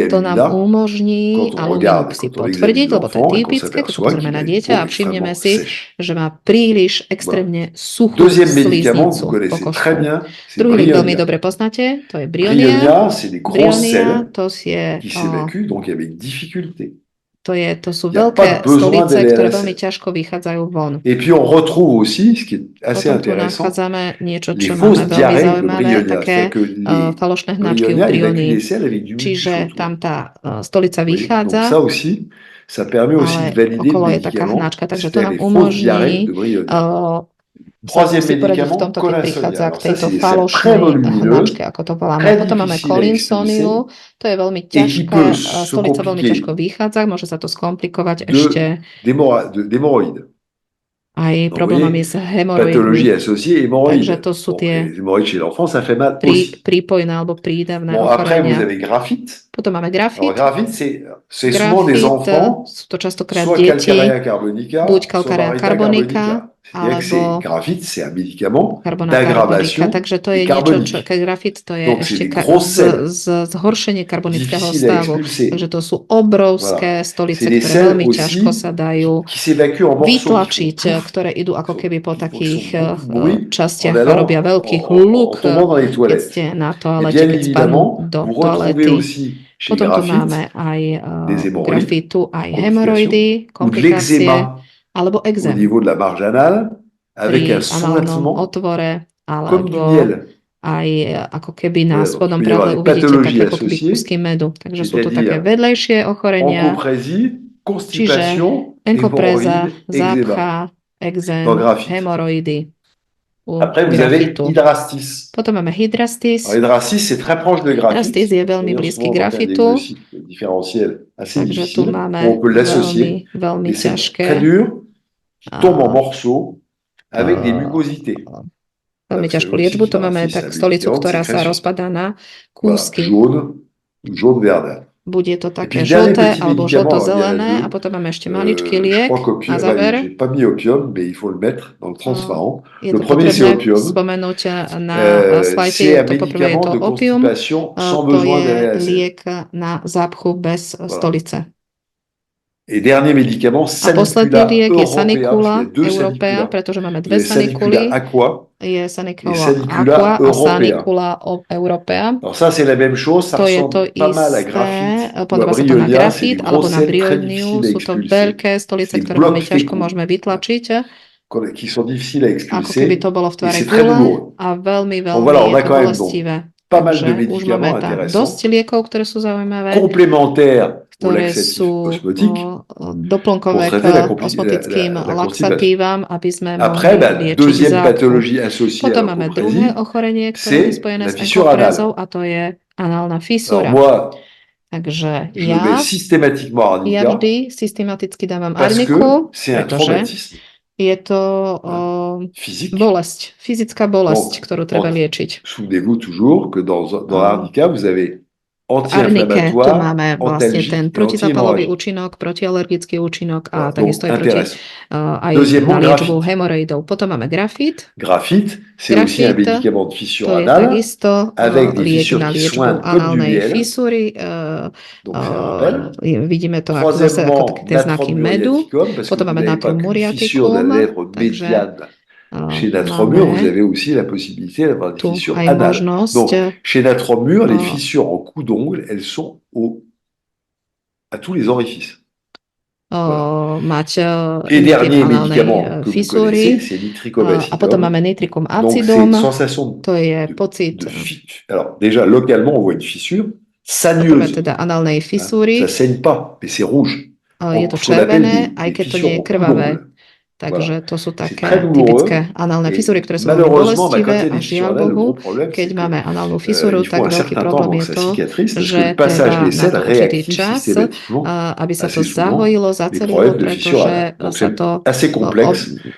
To nám umožní, alebo si potvrdiť, lebo to je typické, keď pozrieme na dieťa a všimneme si, že má príliš extrémne suchú slíznicu po kožku. Druhý liek veľmi dobre poznáte, to je Brionia. Brionia, to je to sú veľké stolice, ktoré veľmi ťažko vychádzajú von. Et puis on retrouve aussi, ce qui est assez intéressant, niečo, čo máme veľmi zaujímavé, také falošné hnačky u Brionii. Čiže tam tá stolica vychádza, ale okolo je taká hnačka, takže to nám umožní si poradiť v tomto, keď prichádza k tejto falošnej hnačke, ako to voláme. Potom máme kolinsóniu, to je veľmi ťažká, stolica veľmi ťažko vychádza, môže sa to skomplikovať ešte aj problémami s hemoroidmi. Takže to sú tie prípojné alebo prídavné ochorenia. Potom máme grafit. Grafit sú to častokrát deti, buď calcarea carbonica, alebo carbonica. Takže to je niečo, čo grafit to je ešte zhoršenie karbonického stavu. Takže to sú obrovské stolice, ktoré veľmi ťažko sa dajú vytlačiť, ktoré idú ako keby po takých častiach a robia veľký hluk, keď ste na toalete, keď spadnú do toalety. Potom tu máme aj grafitu, aj hemoroidy, komplikácie, alebo exém pri análnom otvore, alebo aj ako keby na spodnom pravle uvidíte také ako keby kúsky medu. Takže sú to také vedlejšie ochorenia, čiže enkopréza, zápcha, exém, hemoroidy. Après, vous avez hydrastis. Potom máme hydrastis. Hydrastis, c'est très proche de graphite. Hydrastis je veľmi blízky grafitu. Takže tu máme veľmi ťažké tombe en morceaux avec des mucosités. veľmi ťažkú liečbu, to máme tak stolicu, ktorá sa rozpadá na kúsky. Bude to také žlté alebo žlto-zelené a potom máme ešte maličký liek na záver. Je to potrebné spomenúť na slajde. To poprvé je to opium, to je liek na zápchu bez stolice. A posledný liek je Sanicula Europea, pretože máme dve Sanikuly. Je Sanicula Aqua a Sanicula Europea. To je to isté, podobá sa to na grafít alebo na brioniu. Sú to veľké stolice, ktoré veľmi ťažko môžeme vytlačiť. Ako keby to bolo v tvare gule a veľmi, veľmi je to bolestivé. Takže už máme tam dosť liekov, ktoré sú zaujímavé, ktoré sú doplnkové k osmotickým laxatívam, aby sme mohli liečiť zápchu. Potom máme druhé ochorenie, ktoré je spojené s enkoprezou, a to je análna fisúra. Takže ja vždy systematicky dávam arniku, pretože je to bolesť, fyzická bolesť, ktorú treba liečiť. V arnike tu máme vlastne ten protizápalový účinok, protialergický účinok a takisto aj proti aj na liečbu hemoroidov. Potom máme grafít. Grafít, to je takisto liek na liečbu análnej fisúry. Vidíme to ako zase ako také tie znaky medu. Potom máme natrium muriaticum, takže chez Natromur, vous avez aussi la possibilité d'avoir des fissures anales. Donc, chez Natromur, les fissures en cou d'ongle, elles sont à tous les orifices. Et dernier médicament que vous connaissez, c'est nitricum acidum. A potom máme nitricum acidum. Donc, c'est une sensation pocit. Alors, déjà, localement, on voit une fissure sagneuse. Ça saigne pas, mais c'est rouge. Je to červené, aj keď to nie je krvavé. Takže to sú také typické análne fisúry, ktoré sú veľmi bolestivé a žiaľ Bohu, keď máme análnu fisúru, tak veľký problém je to, že treba na to určitý čas, aby sa to zahojilo, zacelilo, pretože sa to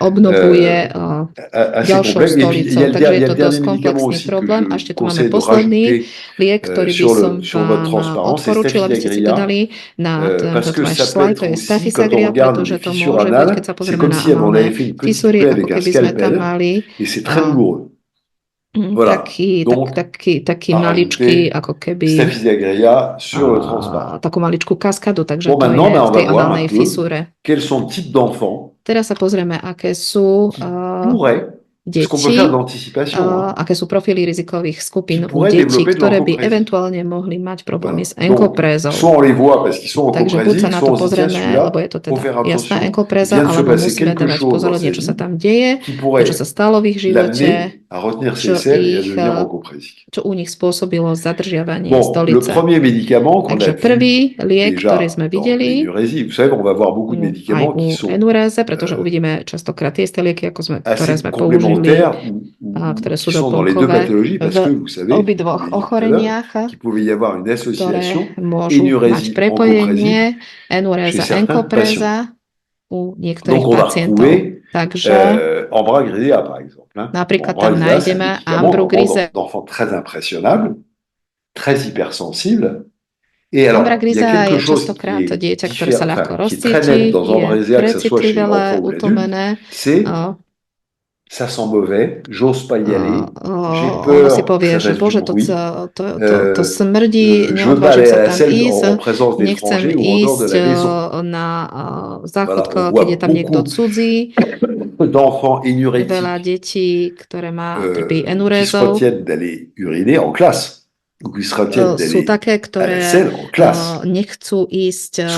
obnovuje ďalšou stolicou. Takže je to dosť komplexný problém. A ešte tu máme posledný liek, ktorý by som vám odporúčil, aby ste si to dali na tento váš slajd, to je Staphysagra, pretože to môže byť, keď sa pozrieme na análne fisúry, ako keby sme tam mali taký maličký, ako keby takú maličkú kaskadu, takže to je v tej análnej fisúre. Teraz sa pozrieme, aké sú deti, aké sú profily rizikových skupín u detí, ktoré by eventuálne mohli mať problémy s enkoprézou. Takže buď sa na to pozrieme, lebo je to teda jasná enkopréza, alebo musíme dávať pozor, niečo sa tam deje, niečo sa stalo v ich živote, čo u nich spôsobilo zadržiavanie stolice. Takže prvý liek, ktorý sme videli, aj u enuréze, pretože uvidíme častokrát tie isté lieky, ktoré sme použili, ktoré sú doplnkové v obidvoch ochoreniach, ktoré môžu mať prepojenie enuréza, enkopréza u niektorých pacientov. Takže napríklad tam nájdeme Ambrugrize. Ambrugriza je častokrát dieťa, ktoré sa ľahko rozcíti, je precitlivé, utlmené. Ça sent mauvais, j'ose pas y aller, j'ai peur, ono si povie, že bože, to smrdí, neodvážim sa tam ísť, nechcem ísť na záchodko, keď je tam niekto cudzí. Veľa detí, ktoré trpí enurézou, sú také, ktoré nechcú ísť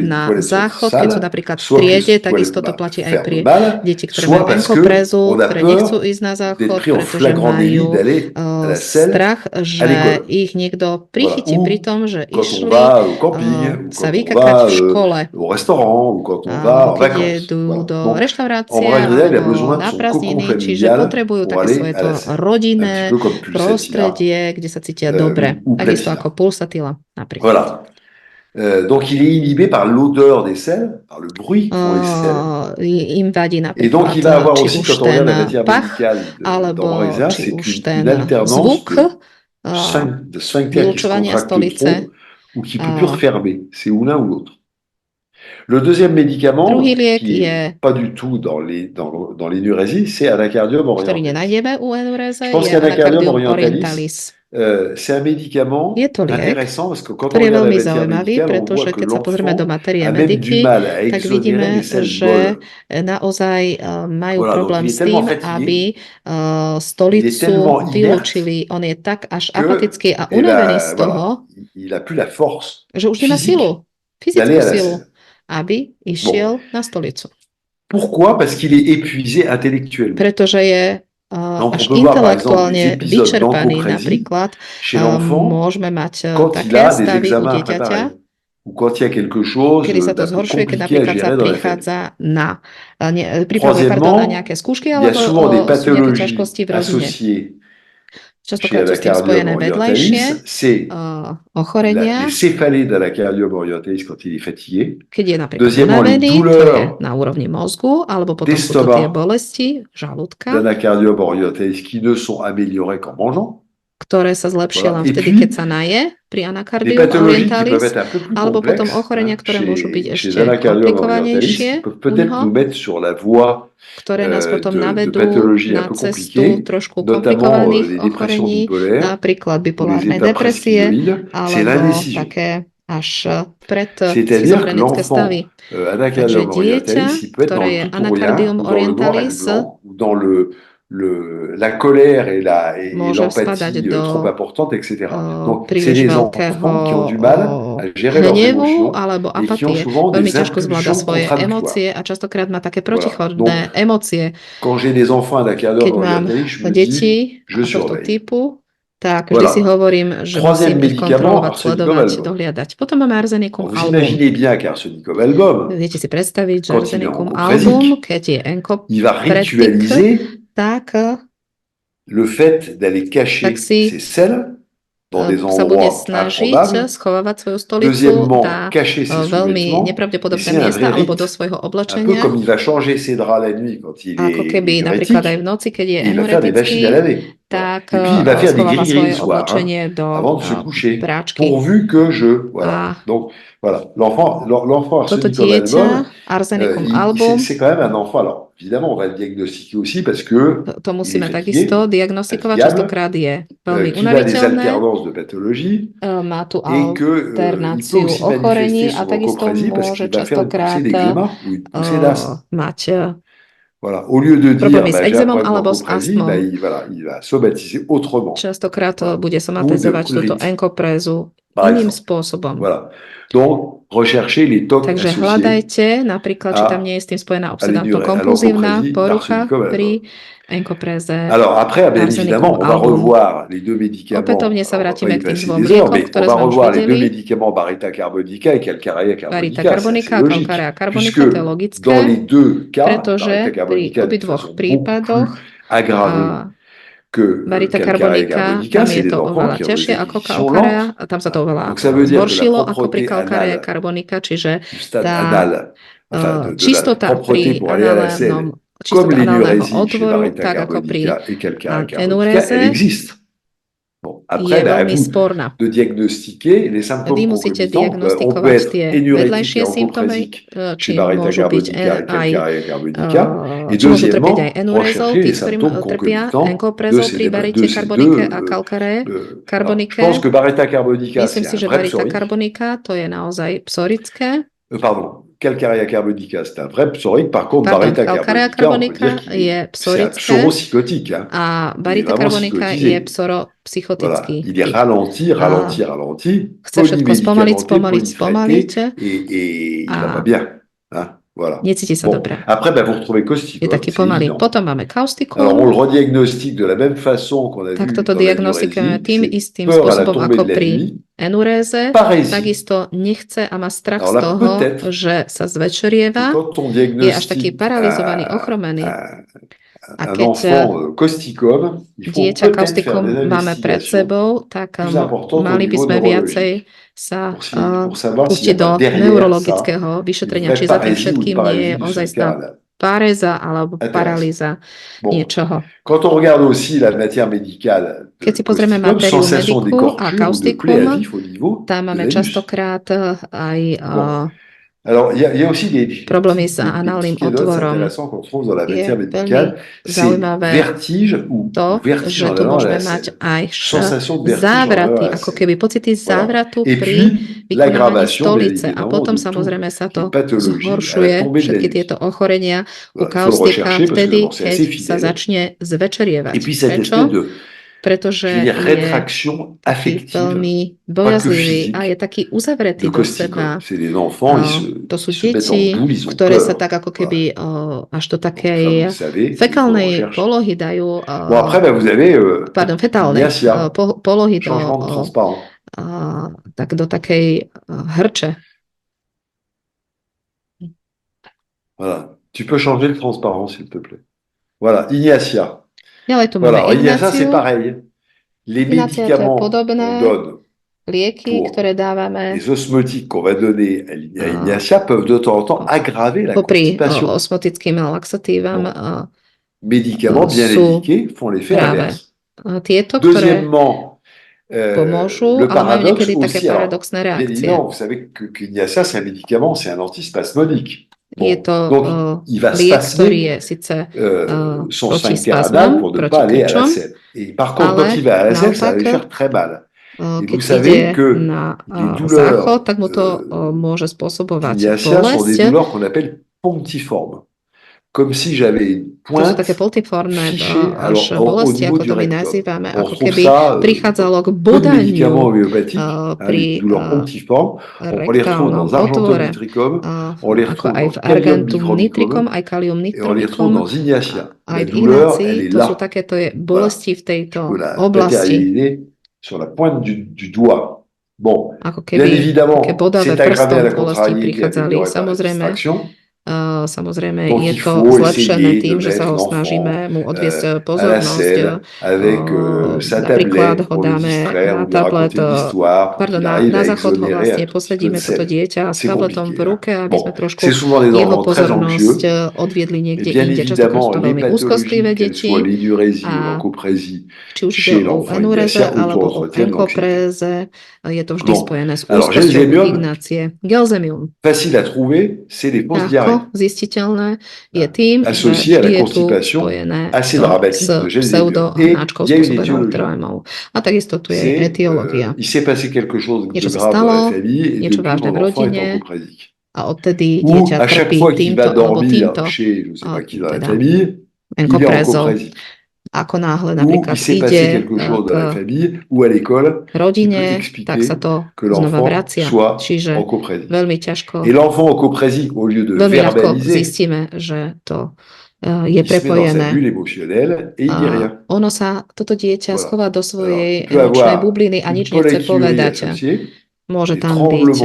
na záchod, keď sú napríklad v triede, takisto to platí aj pri deti, ktoré majú enkoprézu, ktoré nechcú ísť na záchod, pretože majú strach, že ich niekto prichytí pri tom, že išli sa vykakať v škole, keď idú do reštaurácie alebo na prázdniny, čiže potrebujú také svoje to rodinné prostredie, kde sa cítia dobre, takisto ako pulsatila napríklad. Donc il est inhibé par l'odeur des sels, par le bruit qu'ont les sels. Et donc il va avoir aussi, quand on regarde la matière médicale d'Ambrosia, c'est une alternance de sphincters qui se contractent trop ou qui ne peut plus refermer. C'est ou l'un ou l'autre. Le deuxième médicament, qui n'est pas du tout dans l'énurésie, c'est Anacardium orientalis. Je pense qu'Anacardium orientalis, c'est un médicament intéressant parce que quand on regarde la matière médicale, on voit que l'enfant a même du mal à exonérer les selles molles. Voilà, donc il est tellement fatigué, il est tellement inerte il n'a plus la force physique d'aller à la selle. Aby išiel na stolicu. Pourquoi? Parce qu'il est épuisé intellectuellement. Pretože je až intelektuálne vyčerpaný. Napríklad môžeme mať také stavy u dieťaťa, kedy sa to zhoršuje, keď napríklad sa prichádza na nejaké skúšky alebo sú nejaké ťažkosti v rodine. Častokrát sú s tým spojené vedľajšie ochorenia. Keď je napríklad unavený, to je na úrovni mozgu, alebo potom sú to tie bolesti žalúdka, ktoré sa zlepšia len vtedy, keď sa naje pri anakardium orientalis, alebo potom ochorenia, ktoré môžu byť ešte komplikovanejšie u neho, ktoré nás potom navedú na cestu trošku komplikovaných ochorení, napríklad bipolárnej depresie, alebo také až pred schizofrenické stavy. Takže dieťa, ktoré je anakardium orientalis, la colère et l'empathie trop importante, etc. Donc, c'est des enfants qui ont du mal à gérer leurs émotions et qui ont souvent des impulsions contradictoires. A častokrát má také protichodné emócie. Quand j'ai des enfants à Anacardium orientalis, je me dis, je surveille. Tak vždy si hovorím, že musím ich kontrolovať, sledovať, dohliadať. Potom máme Arsenicum album. Viete si predstaviť, že Arsenicum album, keď je enkopretik, tak le fait d'aller cacher ses selles dans des endroits improbables. Deuxièmement, cacher ses sous-vêtements. Un peu comme il va changer ses draps la nuit quand il est énurétique. Il va faire des machines à laver. Et puis il va faire des gris-gris le soir, avant de se coucher, pourvu que je... Voilà. Donc, voilà. L'enfant Arsenicum album, c'est quand même un enfant. Alors, évidemment, on va le diagnostiquer aussi parce que to musíme takisto diagnostikovať, častokrát je veľmi unaviteľné, má tu alternáciu ochorení a takisto môže častokrát mať voilà, au lieu de dire il va somatiser autrement. Častokrát bude somatizovať túto enkoprézu iným spôsobom. Voilà. Donc, recherchez les TOC Takže hľadajte, napríklad, či tam nie je s tým spojená obsedantno-kompulzívna porucha pri enkopréze. Alors après, bien évidemment, on va revoir les deux médicaments. Opätovne sa vrátime k tým dvom liekom, ktoré sme už videli. Les deux médicaments Barita carbonica et Calcarea carbonica. Barita carbonica a Calcarea carbonica, to je logické, pretože pri obidvoch prípadoch Barita carbonica, tam je to oveľa ťažšie ako Calcarea, tam sa to oveľa zhoršilo ako pri Calcarea carbonica, čiže tá čistota pri análnom análneho otvoru, tak ako pri enuréze, je veľmi sporná. Vy musíte diagnostikovať tie vedľajšie symptómy, či môžu byť aj enurézou, tí, ktorí trpia enkoprézou pri barite carbonike a calcaree carbonike. Myslím si, že barita carbonica to je naozaj psorické. Calcarea carbonica, c'est un vrai psorique. Par contre, Barita carbonica, je c'est un pseuropsychotique. A Barita carbonica je pseuropsychotický. Il est ralenti. Chce všetko spomaliť. Et il va pas bien. Voilà. Necíti sa dobre. Après, vous retrouvez causticum. Je taký pomalý. Potom máme causticum. Alors, on le rediagnostique de la même façon qu'on a vu tak toto diagnostikujeme tým istým spôsobom ako pri enuréze. Takisto nechce a má strach z toho, že sa zvečerieva. Je až taký paralizovaný, ochromený. A keď dieťa kaustikom máme pred sebou, tak mali by sme viacej sa pustiť do neurologického vyšetrenia, či za tým všetkým nie je ozajstná paréza alebo paralýza niečoho. Keď si pozrieme materiu mediku a kaustikum, tam máme častokrát aj problémy s análnym otvorom. Je veľmi zaujímavé to, že tu môžeme mať aj závraty, ako keby pocity závratu pri vykonávaní stolice. A potom samozrejme sa to zhoršuje, všetky tieto ochorenia u kaustika vtedy, keď sa začne zvečerievať. Prečo? Pretože je taký veľmi bojazlivý a je taký uzavretý do seba. To sú deti, ktoré sa tak ako keby až do takej fekálnej polohy dajú, fetálnej polohy do takej hrče. Voilà. Tu peux changer le transparent, s'il te plaît. Voilà, Ignacia. Alors, Ignacia, c'est pareil. Les médicaments qu'on donne lieky, ktoré dávame, les osmotiques qu'on va donner à Ignacia peuvent de temps en temps aggraver la constipation. Osmotickým laxatívam médicaments bien indiqués font l'effet inverse. Deuxièmement, le paradoxe aussi, bien évidemment, vous savez qu'Ignacia, c'est un médicament, c'est un antispasmodique. Donc, il va spasmer son sphincter anal pour ne pas aller à la selle. Et par contre, quand il va à la selle, ça va lui faire très mal. Et vous savez que les douleurs d'Ignacia sont des douleurs qu'on appelle pontiformes. Comme si j'avais une pointe fichée au niveau du rectum. On retrouve ça peu de médicaments homéopathiques, les douleurs pontiformes. On les retrouve dans argentum nitricum, on les retrouve dans kalium nitricum et on les retrouve dans Ignacia. La douleur, elle est là. Voilà. Je peux la matérialiser sur la pointe du doigt. Bon, bien évidemment, c'est aggravé à la contrariété amélioré par la distraction. Samozrejme, je to zlepšené tým, že sa ho snažíme mu odviesť pozornosť. Napríklad ho dáme na tablet, na záchod ho vlastne posadíme toto dieťa s tabletom v ruke, aby sme trošku jeho pozornosť odviedli niekde inde. Častokrát sú to veľmi úzkostlivé deti. A či už ide o enuréze alebo o enkopréze, je to vždy spojené s úzkosťou Ignácie. Gelzemium. Facile à trouver, c'est des fausses diarrhées. Zistiteľné je tým, že je tu spojené s pseudohnáčkou spôsobenou trémou. A takisto tu je etiológia. Niečo sa stalo, niečo vážne v rodine a odtedy dieťa trpí týmto alebo týmto enkoprézou. Ako náhle napríklad ide k rodine, tak sa to znova vracia. Čiže veľmi ťažko, veľmi ľahko zistíme, že to je prepojené. Ono sa, toto dieťa schová do svojej emočnej bubliny a nič nechce povedať. Môže tam byť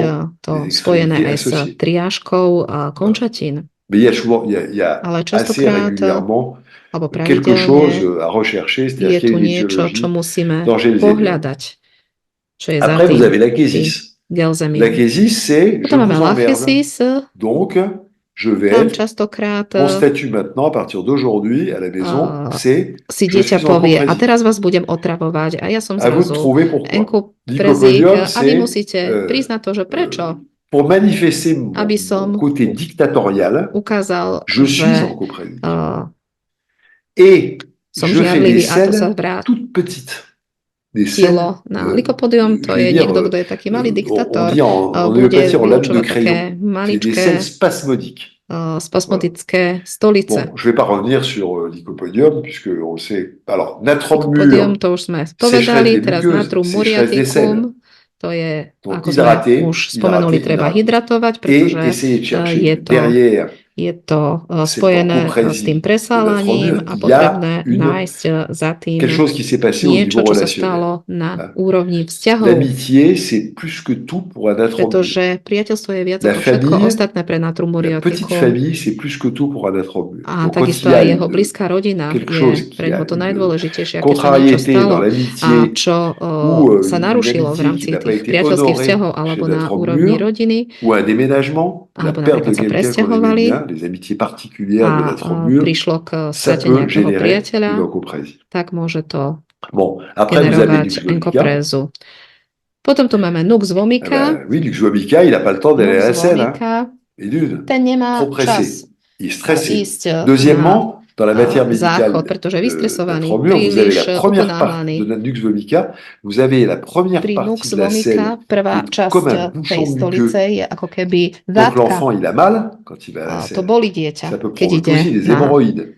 to spojené aj s triážkou končatín. Ale častokrát alebo pravidelne je tu niečo, čo musíme pohľadať, čo je za tým gelzemium. Potom máme lachesis. Tam častokrát si dieťa povie, a teraz vás budem otravovať. A ja som zrazu enkoprézik a vy musíte priznať to, že prečo. Aby som ukázal, že som žiarlivý a to sa vrátilo na Lycopodium. To je niekto, kto je taký malý diktátor. Bude vyučovať také maličké spasmodické stolice. Je vais pas revenir sur Lycopodium, puisque on sait. Alors, Lycopodium, to už sme povedali, teraz natrum muriaticum. To je, ako sme už spomenuli, treba hydratovať, pretože je to je to spojené s tým presávaním a potrebné nájsť za tým niečo, čo sa stalo na úrovni vzťahov. Pretože priateľstvo je viac ako všetko ostatné pre natrumuriatiku. A takisto aj jeho blízka rodina je pre neho to najdôležitejšie, keď sa niečo stalo a čo sa narušilo v rámci tých priateľských vzťahov alebo na úrovni rodiny, alebo napríklad sa presťahovali a prišlo k strate nejakého priateľa, tak môže to generovať enkoprézu. Potom tu máme nux vomica. Nux vomica, il n'a pas le temps d'aller à la selle. Ten nemá čas ísť Deuxièmement, dans la matière médicale d'Entremur, vous avez la première partie de nux vomica, vous avez la première partie de la selle comme un bouchon muqueux. Donc l'enfant, il a mal quand il va à la selle. Ça peut provoquer aussi des hémorroïdes.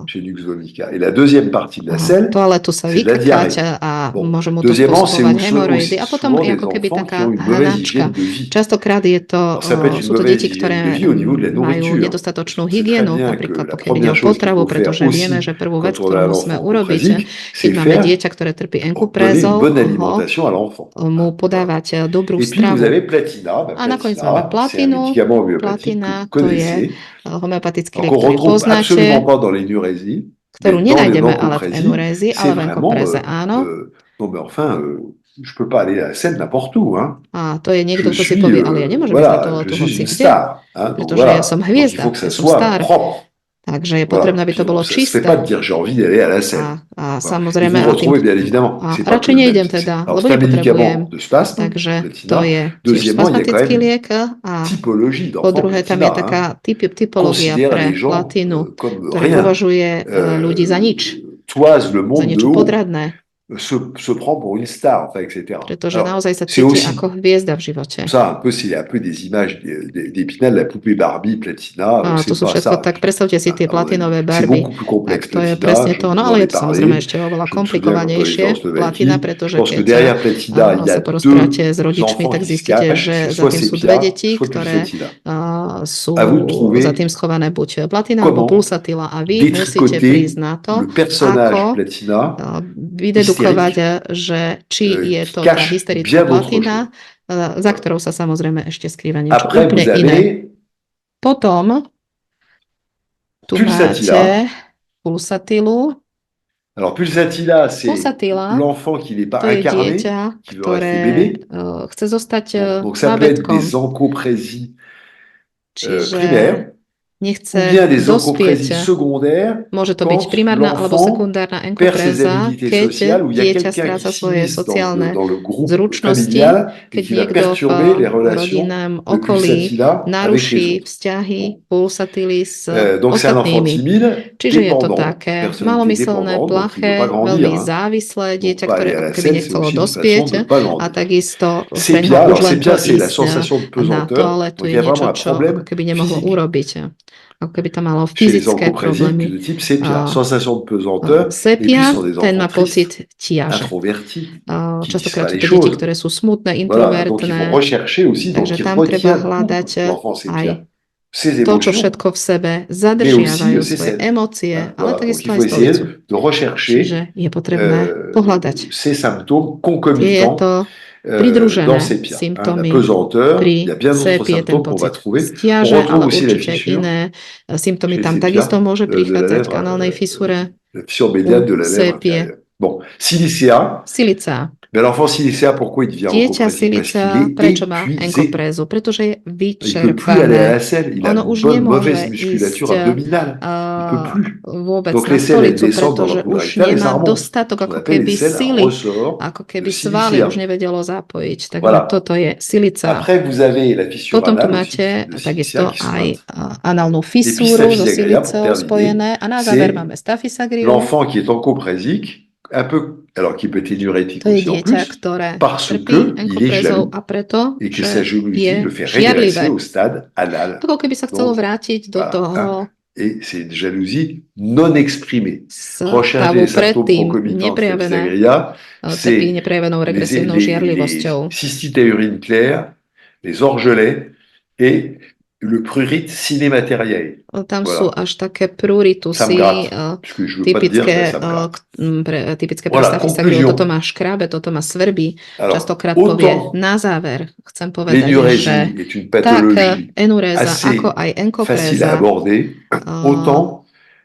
Chez nux vomica. Et la deuxième partie de la selle, c'est la diarrhée. Bon. Deuxièmement, c'est souvent des enfants qui ont une mauvaise hygiène de vie. Častokrát je to, sú to deti, ktoré majú nedostatočnú hygienu, napríklad pokiaľ ide o potravu, pretože vieme, že prvú vec, ktorú musíme urobiť, keď máme dieťa, ktoré trpí enkoprézou, mu podávať dobrú stravu. A nakoniec máme platinu. Platina to je homeopatický liek, ktorý poznáte, ktorú nenájdeme ale v enurézii, ale v enkopréze áno. Je peux pas aller à la scène n'importe où. A to je niekto, kto si povie, ale ja nemôžem ísť na toaletu hoci kde, pretože ja som hviezda, ja som star. Takže je potrebné, aby to bolo čisté. A samozrejme, radšej nejdem teda, lebo nepotrebujem. Takže to je tiež spasmatický liek. A po druhé, tam je taká typológia pre platinu, ktorá považuje ľudí za nič. Za niečo podradné. Se prend pour une star, enfin, etc. Pretože naozaj sa cíti ako hviezda v živote. Ça, un peu, c'est un peu des images d'Épinal, la poupée Barbie, Platina. To sú všetko, tak predstavte si tie platinové Barbie. Tak to je presne to, no ale je to samozrejme ešte oveľa komplikovanejšie. Platina, pretože keď sa porozprávate s rodičmi, tak zistíte, že za tým sú dve deti, ktoré sú za tým schované buď platina alebo pulsatila a vy musíte prísť na to, ako vydedukovať, že či je to tá hysterická platina, za ktorou sa samozrejme ešte skrýva niečo úplne iné. Potom tu máte pulsatilu. Alors pulsatila, c'est l'enfant qui n'est pas incarné, qui veut rester bébé. Chce zostať donc ça peut être des encoprésies primaires. Nechce dospieť. Môže to byť primárna alebo sekundárna enkopréza, keď dieťa stráca svoje sociálne zručnosti, keď niekto v rodinnom okolí naruší vzťahy pulsatily s ostatnými. Čiže je to také malomyselné, plaché, veľmi závislé dieťa, ktoré keby nechcelo dospieť a takisto pre ňo už len to ísť na toaletu je niečo, čo keby nemohlo urobiť. Ako keby to malo fyzické problémy. Sepia, ten má pocit tiaže. Častokrát sú to deti, ktoré sú smutné, introvertné, takže tam treba hľadať aj to, čo všetko v sebe zadržiavajú svoje emócie, ale takisto aj stolicu. Čiže je potrebné pohľadať tieto pridružené symptómy pri sepie, ten pocit stiaže, ale určite iné symptómy tam takisto môže prichádzať v kanálnej fisure, sepie. Bon, silicea. Mais l'enfant silicea, pourquoi il devient encoprésique? Parce qu'il est prečo má enkoprézu? Pretože je vyčerpané. Ono už nemôže ísť vôbec na stolicu, pretože už nemá dostatok ako keby sily, ako keby svaly už nevedelo zapojiť. Takže toto je silicea. Potom tu máte takisto aj análnu fisúru so siliceou spojené a na záver máme staphysagrinu. L'enfant qui est encoprésique, un peu, alors qu'il peut être diurétique aussi en plus, parce que il est jaloux et que sa jalousie le fait régresser au stade anal. Et c'est une jalousie non exprimée. Rechercher les symptômes concomitants de staphysagrina, c'est les cystites à urine claire, les orgelets et le prurit sine materiae. Tam Voilà. sú až také pruritusy typické pre Voilà, stavy sakrilu. Toto ma škrábe, toto ma svrbí. Alors, Častokrát povie na záver. Chcem povedať, že tak enuréza, ako aj enkopréza,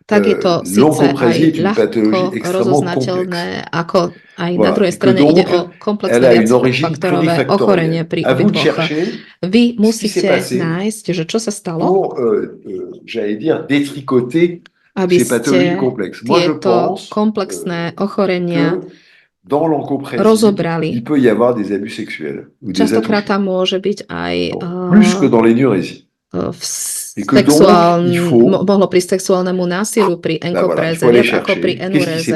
tak je to síce aj ľahko rozoznateľné, ako aj na druhej strane ide o komplexné viacfaktorové ochorenie pri obidvoch. Vy musíte nájsť, že čo sa stalo, aby ste tieto komplexné ochorenia rozobrali. Častokrát tam môže byť aj mohlo prísť sexuálnemu násiliu pri enkopréze, viac ako pri enuréze.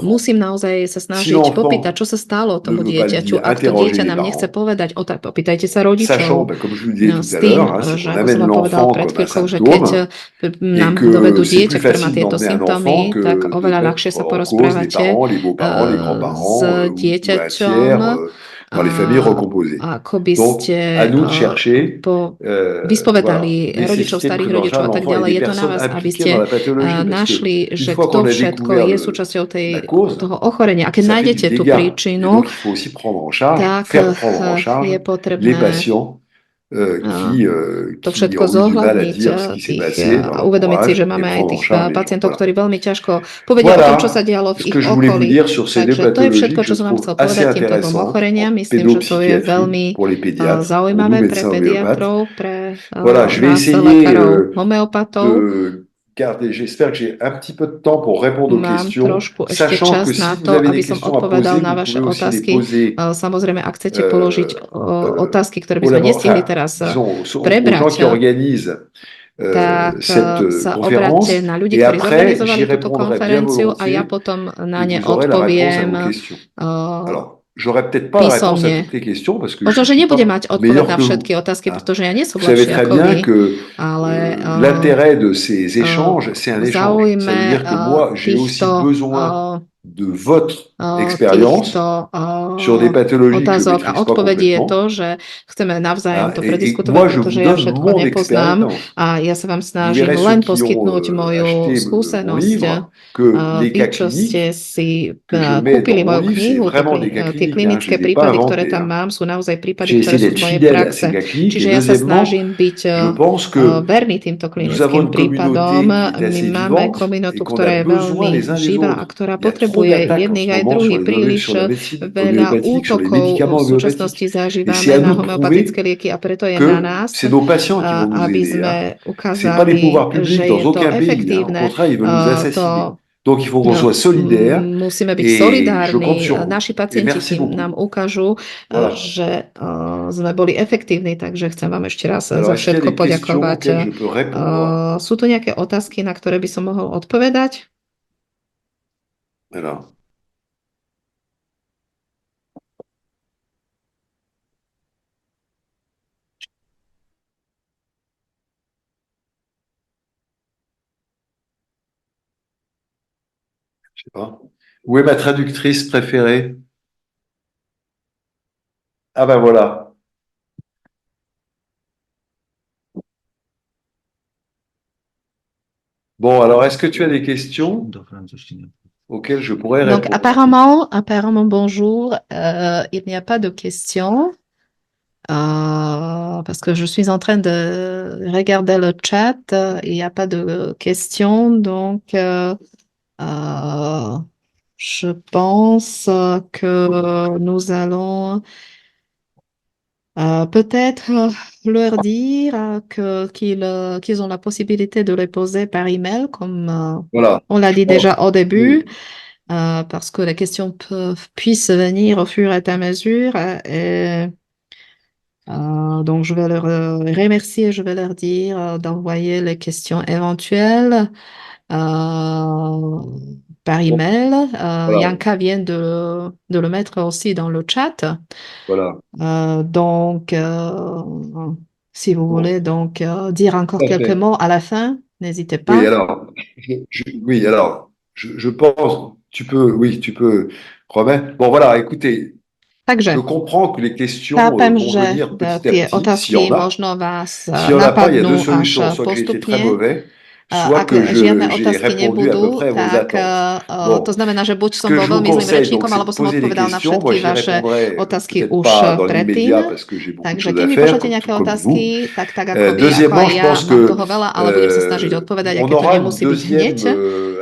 Musím naozaj sa snažiť popýtať, čo sa stalo tomu dieťaťu. Ak to dieťa nám nechce povedať, opýtajte sa rodičov. S tým, že ako som vám povedal pred chvíľkou, že keď nám dovedú dieťa, ktoré má tieto symptómy, tak oveľa ľahšie sa porozprávate s dieťaťom, ako by ste vyspovedali rodičov, starých rodičov a tak ďalej. Je to na vás, aby ste našli, že kto všetko je súčasťou toho ochorenia. A keď nájdete tú príčinu, tak je potrebné to všetko zohľadniť a uvedomiť si, že máme aj tých pacientov, ktorí veľmi ťažko povedia o tom, čo sa dialo v ich okolí. Takže to je všetko, čo som vám chcel povedať týmto dvom ochoreniam. Myslím, že to je veľmi zaujímavé pre pediatrov, pre nás lekárov homeopatov. J'espère que j'ai un petit peu de temps pour répondre aux questions, sachant que si vous avez des questions à poser, vous pouvez aussi les poser. Samozrejme, ak chcete položiť otázky, ktoré by sme nestihli teraz prebrať, tak sa obráťte na ľudí, ktorí zorganizovali túto konferenciu a ja potom na ne odpoviem J'aurais peut-être pas la réponse à toutes les questions parce que možno, že nebudem mať odpoveď na všetky otázky, pretože ja nie som lepší ako vy, ale l'intérêt de ces échanges, c'est un échange. Ça veut dire que moi, j'ai aussi besoin de votre expérience sur des pathologies que je otázok a maîtrise pas odpovedí je complètement. to, že chceme navzájom to prediskutovať, pretože ja všetko nepoznám a ja sa vám snažím len poskytnúť moju skúsenosť. Vy, čo ste si kúpili moju knihu, tie klinické prípady, ktoré tam mám, sú naozaj prípady, ktoré sú z mojej praxe. Čiže ja sa snažím byť verný týmto klinickým prípadom. My máme komunitu, ktorá je veľmi živá a ktorá potrebuje jedných aj druhých. Príliš veľa útokov v súčasnosti zažívame na homeopatické lieky a preto je na nás, aby sme ukázali, že je to efektívne. Donc il faut qu'on soit solidaire. Musíme byť solidárni. Naši pacienti nám ukážu, že sme boli efektívni, takže chcem vám ešte raz za všetko poďakovať. Sú tu nejaké otázky, na ktoré by som mohol odpovedať? Alors. Je sais pas. Où est ma traductrice préférée? Ah ben voilà. Bon, alors est-ce que tu as des questions auxquelles je pourrais répondre? Donc apparemment bonjour. Il n'y a pas de questions. Parce que je suis en train de regarder le chat. Il n'y a pas de questions. Donc je pense que nous allons peut-être leur dire qu'ils ont la possibilité de les poser par email, comme voilà. On l'a dit déjà au début, parce que les questions puissent venir au fur et à mesure. Donc je vais leur remercier, je vais leur dire d'envoyer les questions éventuelles par email. Voilà. Yanka vient de le mettre aussi dans le chat. Voilà. Donc, si vous voulez donc dire encore quelques mots à la fin, n'hésitez pas. Oui, alors, je pense, tu peux remettre. Bon, voilà, écoutez, Takže je comprends que les questions chápem, vont že venir petit à tie petit, s'il y otázky en a. možno vás S'il y en a pas, il y a deux napadnú až solutions. Soit que j'ai été très postupne. mauvais, soit Ak que žiadne j'ai otázky répondu à peu nebudú, près à vos tak attentes. to Bon, znamená, že buď ce som que bol je vous veľmi zlým conseille, donc, rečníkom, c'est alebo de som poser les odpovedal na questions. Moi, všetky j'y vaše répondrai otázky peut-être už pas dans predtým. l'immédiat parce que j'ai beaucoup de Takže choses keď à mi faire, pošlete nejaké comme vous. otázky, tak ako vy, ako Deuxièmement, aj je ja, pense mám que toho veľa, ale budem sa snažiť odpovedať, aj on keď to aura nemusí byť hneď.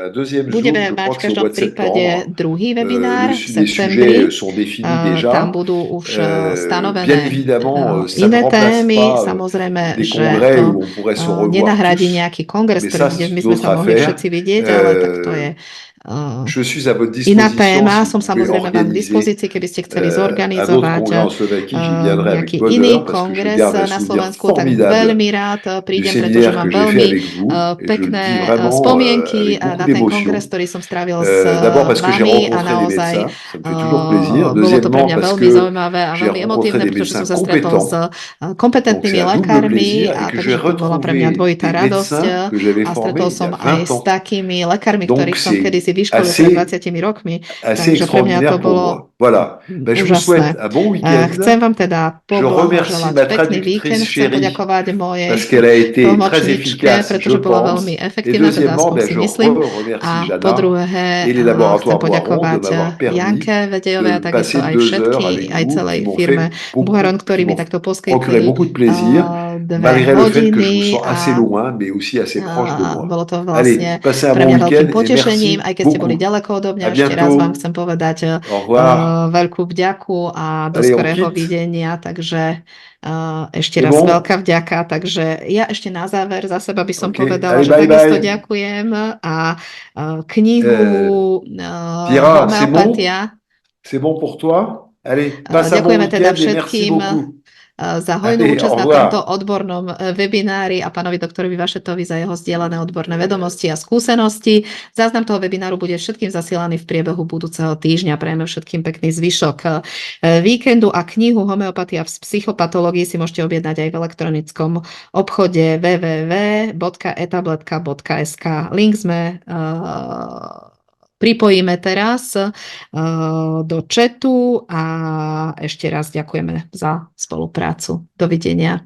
un deuxième Zoom, Budeme je mať v crois que c'est au každom mois de prípade septembre. druhý webinár v Les septembri. sujets sont définis déjà. Tam budú už Bien stanovené évidemment, ça ne iné remplace témy. pas Samozrejme, des že congrès to où on pourrait se revoir nenahradí tous. nejaký kongres, Mais ça, kde c'est my une sme autre sa mohli affaire. všetci vidieť, ale tak to je Je suis à votre iná disposition téma. si Som vous pouvez samozrejme vám k organiser dispozícii, keby ste chceli un autre zorganizovať congrès en Slovaquie, j'y viendrai avec nejaký bonheur iný parce que je kongres garde un na souvenir Slovensku, tak formidable veľmi rád du prídem, pretože séminaire mám que j'ai fait veľmi avec vous et je le dis pekné vraiment spomienky avec na beaucoup ten d'émotion. kongres, ktorý som strávil s D'abord parce que j'ai vami a rencontré des naozaj médecins, ça me fait toujours plaisir. bolo to pre Deuxièmement mňa parce veľmi que zaujímavé a j'ai veľmi rencontré emotívne, des pretože som médecins sa stretol s compétents. Donc kompetentnými c'est un double lekármi, plaisir a et que j'ai takže to bola pre mňa retrouvé dvojitá des radosť. médecins que j'avais A formés stretol il y som a aj 20 s ans. takými lekármi, Donc ktorých som c'est kedysi vyškolil pred 20 rokmi. assez Takže pre mňa to extraordinaire pour bolo moi. Voilà. Ben, je vous souhaite úžasné. un bon Chcem week-end. vám teda Je remercie poblahoželať ma pekný víkend. traductrice Chcem chérie poďakovať mojej parce qu'elle a été très tlmočničke, efficace, je pretože bola pense. veľmi Et efektívna, teda deuxièmement, aspoň ben, si je myslím. remercie A po Jana druhé, et les chcem laboratoires Boiron de poďakovať m'avoir permis Janke Vedejovej a de takisto passer aj 2 heures všetky, avec aj vous qui celej m'ont firme Buharon, qui ktorí mi m'ont takto procuré poskytli beaucoup de plaisir, 2 malgré le fait que je vous hodiny sens assez a loin, mais aussi assez proche de moi. bolo to Allez, vlastne passez un pre bon mňa veľkým week-end et potešením, merci aj keď ste boli beaucoup. ďaleko odo mňa. À Ešte raz vám bientôt. chcem povedať Au revoir. veľkú vďaku a do Allez, on skorého quitte. videnia, takže ešte C'est raz bon? veľká vďaka. Takže ja ešte na záver za seba by som Ok. povedala, Allez, že bye takisto bye. ďakujem a knihu Pierre, c'est Homeopatia. bon? C'est bon pour toi? Allez, passe un bon Ďakujeme teda week-end et merci všetkým beaucoup. za hojnú Allez, účasť au na revoir. tomto odbornom webinári a pánovi doktorovi Vašetovi za jeho zdieľané odborné vedomosti a skúsenosti. Záznam toho webináru bude všetkým zasielaný v priebehu budúceho týždňa. Prejme všetkým pekný zvyšok víkendu a knihu Homeopatia v psychopatológii si môžete objednať aj v elektronickom obchode www.etabletka.sk. Link sme pripojíme teraz do chatu a ešte raz ďakujeme za spoluprácu. Dovidenia.